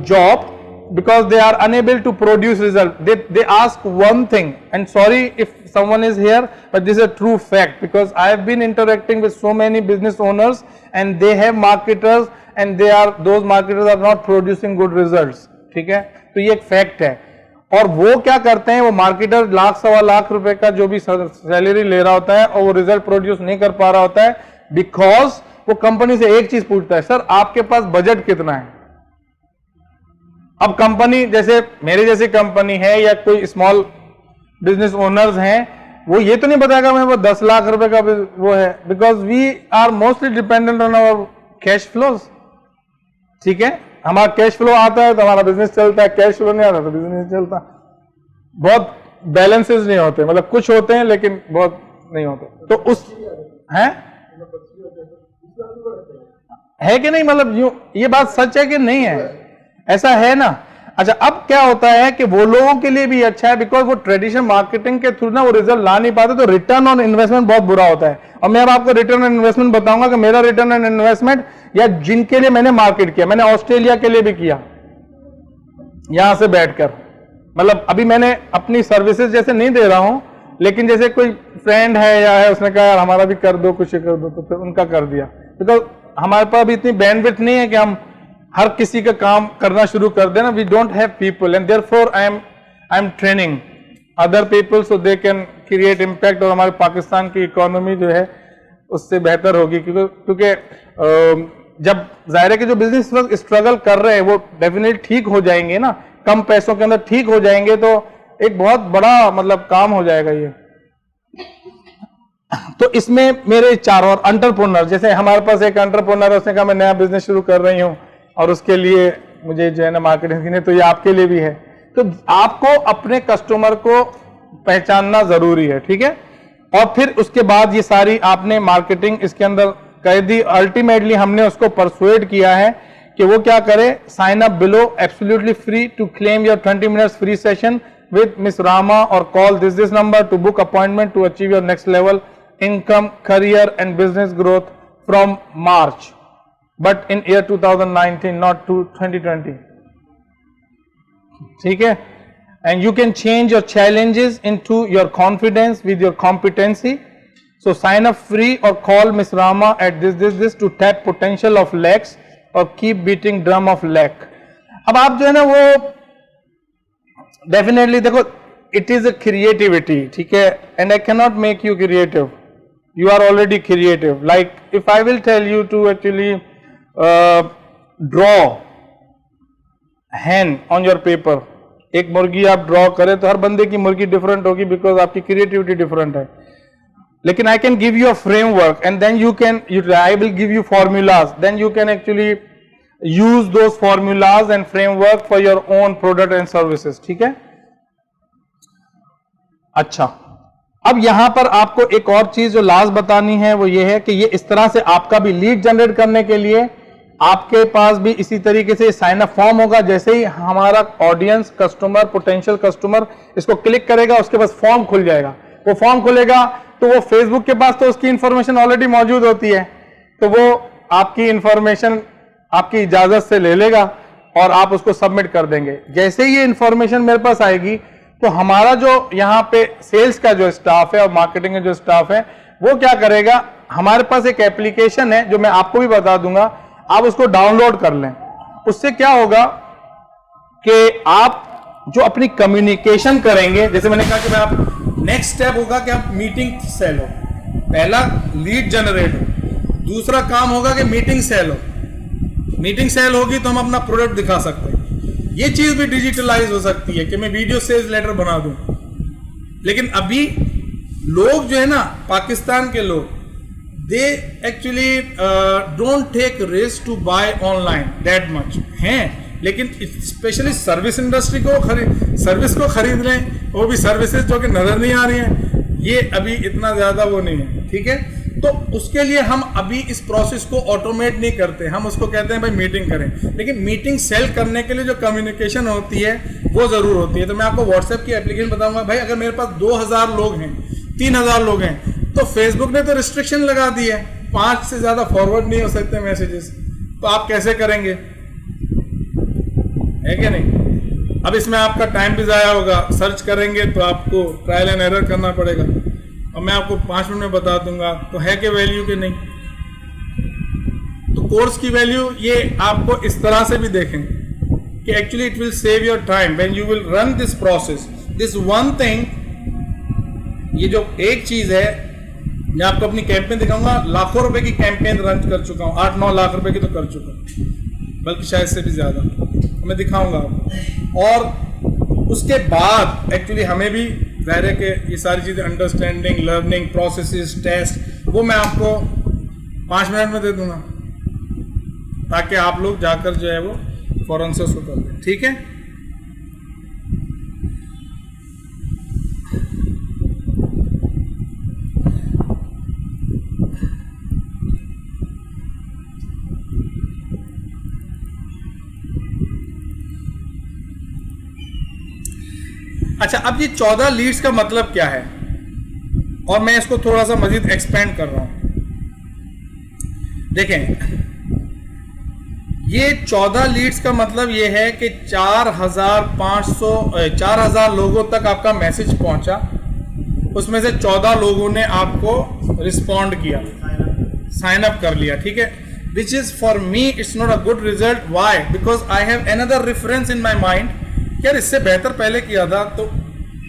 [SPEAKER 1] job because they are unable to produce result. They ask one thing, and sorry if someone is here, but this is a true fact, because I have been interacting with so many business owners and they have marketers and those marketers are not producing good results, ठीक है। तो ये एक fact है। और वो क्या करते हैं, वो मार्केटर लाख सवा लाख रुपए का जो भी सैलरी ले रहा होता है और वो रिजल्ट प्रोड्यूस नहीं कर पा रहा होता है, बिकॉज वो कंपनी से एक चीज पूछता है, सर आपके पास बजट कितना है। अब कंपनी जैसे मेरी जैसी कंपनी है या कोई स्मॉल बिजनेस ओनर्स हैं, वो ये तो नहीं बताएगा मेरे पास 10 लाख रुपए का वो है, because we are mostly dependent on our cash flows, ठीक है। हमारा कैश फ्लो आता है तो हमारा बिजनेस चलता है, कैश फ्लो नहीं आता तो बिजनेस नहीं चलता। बहुत बैलेंसेस नहीं होते, मतलब कुछ होते हैं लेकिन बहुत नहीं होते। तो उस है कि नहीं, मतलब यूं ये बात सच है कि नहीं है, ऐसा है ना। अच्छा, अब क्या होता है कि वो लोगों के लिए भी अच्छा है, बिकॉज वो ट्रेडिशनल मार्केटिंग के थ्रू ना वो रिजल्ट ला नहीं पाते, तो रिटर्न ऑन इन्वेस्टमेंट बहुत बुरा होता है। और मैं अब आपको रिटर्न ऑन इन्वेस्टमेंट बताऊंगा कि मेरा रिटर्न ऑन इन्वेस्टमेंट, या जिनके लिए मैंने मार्केट किया, मैंने ऑस्ट्रेलिया के लिए भी किया यहां से बैठकर, मतलब अभी मैंने अपनी सर्विसेज जैसे नहीं दे रहा हूं, लेकिन जैसे कोई फ्रेंड है या है, उसने कहा यार हमारा भी कर दो, कुछ कर दो, तो फिर उनका कर दिया। बिकॉज हमारे पास अभी इतनी बैंडविड्थ नहीं है कि हम हर किसी का काम करना शुरू कर देना। We don't have people and therefore I am training other people so they can create impact, और हमारे पाकिस्तान की इकोनॉमी जो है उससे बेहतर होगी। क्योंकि जब जाहिर है कि जो बिजनेस स्ट्रगल कर रहे हैं वो डेफिनेटली ठीक हो जाएंगे ना, कम पैसों के अंदर ठीक हो जाएंगे, तो एक बहुत बड़ा मतलब काम हो जाएगा ये। तो इसमें मेरे 4 और एंटरप्रेन्योर, जैसे हमारे पास एक एंटरप्रेन्योर है, उसने कहा मैं नया बिजनेस शुरू कर रही हूं और उसके लिए मुझे जो है ना मार्केटिंग सीखनी, तो ये आपके लिए भी है। तो आपको अपने कस्टमर को पहचानना जरूरी है, ठीक है। और फिर उसके बाद ये सारी आपने मार्केटिंग इसके अंदर कर दी। अल्टीमेटली हमने उसको परसुएड किया है कि वो क्या करे, sign up below absolutely free to claim your 20 minutes free session with Miss Rama or call this number to book appointment to achieve your next level income, career and business growth from March, but in year 2019, not to 2020. ठीक है? And you can change your challenges into your confidence with your competency. So sign up free or call Miss Rama at this to tap potential of lakhs or keep beating drum of lakh. अब आप जो है ना वो definitely देखो, it is a creativity, ठीक है, and I can not make you creative, you are already creative. Like if I will tell you to actually draw hen on your paper, एक मुर्गी आप ड्रॉ करें तो हर बंदे की मुर्गी डिफरेंट होगी बिकॉज आपकी क्रिएटिविटी डिफरेंट है। लेकिन I can give you a framework and then you can, I will give you formulas, then you can actually use those formulas and framework for your own product and services, ठीक है। अच्छा, अब यहां पर आपको एक और चीज जो लास्ट बतानी है वो ये है कि ये इस तरह से आपका भी लीड जनरेट करने के लिए आपके पास भी इसी तरीके से साइन अप फॉर्म होगा। जैसे ही हमारा ऑडियंस, कस्टमर, पोटेंशियल कस्टमर इसको क्लिक करेगा, उसके पास फॉर्म खुल जाएगा। वो फॉर्म खुलेगा तो वो फेसबुक के पास तो उसकी इंफॉर्मेशन ऑलरेडी मौजूद होती है, तो वो आपकी इंफॉर्मेशन आपकी इजाजत से ले लेगा और आप उसको सबमिट कर देंगे। जैसे ही ये इंफॉर्मेशन मेरे पास आएगी तो हमारा जो यहाँ पे सेल्स का जो स्टाफ है और मार्केटिंग का जो स्टाफ है वो क्या करेगा, हमारे पास एक एप्लीकेशन है जो मैं आपको भी बता दूंगा, आप उसको डाउनलोड कर लें। उससे क्या होगा कि आप जो अपनी कम्युनिकेशन करेंगे, जैसे मैंने कहा कि मैं आप नेक्स्ट स्टेप होगा कि आप मीटिंग सेल हो, पहला लीड जनरेट हो, दूसरा काम होगा कि मीटिंग सेल हो। मीटिंग सेल होगी तो हम अपना प्रोडक्ट दिखा सकते हैं। ये चीज भी डिजिटलाइज हो सकती है कि मैं वीडियो सेल्स लेटर बना दूं। लेकिन अभी लोग जो है ना, पाकिस्तान के लोग, they actually don't take risk to buy online that much हैं, लेकिन स्पेशली सर्विस इंडस्ट्री को सर्विस को खरीद रहे हैं, वो भी सर्विसेज जो कि नजर नहीं आ रही हैं, ये अभी इतना ज्यादा वो नहीं है, ठीक है। तो उसके लिए हम अभी इस प्रोसेस को ऑटोमेट नहीं करते, हम उसको कहते हैं भाई मीटिंग करें। लेकिन मीटिंग सेल करने के लिए जो कम्युनिकेशन होती है वो जरूर होती है। तो मैं आपको व्हाट्सएप की एप्लीकेशन बताऊंगा, भाई अगर मेरे पास 2000 लोग हैं, 3000 लोग हैं, तो फेसबुक ने तो रिस्ट्रिक्शन लगा दी है, 5 से ज्यादा फॉरवर्ड नहीं हो सकते मैसेजेस, तो आप कैसे करेंगे, है क्या नहीं। अब इसमें आपका टाइम भी जाया होगा, सर्च करेंगे तो आपको ट्रायल एंड एरर करना पड़ेगा, और मैं आपको 5 मिनट में बता दूंगा तो है कि वैल्यू के नहीं। तो कोर्स की वैल्यू ये आपको इस तरह से भी देखें कि actually it will save your time when you will run this process, this one thing. ये जो एक चीज है, मैं आपको अपनी कैंपेन दिखाऊंगा, लाखों रुपए की कैंपेन रन कर चुका हूं, 8-9 लाख रुपए की तो कर चुका हूं, बल्कि शायद से भी ज्यादा, मैं दिखाऊंगा आपको। और उसके बाद एक्चुअली हमें भी जाहिर है कि ये सारी चीज़ें अंडरस्टैंडिंग, लर्निंग, प्रोसेसेस, टेस्ट, वो मैं आपको 5 मिनट में दे दूंगा ताकि आप लोग जाकर जो है वो फौरन से उसको कर लें, ठीक है। अच्छा, अब ये 14 लीड्स का मतलब क्या है, और मैं इसको थोड़ा सा मजीद एक्सपेंड कर रहा हूं। देखें, ये 14 लीड्स का मतलब ये है कि 4000 लोगों तक आपका मैसेज पहुंचा, उसमें से 14 लोगों ने आपको रिस्पॉन्ड किया, साइन अप कर लिया, ठीक है। Which is for me it's not a good result. Why? Because I have another reference in my mind, यार इससे बेहतर पहले किया था तो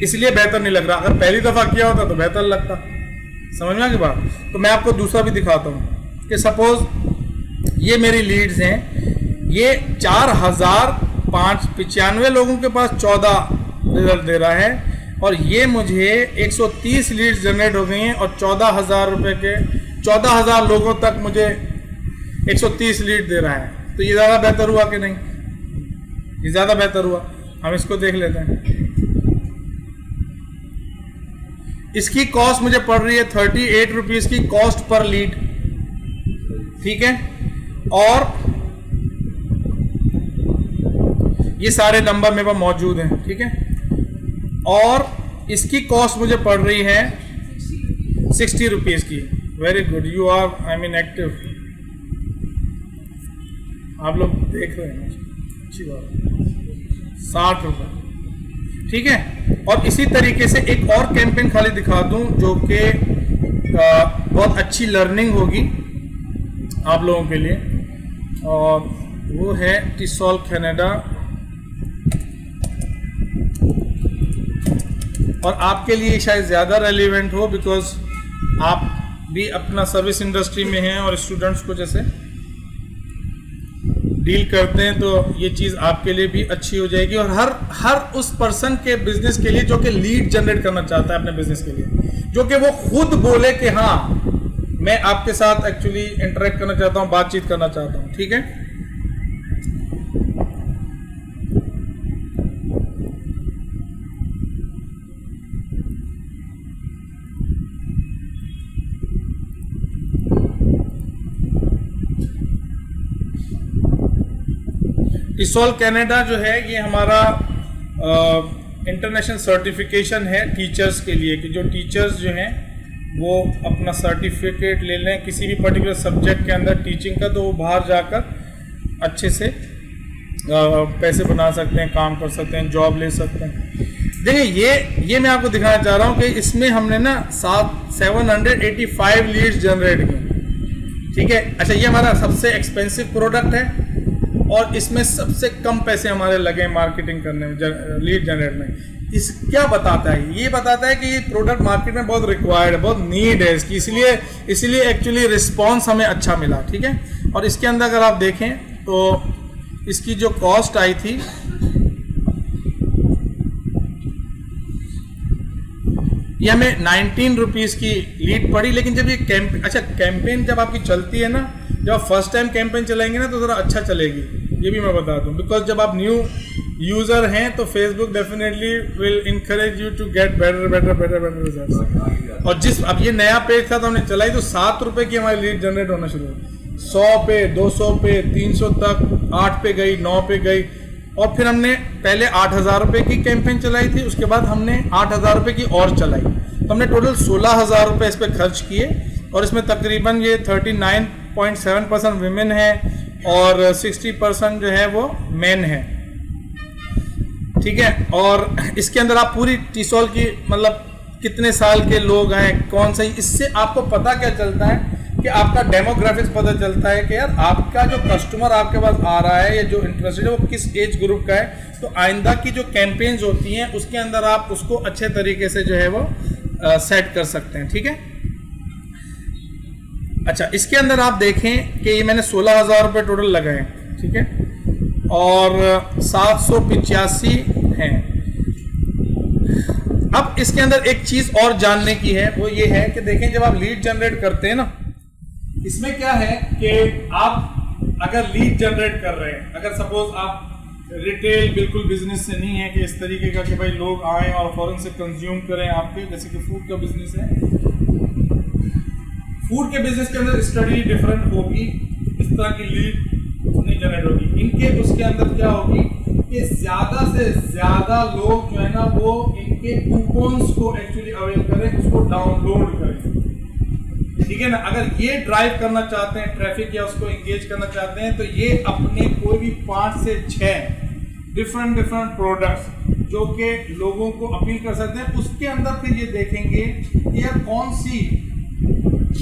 [SPEAKER 1] इसलिए बेहतर नहीं लग रहा, अगर पहली दफा किया होता तो बेहतर लगता। समझ में आ गई बात? तो मैं आपको दूसरा भी दिखाता हूँ कि सपोज ये मेरी लीड्स हैं, ये 4095 लोगों के पास 14 रिजल्ट दे रहा है, और ये मुझे 130 लीड्स जनरेट हो गई हैं और 14,000 रुपये के 14,000 लोगों तक मुझे 130 लीड दे रहा है। तो ये ज़्यादा बेहतर हुआ कि नहीं? ये ज़्यादा बेहतर हुआ। हम इसको देख लेते हैं। इसकी कॉस्ट मुझे पड़ रही है 38 रुपीज़ की कॉस्ट पर लीड, ठीक है। और ये सारे नंबर मेरे पास मौजूद हैं, ठीक है। और इसकी कॉस्ट मुझे पड़ रही है 60 रुपीज़ की। Very good, you are I mean active, आप लोग देख रहे हैं, अच्छी बात। 60 रुपये, ठीक है। और इसी तरीके से एक और कैंपेन खाली दिखा दूं जो कि बहुत अच्छी लर्निंग होगी आप लोगों के लिए, और वो है टिसॉल कनाडा। और आपके लिए शायद ज़्यादा रेलिवेंट हो बिकॉज आप भी अपना सर्विस इंडस्ट्री में हैं और स्टूडेंट्स को जैसे डील करते हैं, तो ये चीज़ आपके लिए भी अच्छी हो जाएगी। और हर उस पर्सन के बिजनेस के लिए जो कि लीड जनरेट करना चाहता है अपने बिजनेस के लिए, जो कि वो खुद बोले कि हाँ मैं आपके साथ एक्चुअली इंटरेक्ट करना चाहता हूँ, बातचीत करना चाहता हूँ, ठीक है। टिसॉल कनाडा जो है ये हमारा इंटरनेशनल सर्टिफिकेशन है टीचर्स के लिए, कि जो टीचर्स जो हैं वो अपना सर्टिफिकेट ले लें किसी भी पर्टिकुलर सब्जेक्ट के अंदर टीचिंग का, तो वो बाहर जाकर अच्छे से पैसे बना सकते हैं, काम कर सकते हैं, जॉब ले सकते हैं। देखिए ये मैं आपको दिखाना चाह रहा हूँ कि इसमें हमने ना 785 लीड्स जनरेट की, ठीक है। अच्छा, ये हमारा सबसे एक्सपेंसिव प्रोडक्ट है और इसमें सबसे कम पैसे हमारे लगे मार्केटिंग करने में, लीड जनरेट में। इस क्या बताता है? ये बताता है कि ये प्रोडक्ट मार्केट में बहुत रिक्वायर्ड है, बहुत नीड है इसकी, इसलिए एक्चुअली रिस्पांस हमें अच्छा मिला, ठीक है। और इसके अंदर अगर आप देखें तो इसकी जो कॉस्ट आई थी ये हमें 19 रुपीज़ की लीड पड़ी। लेकिन जब ये कैंपेन जब आपकी चलती है ना, जब आप फर्स्ट टाइम कैंपेन चलाएंगे ना तो ज़रा अच्छा चलेगी, ये भी मैं बता दूं। बिकॉज जब आप न्यू यूज़र हैं तो Facebook definitely will encourage you to get better results. और अब ये नया पेज था तो हमने चलाई तो 7 रुपये की हमारी लीड जनरेट होना शुरू हुई, 100 पे, 200 पे, 300 तक, 8 पे गई, 9 पे गई। और फिर हमने पहले 8,000 रुपये की कैंपेन चलाई थी, उसके बाद हमने 8,000 रुपये की और चलाई, तो हमने टोटल 16,000 रुपये इस पर खर्च किए। और इसमें तकरीबन ये 39.7% विमेन है और 60% जो है वो मेन है, ठीक है। और इसके अंदर आप पूरी टिसॉल की मतलब कितने साल के लोग हैं, कौन सा, इससे आपको पता क्या चलता है कि आपका डेमोग्राफिक्स पता चलता है कि यार आपका जो कस्टमर आपके पास आ रहा है या जो इंटरेस्टेड है वो किस एज ग्रुप का है। तो आइंदा की जो कैंपेन्स होती हैं उसके अंदर आप उसको अच्छे तरीके से जो है वो सेट कर सकते हैं, ठीक है। अच्छा, इसके अंदर आप देखें कि ये मैंने 16,000 रुपये टोटल लगाए, ठीक है, और 785 हैं। अब इसके अंदर एक चीज और जानने की है, वो ये है कि देखें जब आप लीड जनरेट करते हैं ना, इसमें क्या है कि आप अगर लीड जनरेट कर रहे हैं, अगर सपोज आप रिटेल बिल्कुल बिजनेस से नहीं है कि इस तरीके का कि भाई लोग आए और फौरन से कंज्यूम करें आपके, जैसे कि फूड का बिजनेस है, फूड के बिजनेस के अंदर स्टडी डिफरेंट होगी, इस तरह की लीड नहीं जनरेट होगी। इनके उसके अंदर क्या होगी कि ज्यादा से ज्यादा लोग जो है ना वो इनके कूपन्स को एक्चुअली अवेल करें, उसको डाउनलोड करें, ठीक है ना। अगर ये ड्राइव करना चाहते हैं ट्रैफिक या उसको एंगेज करना चाहते हैं तो ये अपने कोई भी 5 से 6 डिफरेंट प्रोडक्ट्स
[SPEAKER 6] जो कि लोगों को अपील कर सकते हैं। उसके अंदर फिर ये देखेंगे कि यार कौन सी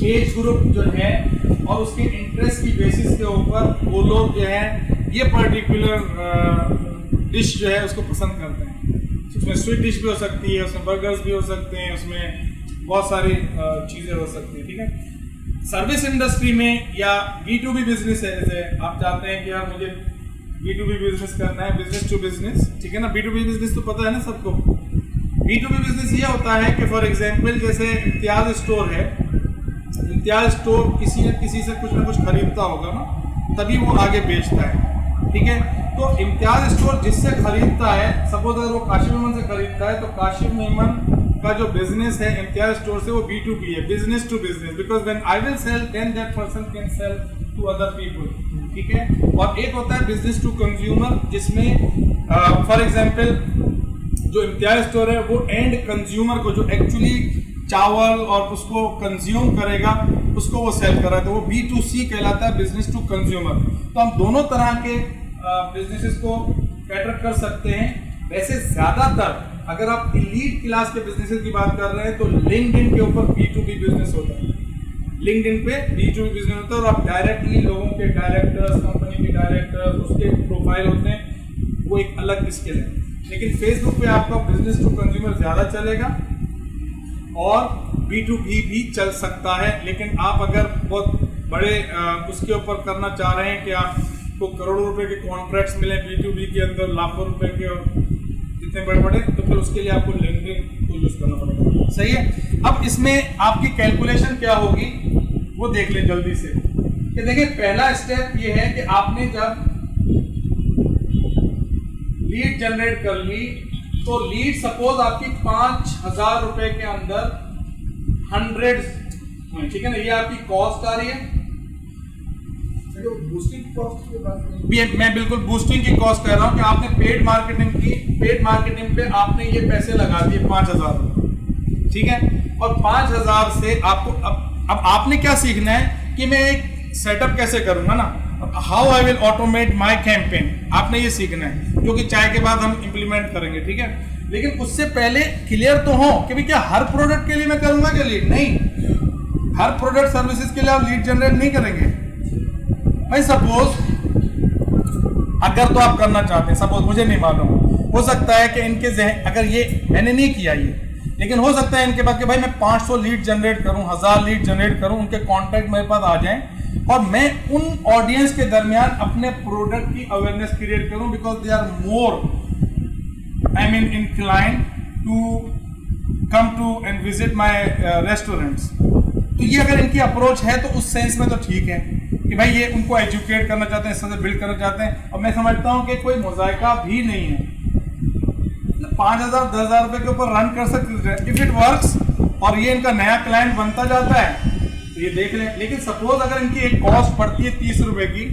[SPEAKER 6] एज ग्रुप जो है और उसके इंटरेस्ट की बेसिस के ऊपर वो लोग जो है ये पर्टिकुलर डिश जो है उसको पसंद करते हैं। उसमें स्वीट डिश भी हो सकती है, उसमें बर्गर्स भी हो सकते हैं, उसमें बहुत सारी चीज़ें हो सकती हैं, ठीक है। सर्विस इंडस्ट्री में या B2B बिजनेस है, जैसे आप चाहते हैं कि यार मुझे B2B बिजनेस करना है, बिजनेस टू बिजनेस, ठीक है ना। B2B बिजनेस तो पता है ना सबको। B2B बिजनेस ये होता है कि फॉर एग्जांपल जैसे इम्तियाज स्टोर है, इम्तियाज स्टोर किसी न किसी से कुछ ना कुछ खरीदता होगा ना, तभी वो आगे बेचता है, ठीक है। तो इम्तियाज स्टोर जिससे खरीदता है, सपोज अगर वो काशिफ मेमन से खरीदता है, तो काशिफ मेमन का जो बिजनेस है इम्तियाज स्टोर से वो B2B है, business to business, because when I will sell then that person can sell to other people, ठीक है। और एक होता है बिजनेस टू कंज्यूमर, जिसमें फॉर एग्जांपल जो इम्तियाज स्टोर है वो एंड कंज्यूमर को, जो एक्चुअली चावल और उसको कंज्यूम करेगा, उसको वो सेल कर रहा है, तो वो B2C कहलाता है, बिजनेस टू कंज्यूमर। तो हम दोनों तरह के बिजनेसेस को कैटर कर सकते हैं। वैसे ज्यादातर अगर आप एलीट क्लास के बिजनेसेस की बात कर रहे हैं तो लिंक्डइन के ऊपर B2B बिजनेस होता है, लिंक्डइन पे B2B बिजनेस होता है, और आप डायरेक्टली लोगों के डायरेक्टर्स, कंपनी के डायरेक्टर्स, उसके प्रोफाइल होते हैं, वो एक अलग स्किल है। लेकिन फेसबुक पे आपका बिजनेस टू कंज्यूमर ज्यादा चलेगा और B2B भी चल सकता है। लेकिन आप अगर बहुत बड़े उसके ऊपर करना चाह रहे हैं कि आपको करोड़ों रुपए के कॉन्ट्रैक्ट्स मिले B2B के अंदर, लाखों रुपए के और इतने बड़े बड़े, तो फिर उसके लिए आपको लिंक्डइन को यूज करना पड़ेगा, सही है। अब इसमें आपकी कैलकुलेशन क्या होगी वो देख लें जल्दी से। कि देखिए पहला स्टेप ये है कि आपने जब लीड जनरेट कर ली, तो लीड सपोज आपकी 5000 रुपए के अंदर 100, ठीक है ना, ये आपकी कॉस्ट आ रही है।
[SPEAKER 3] बूस्टिंग कॉस्ट की बात नहीं,
[SPEAKER 6] मैं बिल्कुल बूस्टिंग की कॉस्ट कह रहा हूं कि आपने पेड मार्केटिंग की, पेड मार्केटिंग पे आपने ये पैसे लगा दिए 5000, ठीक है। और 5000 से आपको अब आपने क्या सीखना है कि मैं एक सेटअप कैसे करूंगा ना, how I will automate my campaign, आपने ये सीखना है, जो कि चाय के बाद हम इंप्लीमेंट करेंगे, ठीक है। लेकिन उससे पहले क्लियर तो हो कि भाई क्या हर प्रोडक्ट के लिए मैं करूंगा क्या लीड, नहीं, हर प्रोडक्ट सर्विसेज के लिए आप लीड जनरेट नहीं करेंगे भाई। सपोज अगर तो आप करना चाहते हैं, सपोज मुझे नहीं मालूम, हो सकता है कि इनके जहन, अगर ये मैंने नहीं किया ये, लेकिन हो सकता है इनके पास कि भाई मैं 500 लीड जनरेट करूं, 1000 लीड जनरेट करूं, उनके कॉन्टैक्ट मेरे पास आ जाएं और मैं उन ऑडियंस के दरमियान अपने प्रोडक्ट की अवेयरनेस क्रिएट करूं, because they are more I mean inclined to come to and visit my restaurants. तो ये अगर इनकी अप्रोच है तो उस सेंस में तो ठीक है कि भाई ये उनको एजुकेट करना चाहते हैं, इस तरह से बिल्ड करना चाहते हैं। और मैं समझता हूं कि कोई मुज़ायका भी नहीं है, 5000 10,000 रुपए के ऊपर रन कर सकते हैं इफ इट वर्क्स, और ये इनका नया क्लाइंट बनता जाता है तो ये देख लें। लेकिन सपोज अगर इनकी एक कॉस्ट पड़ती है 30 रुपए की,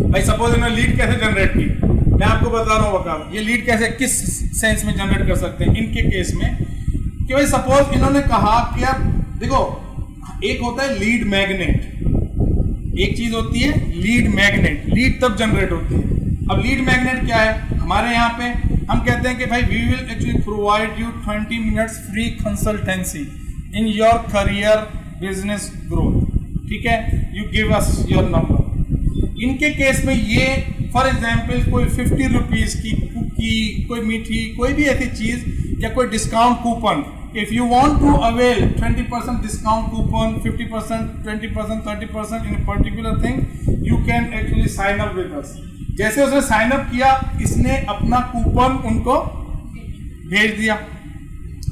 [SPEAKER 6] भाई सपोज इन्होंने लीड कैसे जनरेट की, मैं आपको बता रहा हूँ वकार, ये लीड कैसे किस सेंस में जनरेट कर सकते हैं इनके केस में, कि भाई सपोज इन्होंने कहा कि यार देखो, एक होता है लीड मैग्नेट, एक चीज होती है लीड मैग्नेट, लीड तब जनरेट होती है। अब लीड मैग्नेट क्या है, हमारे यहाँ पे हम कहते हैं कि भाई we will actually provide you 20 minutes free consultancy in your career business growth, ठीक है, you give us your number. इनके केस में ये फॉर एग्जाम्पल कोई 50 रुपीज की कुकी, कोई मीठी, कोई भी ऐसी चीज या कोई discount coupon, if you want to avail 20% discount coupon, 50%, 20%, 30% in a particular thing, you can actually sign up with us। जैसे उसने साइन अप किया, इसने अपना कूपन उनको भेज दिया,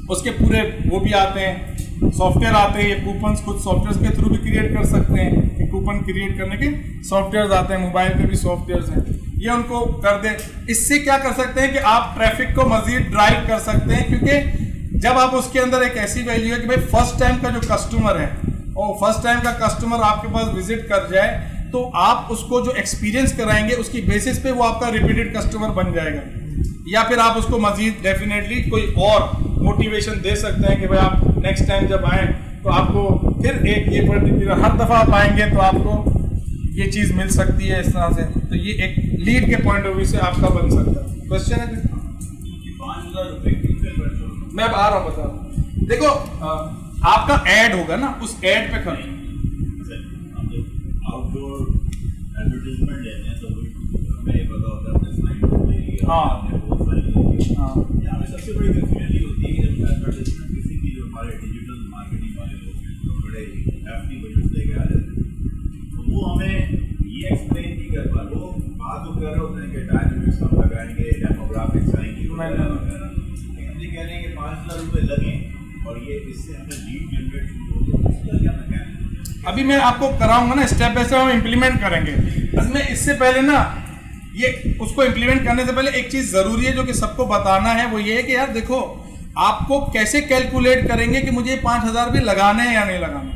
[SPEAKER 6] उसके पूरे वो भी आते हैं, सॉफ्टवेयर आते हैं, ये कूपन खुद सॉफ्टवेयर के थ्रू भी क्रिएट कर सकते हैं, ये कूपन क्रिएट करने के सॉफ्टवेयर आते हैं, मोबाइल पे भी सॉफ्टवेयर हैं, ये उनको कर दे। इससे क्या कर सकते हैं कि आप ट्रैफिक को मजीद ड्राइव कर सकते हैं, क्योंकि जब आप उसके अंदर एक ऐसी वैल्यू है कि भाई फर्स्ट टाइम का जो कस्टमर है और फर्स्ट टाइम का कस्टमर आपके पास विजिट कर जाए, तो आप उसको जो एक्सपीरियंस कराएंगे उसकी बेसिस पे वो आपका रिपीटेड कस्टमर बन जाएगा, या फिर आप उसको मजीद डेफिनेटली कोई और मोटिवेशन दे सकते हैं कि भाई आप नेक्स्ट टाइम जब आए तो आपको फिर एक ये पर्टिकुलर, हर दफा आप आएंगे तो आपको ये चीज मिल सकती है इस तरह से। तो ये एक लीड के पॉइंट ऑफ व्यू से आपका बन सकता है। क्वेश्चन है मैं अब आ रहा हूँ बता रहा हूँ। देखो आपका ऐड होगा ना, उस ऐड पे खर्च।
[SPEAKER 4] आउटडोर एडवर्टाइजमेंट लेते हैं तो हमें ये पता होता है अपने साइट पे
[SPEAKER 6] हाँ
[SPEAKER 4] यहाँ पे सबसे बड़ी कंफ्यूजन ये होती है कि जब एडवर्टाइजमेंट किसी की जो हमारे डिजिटल मार्केटिंग वाले लोग हैं तो बड़े एफडी बजट लेके आ जाते हैं, तो वो हमें ये एक्सप्लेन नहीं कर पा, वो बात तो कर रहे होते हैं कि डायनेमिक्स हम लगाएंगे, डेमोग्राफिक्स आएंगे वगैरह वगैरह, लेकिन हम ये कह रहे हैं कि 5,000 रुपये लगें और ये इससे हमें लीड जनरेट शुरू हो, तो उसका क्या मैकेनिज्म?
[SPEAKER 6] अभी मैं आपको कराऊंगा ना, स्टेप बाय स्टेप हम इम्प्लीमेंट करेंगे। बस मैं इससे पहले ना ये उसको इम्प्लीमेंट करने से पहले एक चीज जरूरी है जो कि सबको बताना है, वो ये है कि यार देखो आपको कैसे कैलकुलेट करेंगे कि मुझे 5,000 भी लगाने हैं या नहीं लगाने।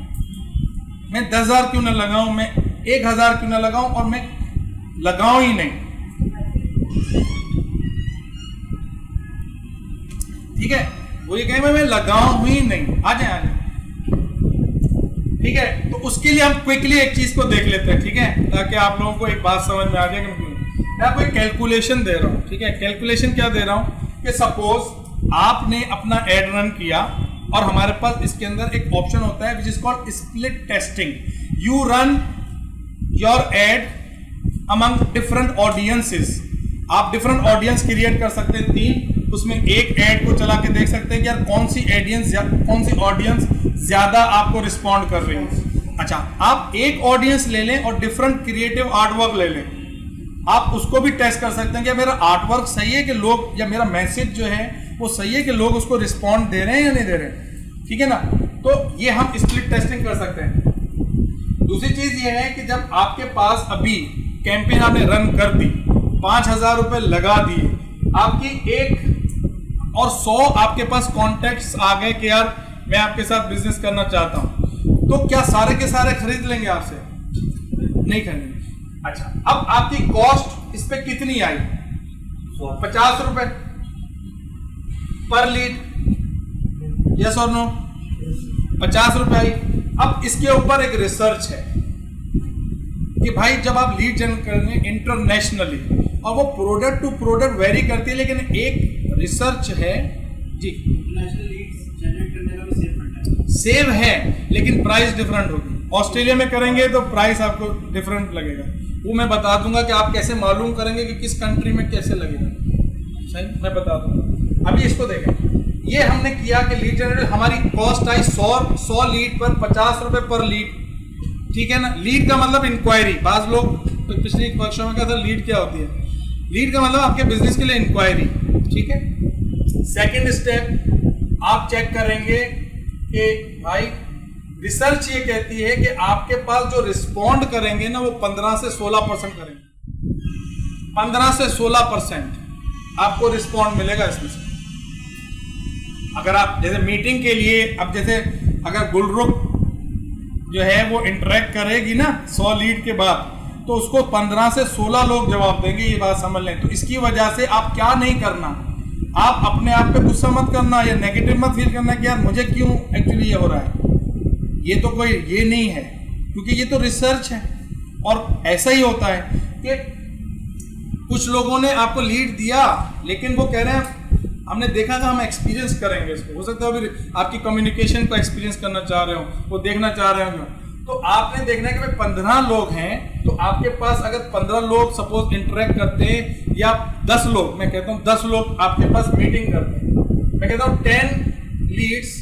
[SPEAKER 6] मैं 10,000 क्यों ना लगाऊं, मैं 1,000 क्यों ना लगाऊं, और मैं लगाऊं ही नहीं। ठीक है, वो ये कहें मैं लगाऊं ही नहीं, आ जाए। ठीक है, तो उसके लिए हम क्विकली एक चीज को देख लेते हैं, ठीक है, ताकि आप लोगों को एक बात समझ में आ जाए कि मैं आपको एक कैलकुलेशन दे रहा हूं। ठीक है, कैलकुलेशन क्या दे रहा हूं कि सपोज आपने अपना एड रन किया और हमारे पास इसके अंदर एक ऑप्शन होता है which is called split testing. You run your add among different audiences. आप डिफरेंट ऑडियंस क्रिएट कर सकते हैं 3, उसमें एक एड को चला के देख सकते हैं कि यार कौन सी ऑडियंस ज्यादा आपको रिस्पॉन्ड कर रही है। अच्छा, आप एक ऑडियंस ले लें और डिफरेंट क्रिएटिव आर्टवर्क ले लें, आप उसको भी टेस्ट कर सकते हैं कि मेरा आर्टवर्क सही है कि लोग, या मेरा मैसेज जो है वो सही है कि लोग उसको रिस्पॉन्ड दे रहे हैं या नहीं दे रहे हैं। ठीक है ना, तो ये हम स्प्लिट टेस्टिंग कर सकते हैं। दूसरी चीज ये है कि जब आपके पास अभी कैंपेन आपने रन कर दी, 5,000 रुपए लगा दिए, आपकी 1 और 100 आपके पास कॉन्टेक्ट्स आ गए कि यार मैं आपके साथ बिजनेस करना चाहता हूं, तो क्या सारे के सारे खरीद लेंगे आपसे? नहीं खरीदेंगे। अच्छा, अब आपकी कॉस्ट इस पे कितनी आई? 50 रुपए पर लीड, यस और नो? 50 रुपए आई। अब इसके ऊपर एक रिसर्च है कि भाई जब आप लीड जनरेट करेंगे इंटरनेशनली, और वो प्रोडक्ट टू प्रोडक्ट वेरी करती है, लेकिन एक रिसर्च है जी,
[SPEAKER 5] नेशनल लीड्स जनरेट करने का भी
[SPEAKER 6] सेम है लेकिन प्राइस डिफरेंट होगी। ऑस्ट्रेलिया में करेंगे तो प्राइस आपको डिफरेंट लगेगा, वो मैं बता दूंगा कि आप कैसे मालूम करेंगे कि किस कंट्री में कैसे लगेगा, सही मैं बता दूंगा। अभी इसको देखें, ये हमने किया कि लीड जनरेट, हमारी कॉस्ट आई 100 लीड पर 50 रुपए पर लीड। ठीक है ना, लीड का मतलब इंक्वायरी। बाज लोग तो पिछली वर्कशॉप में कहा था लीड क्या होती है, लीड का मतलब आपके बिजनेस के लिए इंक्वायरी। ठीक है, सेकेंड स्टेप आप चेक करेंगे कि भाई रिसर्च ये कहती है कि आपके पास जो रिस्पॉन्ड करेंगे ना वो 15 से 16% करेंगे, 15 से 16% आपको रिस्पॉन्ड मिलेगा इसमें से। अगर आप जैसे मीटिंग के लिए, अब जैसे अगर गुलरुख जो है वो इंटरेक्ट करेगी ना 100 लीड के बाद, तो उसको 15 से 16 लोग जवाब देंगे, ये बात समझ लें। तो इसकी वजह से आप क्या नहीं करना, आप अपने आप पे गुस्सा मत करना या नेगेटिव मत फील करना कि यार मुझे क्यों एक्चुअली ये हो रहा है, ये तो कोई ये नहीं है, क्योंकि ये तो रिसर्च है। और ऐसा ही होता है कि कुछ लोगों ने आपको लीड दिया लेकिन वो कह रहे हैं हमने देखा था, हम एक्सपीरियंस करेंगे इसको। हो सकता है अभी आपकी कम्युनिकेशन को एक्सपीरियंस करना चाह रहे हो, वो देखना चाह रहे हो, तो आपने देखना है कि भाई 15 लोग हैं, तो आपके पास अगर 15 लोग सपोज इंटरेक्ट करते हैं, या 10 लोग, मैं कहता हूं 10 लोग आपके पास मीटिंग करते हैं, मैं कहता हूं 10 लीड्स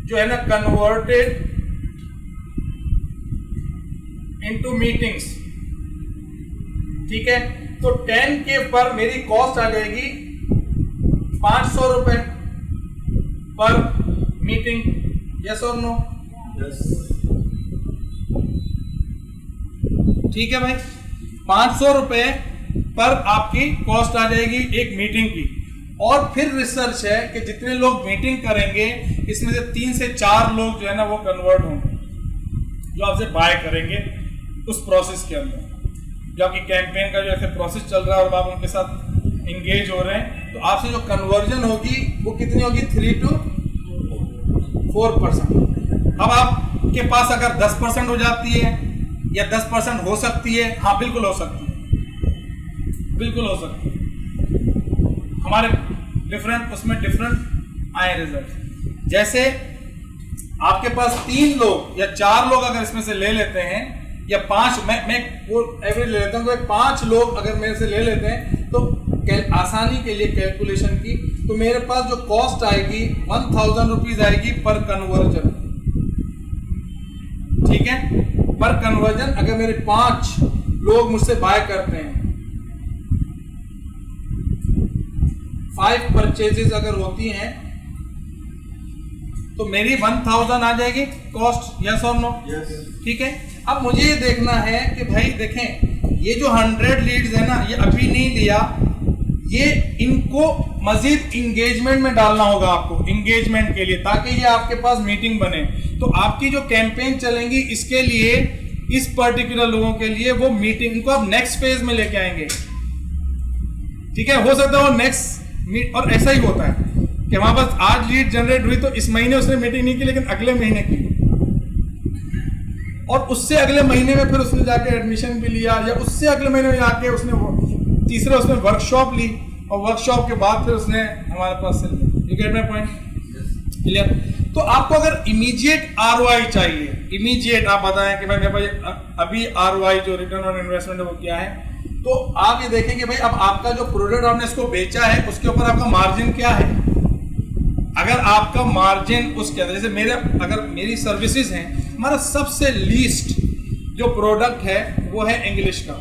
[SPEAKER 6] जो है ना कन्वर्टेड इनटू मीटिंग्स। ठीक है, तो 10 के पर मेरी कॉस्ट आ जाएगी 500 रुपए पर मीटिंग, यस और नो? ठीक है भाई, 500 रुपए पर आपकी कॉस्ट आ जाएगी एक मीटिंग की। और फिर रिसर्च है कि जितने लोग मीटिंग करेंगे इसमें से 3 से 4 लोग जो है ना वो कन्वर्ट होंगे, जो आपसे बाय करेंगे उस प्रोसेस के अंदर। जो आपकी कैंपेन का जो ऐसे प्रोसेस चल रहा है और आप उनके साथ इंगेज हो रहे हैं, तो आपसे जो कन्वर्जन होगी वो कितनी होगी? 3 to 4%। अब आपके पास अगर 10% हो जाती है या 10% हो सकती है, हाँ बिल्कुल हो सकती है, बिल्कुल हो सकती है। हमारे डिफरेंट उसमें डिफरेंट आए रिजल्ट। जैसे आपके पास 3 लोग या 4 लोग अगर इसमें से ले लेते हैं, या 5, मैं वो एवरेज ले लेता हूँ, 5 लोग अगर मेरे से ले लेते हैं तो आसानी के लिए कैलकुलेशन की, तो मेरे पास जो कॉस्ट आएगी 1000 रुपीज आएगी पर कन्वर्जन। ठीक है, पर कन्वर्जन अगर मेरे 5 लोग मुझसे बाय करते हैं, 5 परचेजेस अगर होती हैं तो मेरी 1000 आ जाएगी कॉस्ट, यस और नो? ठीक है, अब मुझे ये देखना है कि भाई देखें ये जो 100 लीड्स है ना, ये अभी नहीं लिया, ये इनको मजीद इंगेजमेंट में डालना होगा आपको, इंगेजमेंट के लिए, ताकि ये आपके पास मीटिंग बने। तो आपकी जो कैंपेन चलेंगी इसके लिए, इस पर्टिकुलर लोगों के लिए वो मीटिंग, इनको आप नेक्स्ट फेज में लेके आएंगे। ठीक है, हो सकता है वो नेक्स्ट मीट, और ऐसा ही होता है कि हमारे पास आज लीड जनरेट हुई तो इस महीने उसने मीटिंग नहीं की, लेकिन अगले महीने की, और उससे अगले महीने में फिर उसने जाके एडमिशन भी लिया, या उससे अगले महीने में जाके उसने तीसरे उसने वर्कशॉप ली, और वर्कशॉप के बाद फिर उसने हमारे पास से लिया। You get my point? Clear? तो आपको अगर इमीडिएट आरओआई चाहिए, इमीडिएट आप बताएं कि भाई मेरे पास अभी आरओआई जो रिटर्न ऑन इन्वेस्टमेंट है वो क्या है, तो आप ये देखेंगे भाई अब आपका जो प्रोडक्ट आपने इसको बेचा है उसके ऊपर आपका मार्जिन क्या है। अगर आपका मार्जिन उसके अंदर, जैसे मेरे अगर मेरी सर्विसेज हैं, हमारा सबसे लीस्ट जो प्रोडक्ट है वो है इंग्लिश का,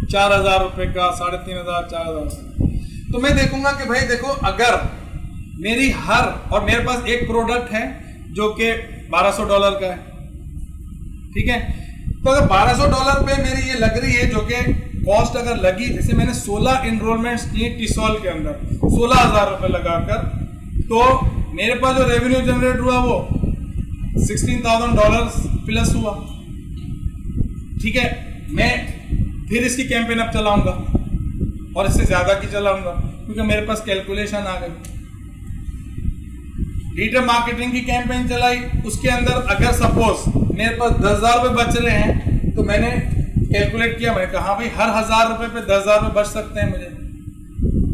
[SPEAKER 6] 4000 रुपए का, 3500, 4000। तो मैं देखूंगा कि भाई देखो अगर मेरी और मेरे पास एक प्रोडक्ट है जो कि $1200 का है, ठीक है, तो अगर $1200 पे मेरी ये लग रही है, जो कि कॉस्ट अगर लगी, जैसे मैंने 16 इनरोलमेंट्स की टिसॉल के अंदर 16,000 रुपए लगाकर, तो मेरे पास जो रेवेन्यू जनरेट हुआ वो $16,000 प्लस हुआ। ठीक है, मैं फिर इसकी कैंपेन अब चलाऊंगा और इससे ज्यादा की चलाऊंगा, क्योंकि मेरे पास कैलकुलेशन आ गई। डिजिटल मार्केटिंग की कैंपेन चलाई, उसके अंदर अगर सपोज मेरे पास 10,000 रुपए बच रहे हैं, तो मैंने कैलकुलेट किया, मैंने कहा भाई हर 1000 रुपए पे 10,000 रुपए बच सकते हैं मुझे।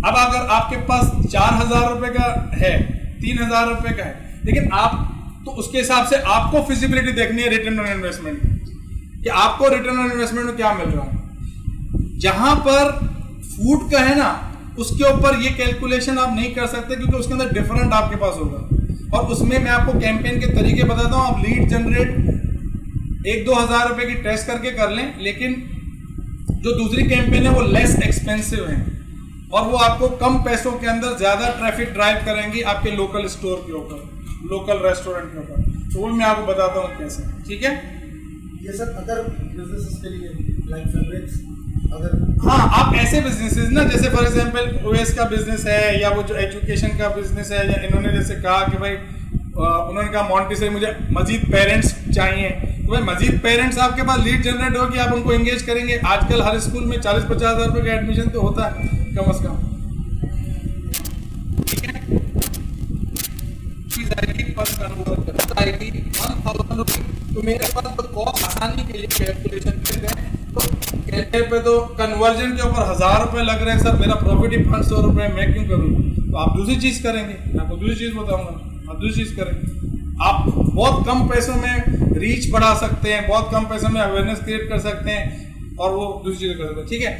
[SPEAKER 6] अब अगर आपके पास 4,000 रुपए का है, 3,000 रुपए का है, लेकिन आप तो उसके हिसाब से आपको फिजिबिलिटी देखनी है रिटर्न ऑन इन्वेस्टमेंट की, कि आपको रिटर्न ऑन इन्वेस्टमेंट में क्या मिल रहा है। जहां पर फूड का है ना, उसके ऊपर ये कैलकुलेशन आप नहीं कर सकते, क्योंकि उसके अंदर डिफरेंट आपके पास होगा, और उसमें मैं आपको कैंपेन के तरीके बताता हूं। आप लीड जनरेट 1-2 हज़ार रुपए की टेस्ट करके कर लें, लेकिन जो दूसरी कैंपेन है वो लेस एक्सपेंसिव है, और वो आपको कम पैसों के अंदर ज्यादा ट्रैफिक ड्राइव करेंगी आपके लोकल स्टोर के ऊपर, लोकल रेस्टोरेंट के ऊपर। तो वो मैं आपको बताता हूँ कैसे। ठीक है,
[SPEAKER 5] ये सर अदर बिजनेसेस के लिए लाइक फैब्रिक्स, अगर
[SPEAKER 6] हाँ आप ऐसे बिजनेसेस ना, जैसे फॉर एग्जांपल ओएस का बिजनेस है, या वो जो एजुकेशन का बिजनेस है, या इन्होंने जैसे कहा कि भाई उन्होंने कहा मॉन्टेसरी मुझे मजीद पेरेंट्स चाहिए, तो भाई मजीद पेरेंट्स आपके पास लीड जनरेट होगी, आप उनको एंगेज करेंगे। आजकल हर स्कूल में 40-50 हज़ार रुपए का एडमिशन तो होता है कम से कम। ठीक है, फीस आएगी पर कन्वर्जन आएगी 1000 रुपये। तो मेरे पास तो कॉस्ट आसानी के लिए कैलकुलेशन कर रहे हैं, तो कहते पे तो कन्वर्जन के ऊपर 1000 रुपए लग रहे हैं सर, मेरा प्रॉफिट ही 500 रुपए, मैं क्यों करूँ? तो आप दूसरी चीज करेंगे, मैं आपको दूसरी चीज बताऊंगा, आप दूसरी चीज करेंगे। आप बहुत कम पैसों में रीच बढ़ा सकते हैं, बहुत कम पैसों में अवेयरनेस क्रिएट कर सकते हैं, और वो दूसरी चीज कर सकते हैं। ठीक है।